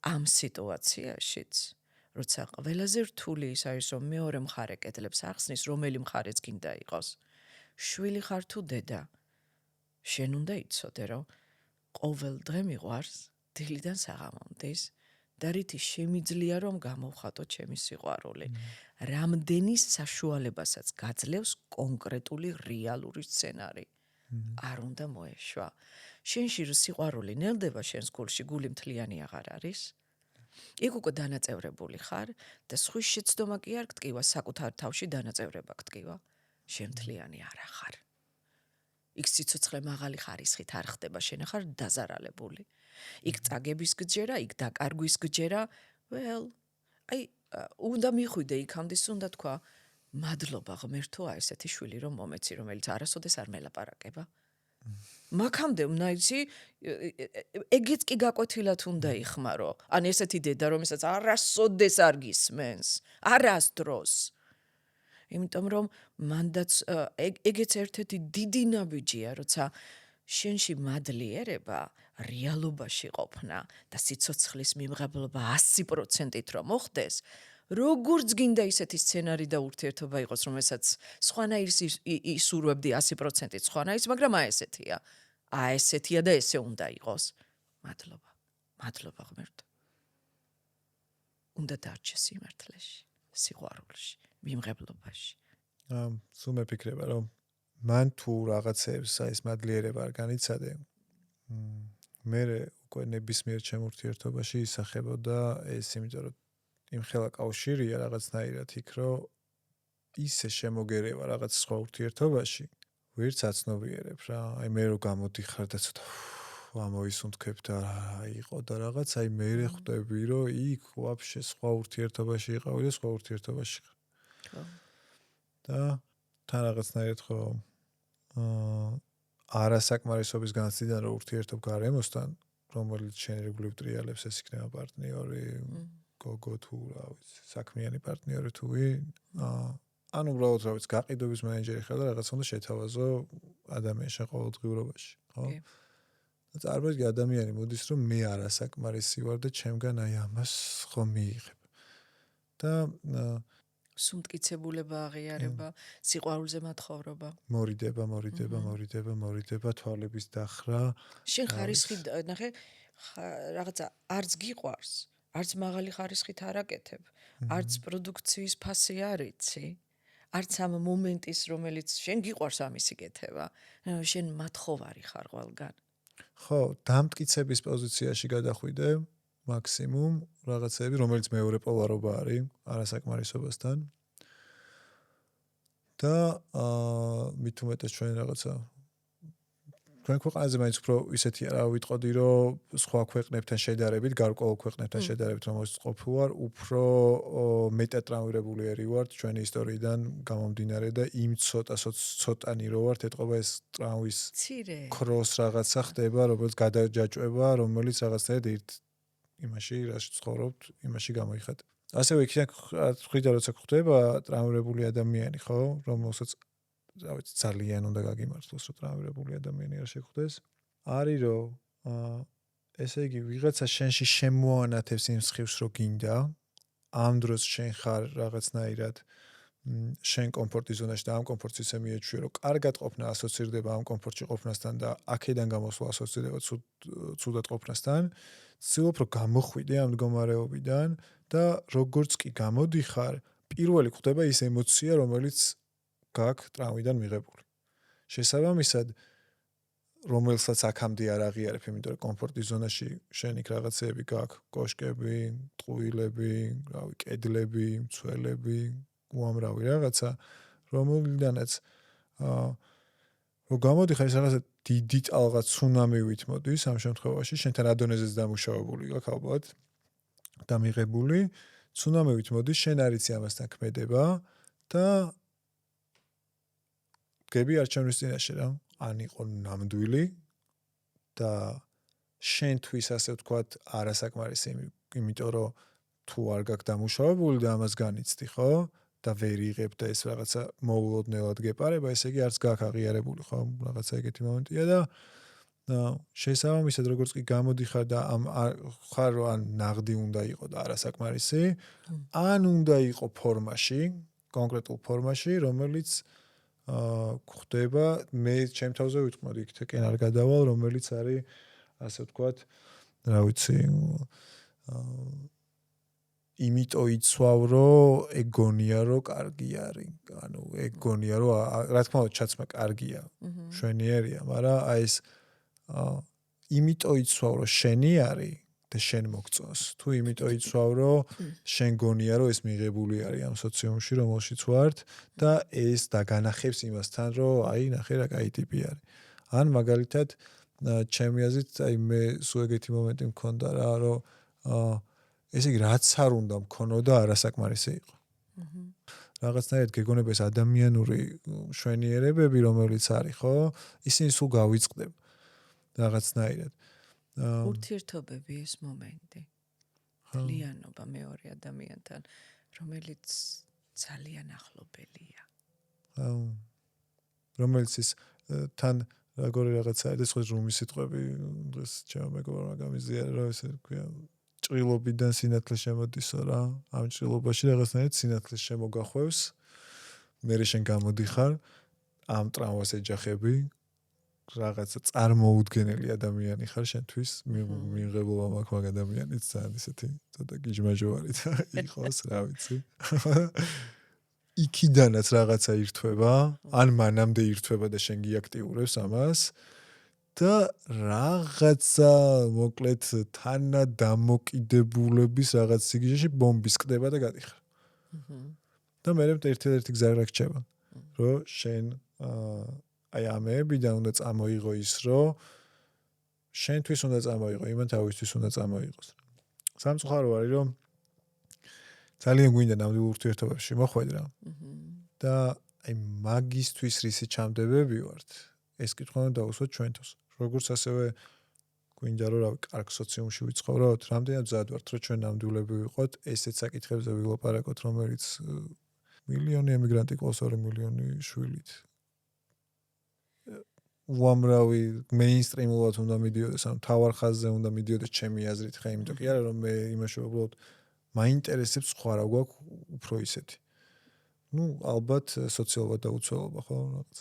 ამ სიტუაციაშიც როცა ყველაზე რთული ის არის რომ მეორე მხარე კედლებს ახსნის, რომელი მხარეც გინდა იყოს. შვილი ხარ თუ დედა. შენ უნდა იცოდე რომ ყოველ დღე მიყვარს დილიდან საღამომდის და რითი შემიძლია რომ გამოვხატო ჩემი სიყვარული. რამდენი საშუალებასაც გაძლევს კონკრეტული რეალური სცენარი. არ უნდა მოეშვა. შენში სიყვარული ნელდება შენს გულში, გული მთლიანი აღარ არის. იქ უკვე დანაწევრებული ხარ და სხვის შეცდომა კი არ გტკივა, საკუთარ თავში დანაწევრება გტკივა. შენ მთლიანი არა ხარ. იქ სიცოცხლე მაღალი ხარისხით არ ხდება, შენ ხარ დაზარალებული. იქ წაგების გჯერა, იქ დაკარგვის გჯერა, აი უნდა მიხვიდე იქამდე, უნდა თქვა, მადლობა ღმერთოა ესეთი შვილი რომ მომეცი, რომელიც არასოდეს არ მელაპარაკება. მაქამდე იცი ეგეც კი გაკვეთილად უნდა იხმარო. ან ესეთი დედა რომელსაც არასოდეს არ გისმენს, არასდროს. იმიტომ რომ მანდაც ეგეც ერთ-ერთი დიდი ნაბიჯია, როცა შენში მადლიერება, რეალობაში ყოფნა და სიცოცხლის მიმღებლობა 100%-ით რომ მოხდეს, როგორც გინდა ისეთი სცენარი და ურთიერთობა იყოს, რომელსაც სხვანაირს ისურვებდი 100%-ით სხვანაირს, მაგრამ ესეთია. ესეთია და ესე უნდა იყოს. მადლობა. მადლობა ღმერთო. უნდა დარჩე სიმართლეში, სიყვარულში, მიმღებლობაში. სულ მეფიქრება, რომ მან თუ რაღაცებს ეს მადლიერება არ განიცადე, მე უკვე ნებისმიერ ჩემ ურთიერთობაში ისახებოდა ეს, იმიტომ რომ იმ ხელა კავშირია რაღაცნაირად იქ, რომ ისე შემოგერევა რაღაც სხვა ურთიერთობაში, ვერც აცნობიერებ რა. აი მე რო გამოდიხარ და ცოტა ამოისუნთქებ და იყო და რაღაც, აი მე ხვდები რომ იქ ვაფშე სხვა ურთიერთობაში იყავი და სხვა ურთიერთობაში ხარ. ხო. და თან რაღაცნაირად ხო არასაკმარისობის განცდიდან რომ ურთიერთობ გარემოსთან, რომელიც შენ რეგულარულად ტრიალებს, ეს იქნება პარტნიორი, გოგო თუ რა ვიცი, საქმიანი პარტნიორი თუ ანუ უბრალოდ რა ვიცი, გაყიდვების მენეჯერი ხარ და რაღაც უნდა შეთავაზო ადამიანს ყოველდღიურობაში, ხო? და წარმოიდგინე ადამიანი მოდის რომ მე არასაკმარისი ვარ და ჩემგან აი ამას ხო მიიღებ. და სუნთქიცებულება აღიარება, სიყვარულზე მათხოვრობა. მორიდება, თვალების დახრა. შენ ხარისხი ნახე რაღაცა არც გიყვარს, არც მაღალი ხარისხით არ აკეთებ, არც პროდუქციის ფასი არ იცი, არც ამ მომენტის რომელიც შენ გიყვარს ამისი კეთება, შენ მათხოვარი ხარ ყველგან. ხო, დამტკიცების პოზიციაში გადახვიდე მაქსიმუმ რაღაცები, რომელიც მეორე პოლარობა არის არასაკმარისობასთან. და მით უმეტეს ჩვენ რაღაცა ჩვენ ქვეყანაზე მაინც უფრო ისეთი არა ვიტყოდი, რომ სხვა ქვეყნებთან შედარებით, გარკვეულ ქვეყნებთან შედარებით, რომელშიც ყოფილ ვარ, უფრო მეტად ტრამვირებული ერი ვარ ჩვენი ისტორიიდან გამომდინარე და იმ ცოტანი რო ვართ, ეთყობა ეს ტრამვის ქროს რაღაცა ხდება, როგორც გადაჯაჭვება, რომელიც რაღაცნაირად ერთ იმაში, რასაც ცხოვრობთ, იმაში გამოიხატება. ასევე იქიდან ხვიდა როცა ხდება ტრამვირებული ადამიანი, ხო, რომელსაც რა ვიცი, ძალიან უნდა გაგიმართლოს, რომ ტრამვირებული ადამიანი არ შეხვდეს. არის რომ ესე იგი ვიღაცა შენში შემოანათებს იმ სხივს, რომ გინდა, ამ დროს შენ ხარ რაღაცნაირად შენ კომფორტის ზონაში და ამ კომფორტს ისე მიეჩვიო, რომ კარგად ყოფნა ასოცირდება ამ კომფორტში ყოფნასთან და აქედან გამოსვლა ასოცირდება ცუდად ყოფნასთან. ცდილობ რომ გამოხვიდე ამ მდგომარეობიდან და როგორც კი გამოდიხარ, პირველი ხდება ის ემოცია, რომელიც გაქვს ტრამვიდან მიღებული. შესაბამისად, რომელსაც აქამდე არ აღიარებ, იმიტომ რომ კომფორტის ზონაში შენ იქ რაღაცეები გაქვს, კოშკები, ტყუილები, რავი, კედლები, მცველები, უამრავი რაღაცა, რომელიდანაც რომ გამოდიხარ ის რაღაცა დიდი ტალღა ცუნამივით მოდის ამ შემთხვევაში, შენთან ადონეზეც დამუშავებული გაქვს ალბათ და მიღებული, ცუნამივით მოდის, შენ არ იცი ამასთან ქმედება და გები არჩევნის წინაშე რა, ან იყო ნამდვილი და შენთვის ასე ვთქვათ არასაკმარისი, იმიტომ რომ თუ არ გაქვს დამუშავებული და ამას განიცდი, ხო? და ვერ იღებ და ეს რაღაცა მოულოდნელად გეპარება, ესე იგი არც გაქვს აღიარებული, ხო? რაღაცა ეგეთი მომენტია და შესაბამისად როგორც კი გამოდიხარ და ხარ რომ ან ნაღდი უნდა იყო და არასაკმარისი, ან უნდა იყო ფორმაში, კონკრეტულ ფორმაში, რომელიც ხდება, მე ჩემ თავზე ვიტყოდი, იქ თეკენ არ გადავალ, რომელიც არის ასე ვთქვათ, რა ვიცი, იმიტომ იცვავ, რომ ეგონია, რომ კარგი არის. ანუ ეგონია, რომ რა თქმა უნდა, ჩაცმა კარგია, მშვენიერია, მაგრამ აი ეს იმიტომ იცვავ, რომ შენი არის და შენ მოგწონს. თუ იმიტომ იცვავ, რომ შენ გონია, რომ ეს მიღებული არის ამ სოციუმში, რომელშიც ვართ და ეს დაგანახებს იმასთან, რომ აი, ნახე რა კაი ტიპი არის. ან მაგალითად, ჩემი აზრით, აი მე სულ ეგეთი მომენტი მქონდა რა, რომ ესე იგი რაც არ უნდა მქონოდა არასაკმარისი იყო. რაღაცნაირად გეგონება ეს ადამიანური მშვენიერებები, რომელიც არის, ხო? ისინი სულ გავიწყდება. რაღაცნაირად. ურთიერთობები ეს მომენტი. ლიანობა მეორე ადამიანთან, რომელიც ძალიან ახლობელია. რომელიც ის თან როგორი რაღაცაა, ეს ხო რომის სიტყვები დღეს ჩემო მეგობრმა გამიზიარა, რომ ესე ქვია ჭრილობიდან სინათლე შემოდისო რა, ამ ჭრილობაში რაღაცნაირად სინათლე შემოგახვევს, მერე შენ გამოდიხარ, ამ ტრამვას ეჯახები, რაღაცა წარმოუდგენელი ადამიანი ხარ შენთვის, მიიღებულობა მაქვს მაგ ადამიანից, ძალიან ისეთი ცოტა გიჟმაჟოვარი და იყოს, რა ვიცი. იქიდანაც რაღაცა ირთვება, ან მანამდე ირთვება და შენ გიაქტიურებს ამას. და რაღაცა მოკლედ თანადამოკიდებულების რაღაც სიგიჟეში ბომბის ყდება და გადიხარ. და მე ერთ-ერთი გზა რა რჩება, რომ შენ აი ამებიდან უნდა წამოიღო ის, რომ შენთვის უნდა წამოიღო, იმან თავისთვის უნდა წამოიღოს. სამწუხარო არის, რომ ძალიან გვინდა ნამდვილ ურთიერთობაში მოხვედრა. და აი მაგისთვის რისი ჩამდებები ვართ, ეს კითხვა უნდა დავუსვათ ჩვენთვის. როგორც ასევე გვინდა რომ რავი, კარგ სოციუმში ვიცხოვროთ, რამდენად მზად ვართ, რომ ჩვენ ნამდვილები ვიყოთ, ესეც საკითხებზე ვილაპარაკოთ, რომელიც მილიონი ემიგრანტი ყავს 2 მილიონი შვილით. უამრავი მეინსტრიმულად უნდა მიდიოდეს, ანუ თავარ ხაზზე უნდა მიდიოდეს ჩემი აზრით, ხა იმიტომ კი არა რომ მე იმაში უბრალოდ მაინტერესებს სხვა რა გვაქვს უფრო ისეთი. Ну, ალბათ სოციალურად დაუცველობა ხო რაღაც.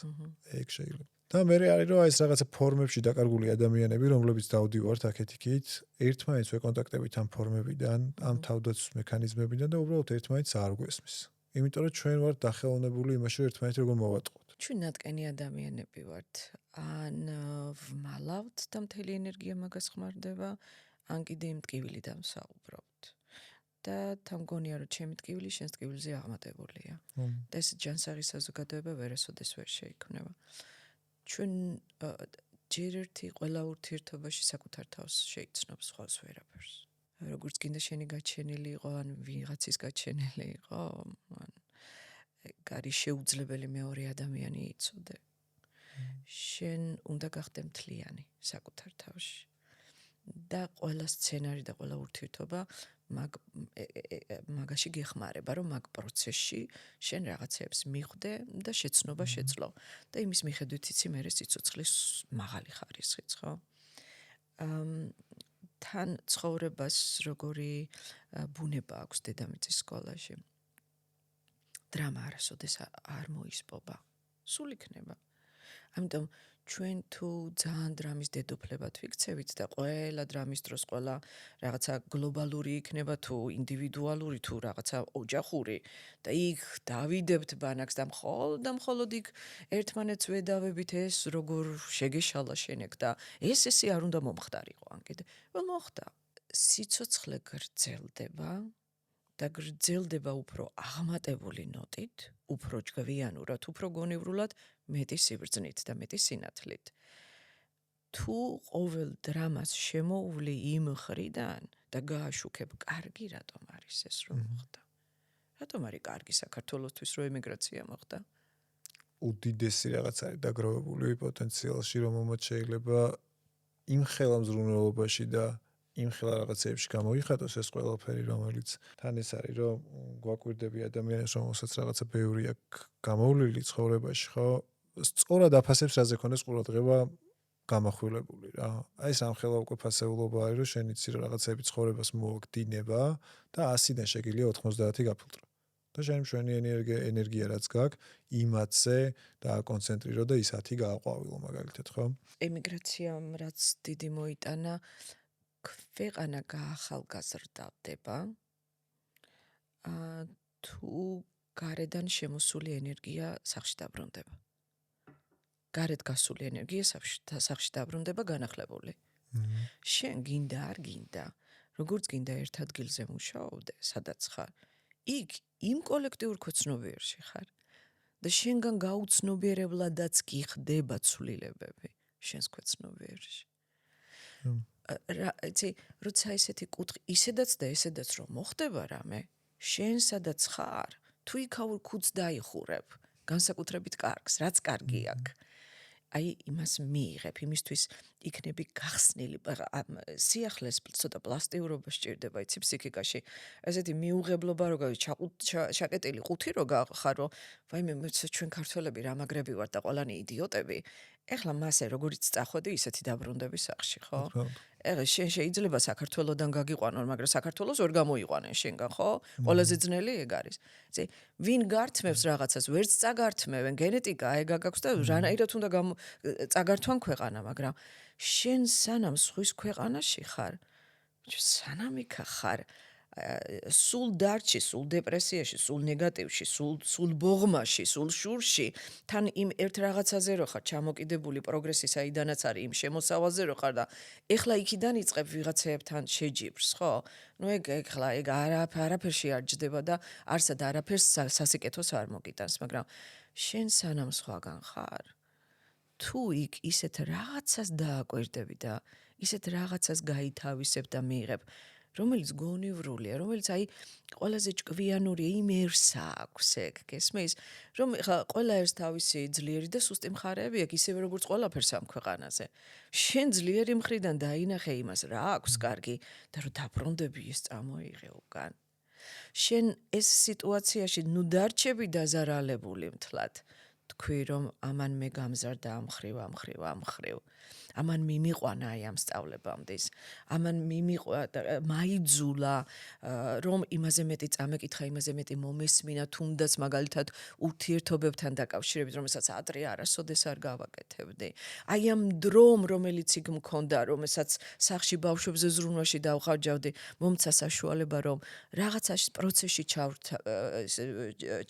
ეგ შეიძლება. და მე არის რომ ეს რაღაცა ფორმებში დაკარგული ადამიანები, რომლებიც დავდივართ აქეთ-იქით, ერთმანეთს ვეკონტაქტებით ამ ფორმებიდან, ამ თავდაცვის მექანიზმებიდან და უბრალოდ ერთმანეთს არ გვესმის. იმიტომ რომ ჩვენ ვართ დახელოვნებული იმაში, რომ ერთმანეთი როგორ მოვატყუოთ. ჩვენ ნატკენი ადამიანები ვართ. ან ვმალავთ და მთელი ენერგია მაგას ხმარდება, ან კიდე იმ ტკივილიდან ვსაუბრობთ. და თამგონია რომ ჩემი ტკივილი შენს ტკივილზე აღმატებულია. და ეს ჯანსაღი საზოგადოება ვერასოდეს ვერ შეიქმნება. ჩვენ ჯერ ერთი ყველა ურთიერთობაში საკუთარ თავს შეიცნობს სხვას ვერაფერს. როგორც კიდე შენი გაჩენილი იყო, ან ვიღაცის გაჩენილი იყო, ან გარი შეუძლებელი მეორე ადამიანი იცოდე. შენ უნდა გახდე მთლიანი საკუთარ თავში. და ყველა სცენარი და ყველა ურთიერთობა მაგაში გეხმარება, რომ მაგ პროცესში შენ რაღაცებს მიხვდე და შეცნობა შეძლო. და იმის მიხედვით იცი მე სიცოცხლის მაღალი ხარისხიც, ხო? თან ცხოვრებას როგორი ბუნება აქვს დედამიწის სკოლაში. დრამა არასოდეს არ მოისპობა. სულ იქნება. ამიტომ ჩვენ თუ ძალიან დრამის დედოფლებად ვიქცევით და ყველა დრამის დროს ყველა რაღაცა გლობალური იქნება თუ ინდივიდუალური თუ რაღაცა ოჯახური და იქ დავიდებთ ბანაკს და მხოლოდ იქ ერთმანეთს ვედავებით ეს როგორ შეგეშალა შენեք და ესე არ უნდა მომხდარიყო ან კიდე. მოხდა. სიცოცხლე გრძელდება და გრძელდება უფრო აღმატებული ნოტით, უფრო ჯგვიანურად, უფრო გონივრულად, მეტი სიბრძნით და მეტი სინათლით. თუ ყოველ დრამას შემოვლი იმ ხრიდან და გააშუქებ, კარგი რატომ არის ეს რომ მოხდა? რატომ არის კარგი საქართველოსთვის რომ ემიგრაცია მოხდა? უდიდესი რაღაც არის დაგროვებული პოტენციალში, რომელმაც შეიძლება იმ ხელამზრუნველობაში და იმ ხელა რაღაცეებში გამოიხატოს ეს ყველაფერი, რომელიც თან ეს არის, რომ გვაკვირდები ადამიანებს, რომელსაც რაღაცა ბევრი აქვს გამოვლილი ცხოვრებაში, ხო? სწორად აფასებს, რაზე ქონდეს ყურადღება გამახვილებული რა. აი ეს ამ ხელა უკვე ფასეულობა არის, რომ შენ იცი რომ რაღაცები ცხოვრებას მოაგდინება და 100-დან შეგიძლია 90 გაფილტრო. და შენ მშვენი ენერგია რაც გაქვს, იმათზე დააკონცენტრირო და ის 10 გააყვავილო მაგალითად, ხო? ემიგრაციამ რაც დიდი მოიტანა ქვეყანა გაახალგაზრდავდება თუ გარედან შემოსული ენერგია სახში დაბრუნდება. გარეთ გასული ენერგია სახში დაბრუნდება განახლებული. შენ გინდა არ გინდა, როგორც გინდა ერთ ადგილზე მუშაობდე, სადაც ხარ, იქ იმ კოლექტიურ ქოცნობიერში ხარ და შენგან გაუცნობიერებლადაც კი ხდება ცვლილებები შენს ქოცნობიერში. როცა ესეთი კუთხე ისედაც და ესედაც რომ მოხდება რამე, შენ სადაც ხარ, თუ იქაურ ქუდს დაიხურებ, განსაკუთრებით კარგს, რაც კარგი აქვს. აი იმას მიიღებ, იმისთვის იქნები გახსნილი, სიახლეს ცოტა პლასტიურობა სჭირდება, იცი ფსიქიკაში. ესეთი მიუღებლობა რო ჩაკეტილი ყუთი რო გახარ, რომ ვაიმე ჩვენ ქართველები რა მაგრები ვართ და ყველანი იდიოტები. ეხლა მასე როგორიც წახვედი, ისეთი დაბრუნდები სახში, ხო? ეხლა შენ შეიძლება საქართველოსდან გაგიყვანონ, მაგრამ საქართველოს ვერ გამოიყვანენ შენგან, ხო? ყველაზე ძნელი ეგ არის. ვინ გართმევს რაღაცას, ვერც წაგართმევენ, გენეტიკა ეგ აქვს და რანაირად უნდა წაგართვან ქვეყანა, მაგრამ შენ სანამ სხვის ქვეყანაში ხარ, სანამ იქ ხარ, სულ დარჩი, სულ დეპრესიაში, სულ ნეგატივში, სულ ბოღმაში, სულ შურში, თან იმ ერთ რაღაცაზე რო ხარ ჩამოკიდებული პროგრესის აიდანაც არის იმ შემოსავალზე რო ხარ და ეხლა იქიდან იწყებ ვიღაცეებთან შეჯიბრს, ხო? ნუ ეგ არაფერში არ ჯდება და არსად არაფერს სასიკეთოს არ მოგიტანს, მაგრამ შენ სანამ სხვაგან ხარ თუ იქ ისეთ რაღაცას დააკვირდები და ისეთ რაღაცას გაითავისებ და მიიღებ, რომელიც გონივრულია, რომელიც აი ყველაზე ჭკვიანურია, იმერსა აქვს ეგ, გესმის? რომ ხა ყველა ერთს თავისი ძლიერი და სუსტი მხარეები აქვს, ისევე როგორც ყველაფერს ამ ქვეყანაზე. შენ ძლიერი მხრიდან დაინახე იმას, რა აქვს კარგი და რომ დაბრუნდები ეს წამოიღე უკან. შენ ეს სიტუაციაში ნუ დარჩები დაზარალებული მთლად. თქვი რომ ამან მე გამზარდა ამ მხრივ. ამან მიმიყვანა აი ამ სწავლებამდის. ამან მაიძულა რომ იმაზე მეტი წამეკითხა, იმაზე მეტი მომესმინა, თუნდაც მაგალითად ურთიერთობებთან დაკავშირებით, რომელსაც ადრე არასოდეს არ გავაკეთებდი. აი ამ დრომ, რომელიც იქ მქონდა, რომელსაც სახში ბავშვებზე ზრუნვაში დავხარჯავდი, მომცა საშუალება რომ რაღაცა პროცესში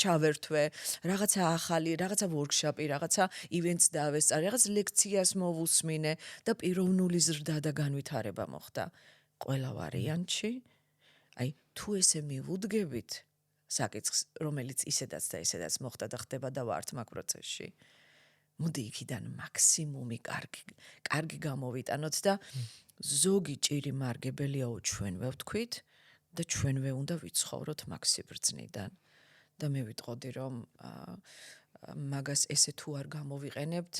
ჩავერთვე, რაღაცა ახალი, რაღაცა workshop-ი, რაღაცა events დავესწარი, რაღაც ლექციას მოვუსმინე და პიროვნული ზრდა და განვითარება მოხდა. ყველა ვარიანტში, აი თუ ესე მივუდგებით საკითხს, რომელიც ისედაც და ისედაც მოხდა და ხდება და ვართ მაგ პროცესში. მოდი იქიდან მაქსიმუმი კარგი გამოვიტანოთ და ზოგი ჭირი მარგებელიაო ჩვენვე ვთქვით და ჩვენვე უნდა ვიცხოვროთ მაგ სიბრძნიდან. და მე ვიტყოდი რომ მაგას ესე თუ არ გამოვიყენებთ,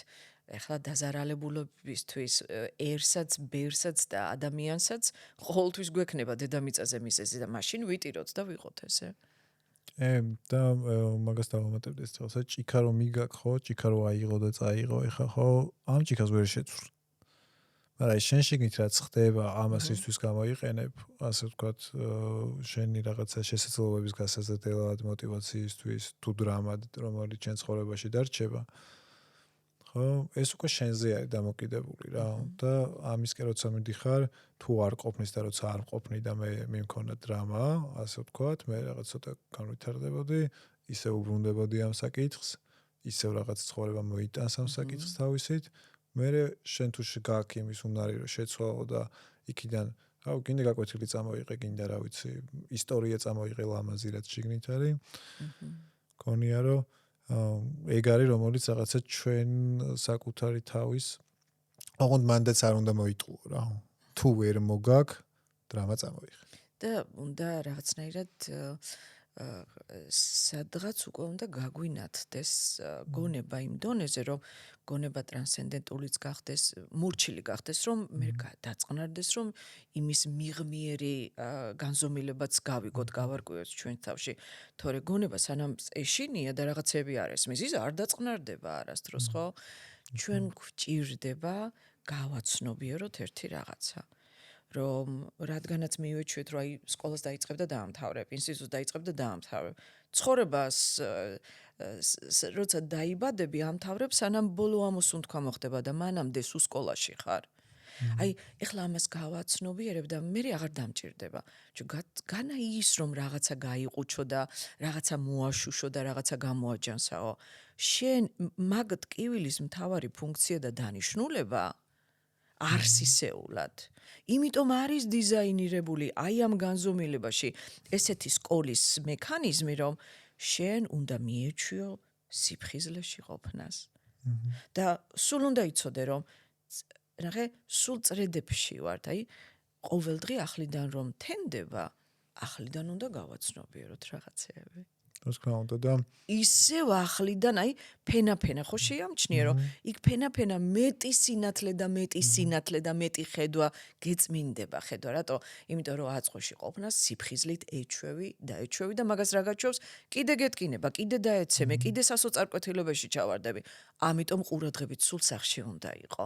ეხლა დაზარალებულობისთვის ერსაც, ბერსაც და ადამიანსაც ყოველთვის გვექნება დედამიწაზე მიზეზი და მაშინ ვიტიროთ და ვიყოთ ესე. და მაგას დავამატებდი ეს თვალსა, ჭიქა რომ მიგაქ ხო, ჭიქა რომ აიღო და წაიღო, ეხლა ხო ამ ჭიქას ვერ შეცვლ. მაგრამ შენ შეგნით რაც ხდება, ამას ისთვის გამოიყენებ, ასე ვთქვათ, შენი რაღაცა შესაძლებლობების გასაზრდელად, мотиваციისთვის, თუ დრამად, რომელიც შენ ცხოვრებაში დარჩება. ხო, ეს უკვე შენზე არის დამოკიდებული რა. და ამისკენ როცა მიდიხარ, თუ არ ყოფნის და როცა არ ყოფნი და მე მიმქონა დრამა, ასე ვთქვათ, მე რაღაც ცოტა განვითარდებოდი, ისე უბრუნდებოდი ამ საკითხს, ისევ რაღაც ცხოვრება მოიტანს ამ საკითხს თავისით. მე შენ თუ გააქვს იმის უნარი რომ შეცვალო და იქიდან აუ გინდა გაკვეთილი წამოიღე, გინდა რა ვიცი, ისტორია წამოიღე ლამაზი რაც შიგნით არის. გონია რომ ეგ არის რომელიც რაღაცა ჩვენ საკუთარი თავის ოღონდ მანდაც არ უნდა მოიტყუო რა. თუ ვერ მოგაქ დრამა წამოიღე. და უნდა რაღაცნაირად სადღაც უკვე უნდა გაგვინათდეს გონება იმ დონეზე, რომ გონება ტრანსცენდენტულიც გახდეს, მურჩილი გახდეს, რომ მე დაწყნარდეს, რომ იმის მიღმიერი განზომილებაც გავიგოთ, გავარკვიოთ ჩვენ თავში. თორე გონება სანამ ეშინია და რაღაცები არ ესმის, ის არ დაწყნარდება არასდროს, ხო? ჩვენ გვჭირდება გავაცნობიეროთ ერთი რაღაცა. რომ რადგანაც მივეჩვეთ, რომ აი სკოლას დაიწყებ და დაამთავრებ, ინსტიტუტს დაიწყებ და დაამთავრებ. ცხოვრებას როცა დაიბადები, ამთავრებ, სანამ ბოლო ამოსუნთქვა მოხდება და მანამდე სულ სკოლაში ხარ. აი, ეხლა ამას გავაცნობიერებ და მე აღარ დამჭირდება. განა ის რომ რაღაცა გაიყუჩო და რაღაცა მოაშუშო და რაღაცა გამოაჯანსაო. შენ მაგ ტკივილის მთავარი ფუნქცია და დანიშნულება არსისეულად. იმიტომ არის დიზაინირებული აი ამ განზომილებაში ესეთი სკოლის მექანიზმი, რომ შენ უნდა მიეჩვიო სიფხიზლეში ყოფნას. და სულ უნდა იცოდე, რომ ნახე, სულ წრედებში ვართ, აი ყოველდღე ახლიდან რომ თენდება, ახლიდან უნდა გავაცნობიეროთ რაღაცეები. თქმა უნდა და ისევ ახლიდან, აი ფენა ხო შეამჩნია, რომ იქ ფენა მეტი სინათლე და მეტი ხედვა გეწმინდება ხედვა, რატო? იმიტომ რომ აწყოში ყოფნას სიფხიზლით ეჩვევი და მაგას რა გაჩვევს? კიდე გეტკინება, კიდე დაეცემე, კიდე სასოწარკვეთილობაში ჩავარდები. ამიტომ ყურადღებით სულ სახში უნდა იყო.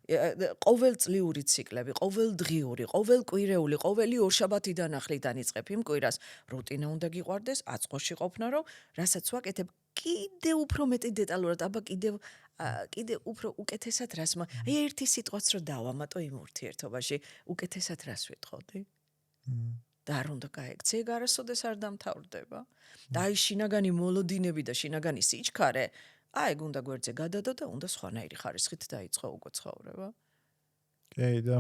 ყოველწლიური ციკლები, ყოველდღიური, ყოველკვირეული, ყოველი ორშაბათიდან ახლიდან იწყებ იმ კვირას, რუტინა უნდა გიყვარდეს, აწყოში ყოფნა, რომ რასაც ვაკეთებ, კიდე უფრო მეტი დეტალურად, აბა კიდე უფრო უკეთესად რას აი ერთი სიტყვაც რო დავამატო იმ ურთიერთობაში, უკეთესად რას ვიტყოდი? და არ უნდა გაექცე, ეგ არასოდეს არ დამთავრდება. და აი შინაგანი მოლოდინები და შინაგანი სიჩქარე აი გუნდა გვერდზე გადადო და უნდა სხვანაირი ხარისხით დაიწყო უკვე ცხოვრება. კი და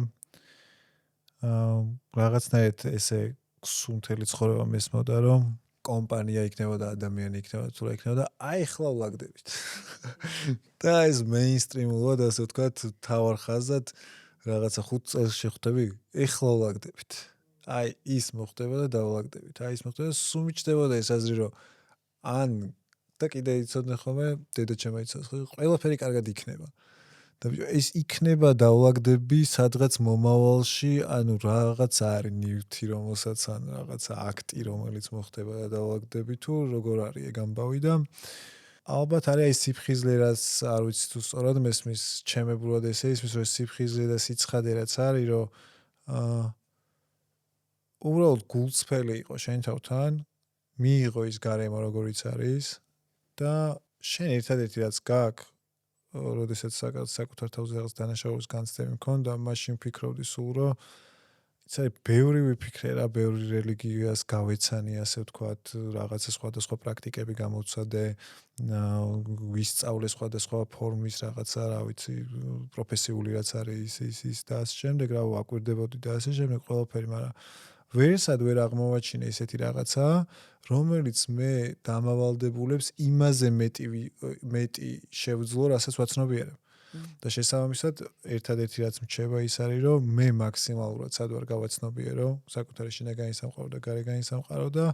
რაღაცნაირად ესე სუნთელი ცხოვრება მესმოდა რომ კომპანია იქნება და ადამიანი იქნება თუ რა იქნება და აი ხლა ვლაგდებით. და ეს მეინსტრიმულად ასე ვთქვათ, თავარ ხაზად რაღაცა 5 წელს შეხვდები, ეხლა ვლაგდებით. აი ის მოხდება და დავლაგდებით. აი ის მოხდება, სულ მიჩნდებოდა ეს აზრი, რომ ან და კიდე იცოდნენ ხოლმე დედაჩემმა იცოდა, ყველაფერი კარგად იქნება. და ეს იქნება დავლაგდები სადღაც მომავალში, ანუ რაღაც არის ნივთი, რომელსაც ან რაღაცა აქტი, რომელიც მოხდება და დავლაგდები თუ როგორ არის ეგ ამბავი და ალბათ არის აი სიფხიზლე რაც არ ვიცი თუ სწორად მესმის ჩემებურად ესე ისმის რომ სიფხიზლე და სიცხადე რაც არის რომ უბრალოდ გულწრფელი იყო შენ თავთან მიიღო ის გარემო როგორიც არის და შენ ერთადერთი რაც გაქვს როდესაც საკუთარ თავზე რაღაც დანაშაულის განცდები მქონდა მაშინ ფიქრობდი სულ რომ იცი ბევრი ვიფიქრე რა ბევრი რელიგიას გავეცანი ასე ვთქვათ რაღაცა სხვადასხვა პრაქტიკები გამოვცადე ვისწავლე სხვადასხვა ფორმის რაღაცა რა ვიცი პროფესიული რაც არის ის და ასე შემდეგ რა ვაკვირდებოდი და ასე შემდეგ ყველაფერი მაგრამ ვერსად ვერ აღმოვაჩინე ესეთი რაღაცა რომელიც მე დამავალდებულებს იმაზე მეტი შევძლო რასაც ვაცნობიერებ და შესაბამისად ერთადერთი რაც მრჩება ის არის რომ მე მაქსიმალურად სად ვარ გავაცნობიერო საკუთარი შინაგანი სამყარო და გარეგანი სამყარო და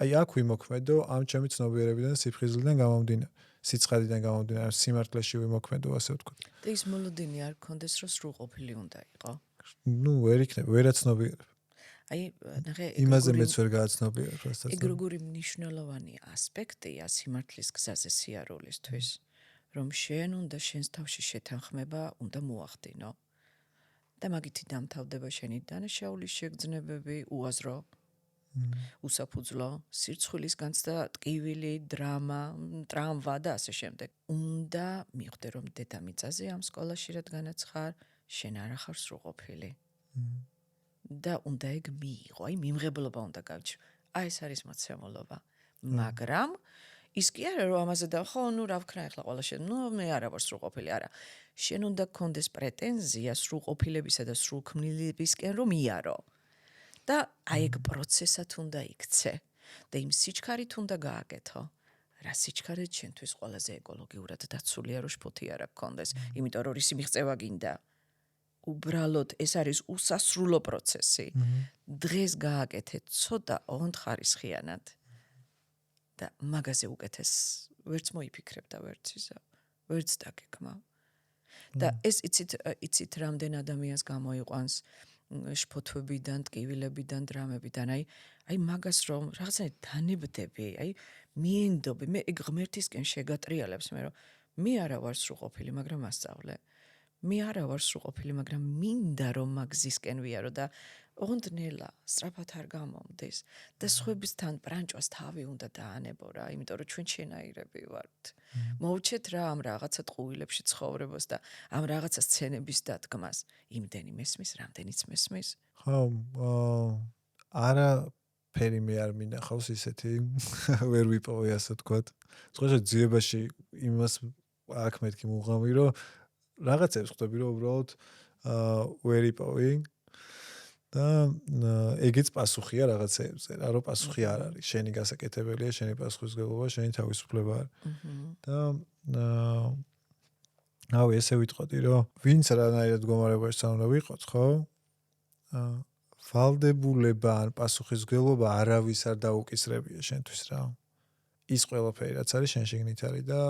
აი აქ ვიმოქმედო ამ ჩემი ცნობიერებიდან სიფხიზლიდან გამომდინარე სიცხადიდან გამომდინარე სიმართლეში ვიმოქმედო ასე ვთქვათ და ის მოლოდინი არ გქონდეს რომ სრულყოფილი უნდა იყო ნუ ვერ იქნება ვერაცნობიერებ აი ნახე იმაზე მეც ვერ გააცნობიერებ რასაც ეგ როგორი მნიშვნელოვანი ასპექტია სიმართლის გზაზე სიარულისთვის რომ შენ უნდა შენს თავში შეთანხმება უნდა მოახდინო და მაგითი დამთავრდება შენი დანაშაულის შეგრძნებები უაზრო უსაფუძვლო სირცხვილის განცდა ტკივილი დრამა ტრამვა და ასე შემდეგ უნდა მიხვდე რომ დედამიწაზე ამ სკოლაში რადგანაც ხარ შენ არ ახარ სრულყოფილი და უნდა ეგ მიიღო აი მიმღებლობა უნდა გავჩი აი ეს არის მოცემულობა მაგრამ ის კი არა რომ ამაზე და ხო ნუ რა ვქნა ახლა ყველა შენ ნუ მე არა ვარ სრულყოფილი არა შენ უნდა გქონდეს პრეტენზია სრულყოფილებისა და სრულქმნილებისკენ რომ იარო და აი ეგ პროცესად უნდა იქცე და იმ სიჩქარით უნდა გააკეთო რა სიჩქარე ჩვენთვის ყველაზე ეკოლოგიურად დაცულია რომ შფოთი არ გქონდეს იმიტომ რომ ისი მიღწევა გინდა უბრალოდ ეს არის უსასრულო პროცესი დღეს გააკეთე ცოტა ოღონდ ხარისხიანად და მაგაზე უკეთეს ვერც მოიფიქრებ და ვერც დაგეკმა და ეს იცით რამდენ ადამიანს გამოიყვანს შფოთვებიდან ტკივილებიდან დრამებიდან აი მაგას რომ რაღაცა დანებდები აი მიენდობი მე ეგ ღმერთისკენ შეგატრიალებს მე რომ მე არა ვარ სრულყოფილი მაგრამ ასწავლე მე არა ვარ სრულყოფილი მაგრამ მინდა რომ მაგზისკენ ვიარო და ოღონდ ნელა სწრაფად არ გამომდის და სხვებისთან ბრანჭვას თავი უნდა დაანებო რა იმიტომ რომ ჩვენ შენაირები ვართ მოუჩეთ რა ამ რაღაცა ტყუილებში ცხოვრებას და ამ რაღაცა სცენების დადგმას იმდენი მესმის რამდენიც მესმის ხო არა ფერი მე არ მინახავს ისეთი ვერ ვიპოვე ასე ვთქვათ სხვა ძიებაში იმას აქ მეთქი მუღამი რომ რაღაცებს ხვდები რომ უბრალოდ ვერ იპოვი და ეგეც პასუხია რაღაცეებზე რა რომ პასუხი არ არის შენი გასაკეთებელია შენი პასუხისმგებლობა შენი თავისუფლება არის და ავი ესე ვიტყოდი რომ ვინც რანაირად მდგომარეობაში უნდა ვიყოთ ხო ვალდებულება ან პასუხისმგებლობა არავის არ დაუკისრებია შენთვის რა ის ყველაფერი რაც არის შენ შეგნით არის და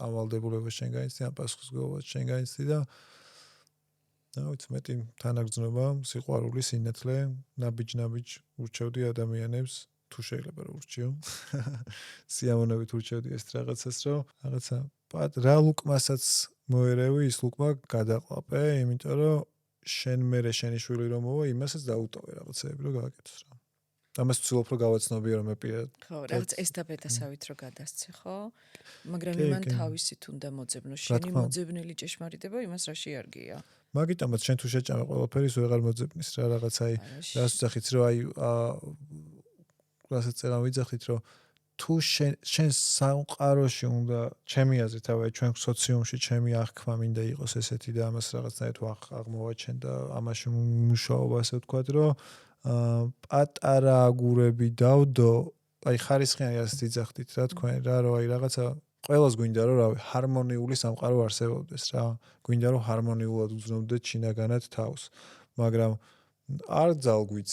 ამ ვალდებულებას შენ გაიცდი ამ პასუხისმგებლობას შენ გაიცდი და ვიცი მეტი თანაგრძნობა სიყვარული სინათლე ნაბიჯ ურჩევდი ადამიანებს თუ შეიძლება რომ ურჩიო სიამოვნებით ურჩევდი ეს რაღაცას რომ რაღაცა რა ლუკმასაც მოერევი ის ლუკმა გადაყლაპე იმიტომ რომ შენ მერე შენი შვილი რომ მოვა იმასაც დაუტოვე რაღაცეები რომ გააკეთოს რა ამას ვცდილობ რომ გავაცნობიო რომ მე პირად ხო რაღაც ესტაფეტასავით რომ გადასცე ხო მაგრამ იმან თავისით უნდა მოძებნო შენი მოძებნელი ჭეშმარიტება იმას რა შეარგია მაგიტომაც შენ თუ შეჭამე ყველაფერი ის ვეღარ მოძებნის რა რაღაცაი რას ვძახით რომ აი რასაც წეგან ვიძახით რომ თუ შენ სამყაროში უნდა ჩემი აზრით ავე ჩვენ სოციუმში ჩემი აღქმა მინდა იყოს ესეთი და ამას რაღაცნაირად აღმოვაჩენ და ამაში მუშაობა ასე ვთქვათ რომ პატარა აგურები დავდო აი ხარისხიანი ასე ძახდით რა თქვენ რა რომ აი რაღაცა ყველას გვინდა რომ რავი ჰარმონიული სამყარო არსებობდეს რა გვინდა რომ ჰარმონიულად უზრუნდეთ შინაგანად თავს მაგრამ არ ძალგვიც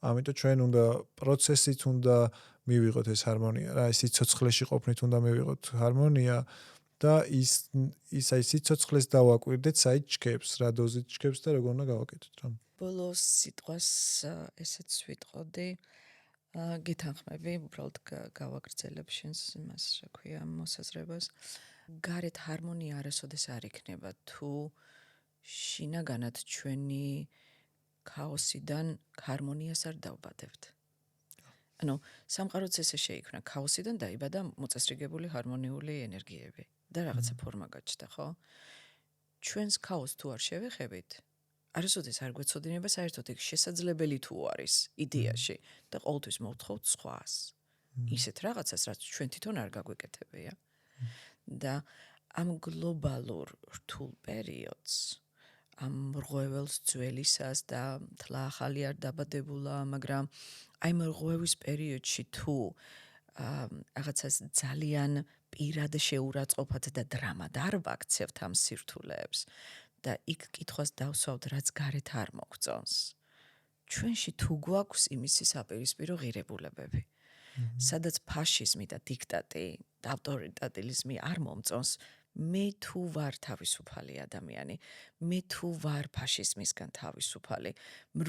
ამიტომ ჩვენ უნდა პროცესით უნდა მივიღოთ ეს ჰარმონია რა ეს სიცოცხლეში ყოფნით უნდა მივიღოთ ჰარმონია და ის აი სიცოცხლეს დავაკვირდეთ საით ჩქებს რა დოზით ჩქებს და როგორ უნდა გავაკეთოთ რა ბოლოს სიტყვას ესეც ვიტყოდი გითანხმები უბრალოდ გავაგრძელებ შენს იმას რა ქვია მოსაზრებას გარეთ ჰარმონია არასოდეს არ იქნება თუ შინაგანად ჩვენი ქაოსიდან ჰარმონიას არ დავბადებთ ანუ სამყაროც ესე შეიქმნა ქაოსიდან დაიბადა მოწესრიგებული ჰარმონიული ენერგიები და რაღაცა ფორმა გაჩნდა ხო ჩვენს ქაოსს თუ არ შევეხებით არასოდეს არ გვეცოდინება საერთოდ ეგ შესაძლებელი თუ არის იდეაში და ყოველთვის მოვთხოვთ სხვას ისეთ რაღაცას რაც ჩვენ თვითონ არ გაგვეკეთებია და ამ გლობალურ რთულ პერიოდს ამ რღვეველს ძველისას და თლა ახალი არ დაბადებულა მაგრამ აი ამ რღვევის პერიოდში თუ რაღაცას ძალიან პირად შეურაცხყოფათ და დრამად არ ვაქცევთ ამ სირთულეებს და იქ კითხვას დავსვავთ რაც გარეთ არ მოგწონს ჩვენში თუ გვაქვს იმისი საპირისპირო ღირებულებები სადაც ფაშიზმი და დიქტატი და ავტორიტარიზმი არ მომწონს მე თუ ვარ თავისუფალი ადამიანი მე თუ ვარ ფაშიზმისგან თავისუფალი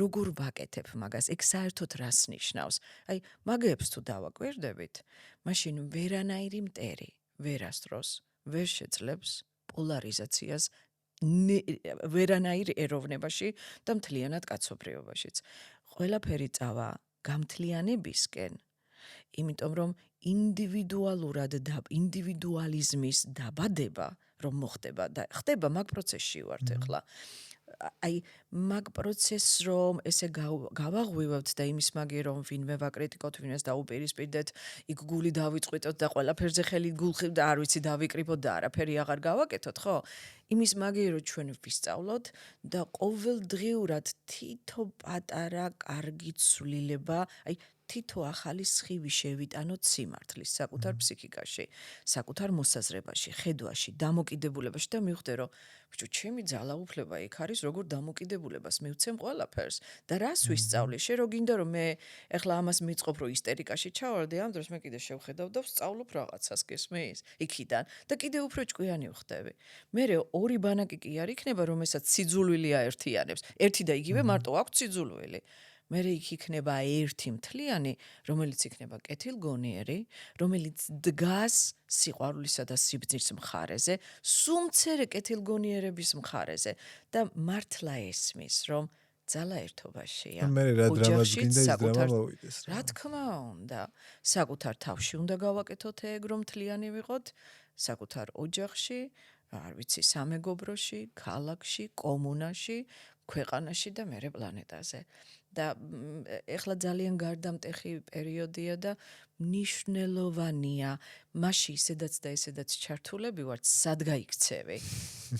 როგორ ვაკეთებ მაგას ეგ საერთოდ რას ნიშნავს აი მაგებს თუ დავაკვირდებით მაშინ ვერანაირი მტერი ვერასდროს ვერ შეძლებს პოლარიზაციას ვერანაირ ეროვნებაში და მთლიანად კაცობრიობაშიც ყველაფერი წავა გამთლიანებისკენ იმიტომ რომ ინდივიდუალურად და ინდივიდუალიზმის დაბადება რომ მოხდება და ხდება მაგ პროცესში ვართ ახლა აი მაგ პროცესს რომ ესე გავაღვივებთ და იმის მაგე რომ ვინმე ვაკრიტიკოთ ვინმეს დაუპირისპირდეთ იქ გული დავიწყვიტოთ და ყველაფერზე ხელი გულხი და არ ვიცი დავიკრიბოთ და არაფერი აღარ გავაკეთოთ ხო იმის მაგე რომ ჩვენ ვისწავლოთ და ყოველდღიურად თითო პატარა კარგი ცვლილება აი თითო ახალი სხივი შევიტანოთ სიმართლის საკუთარ ფსიქიკაში, საკუთარ მოსაზრებაში, ხედვაში, დამოკიდებულებაში და მივხვდე რომ ბიჭო, ჩემი ძალაუფლება იქ არის როგორ დამოკიდებულებას მივცემ ყველაფერს და რას ვისწავლე? შე რო გინდა რომ მე ეხლა ამას მიწყობ რომ ისტერიკაში ჩავარდე, ამ დროს მე კიდე შევხედავ და ვსწავლობ რაღაცას გესმის? იქიდან და კიდე უფრო ჭკვიანი ვხდები. მე ორი ბანაკი კი არ იქნება რომელსაც სიძულვილი აერთიანებს. ერთი და იგივე მარტო აქვს სიძულვილი. მე იქ იქნება ერთი მთლიანი, რომელიც იქნება კეთილგონიერი, რომელიც დგას სიყვარულისა და სიბრძნის მხარეზე, სუმცერე კეთილგონიერების მხარეზე და მართლა ესმის, რომ ძალა ერთობაშია. მე რა დრამაც გინდა ის დრამა მოვიდეს. რა თქმა უნდა, საკუთარ თავში უნდა გავაკეთოთ ეგ, რომ მთლიანი ვიყოთ, საკუთარ ოჯახში, არ ვიცი, სამეგობროში, ქალაქში, კომუნაში, ქვეყანაში და მერე პლანეტაზე. და ეხლა ძალიან გარდამტეხი პერიოდია და მნიშვნელოვანია მასში ისედაც და ესედაც ჩართულები ვართ სად გაიქცევი.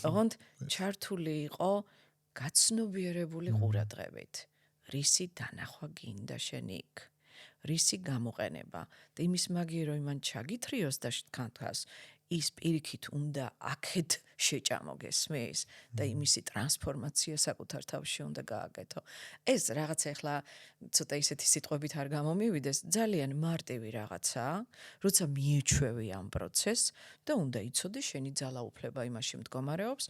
ოღონდ ჩართული იყო გაცნობიერებული ყურადღებით. რისი დანახვა გინდა შენ იქ? რისი გამოყენება? და იმის მაგიერ რომ იმან ჩაგითრიოს და თქვენთას ის პირიქით უნდა აქეთ შეჭამო გესმის და იმისი ტრანსფორმაცია საკუთარ თავში უნდა გააკეთო. ეს რაღაცა ახლა ცოტა ისეთი სიტყვებით არ გამომივიდეს, ძალიან მარტივი რაღაცაა, როცა მიეჩვევი ამ პროცესს და უნდა იცოდე შენი ძალაუფლება იმაში მდგომარეობს,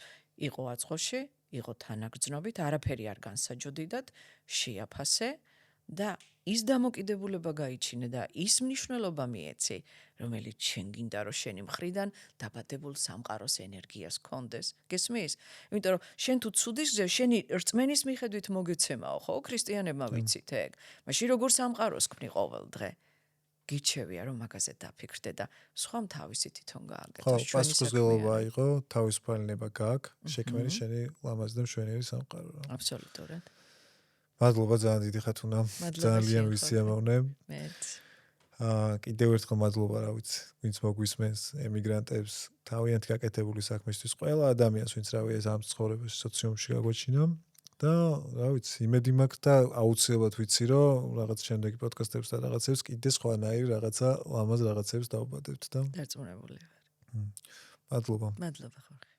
იყო აწყოში, იყო თანაგრძნობით, არაფერი არ განსაჯოდიდად, შეაფასე და ის დამოკიდებულება გაიჩინე და ის მნიშვნელობა მიეცი, რომელიც შენ გინდა რომ შენი მხრიდან დაბადებულ სამყაროს ენერგიას გქონდეს. გესმის? იმიტომ რომ შენ თუ ცუდის გზა შენი რწმენის მიხედვით მოგეცემაო, ხო? ქრისტიანებმა ვიცით ეგ. მაშინ როგორ სამყაროს ქმნი ყოველ დღე? გიჩევია რომ მაგაზე დაფიქრდე და სხვამ თავისი თვითონ გააკეთოს. ხო, პასუხისმგებლობა იყო, თავისუფალება გაქვს, შექმენი შენი ლამაზი და მშვენიერი სამყარო. აბსოლუტურად. მადლობა ძალიან დიდი ხათუნა. ძალიან ვისიამოვნე. მეც. კიდევ ერთხელ მადლობა, რა ვიცი, ვინც მოგვისმენს, ემიგრანტებს, თავიანთი გაკეთებული საქმისთვის, ყველა ადამიანს, ვინც რავი ეს ამ ცხოვრებაში, სოციუმში გაგვეჩინა. და რა ვიცი, იმედი მაქვს და აუცილებლად ვიცი, რომ რაღაც შემდეგი პოდკასტებს და რაღაცებს კიდე სხვანაირი რაღაცა, ლამაზ რაღაცებს დავუბადებთ და დარწმუნებული ვარ. მადლობა. მადლობა ხარ.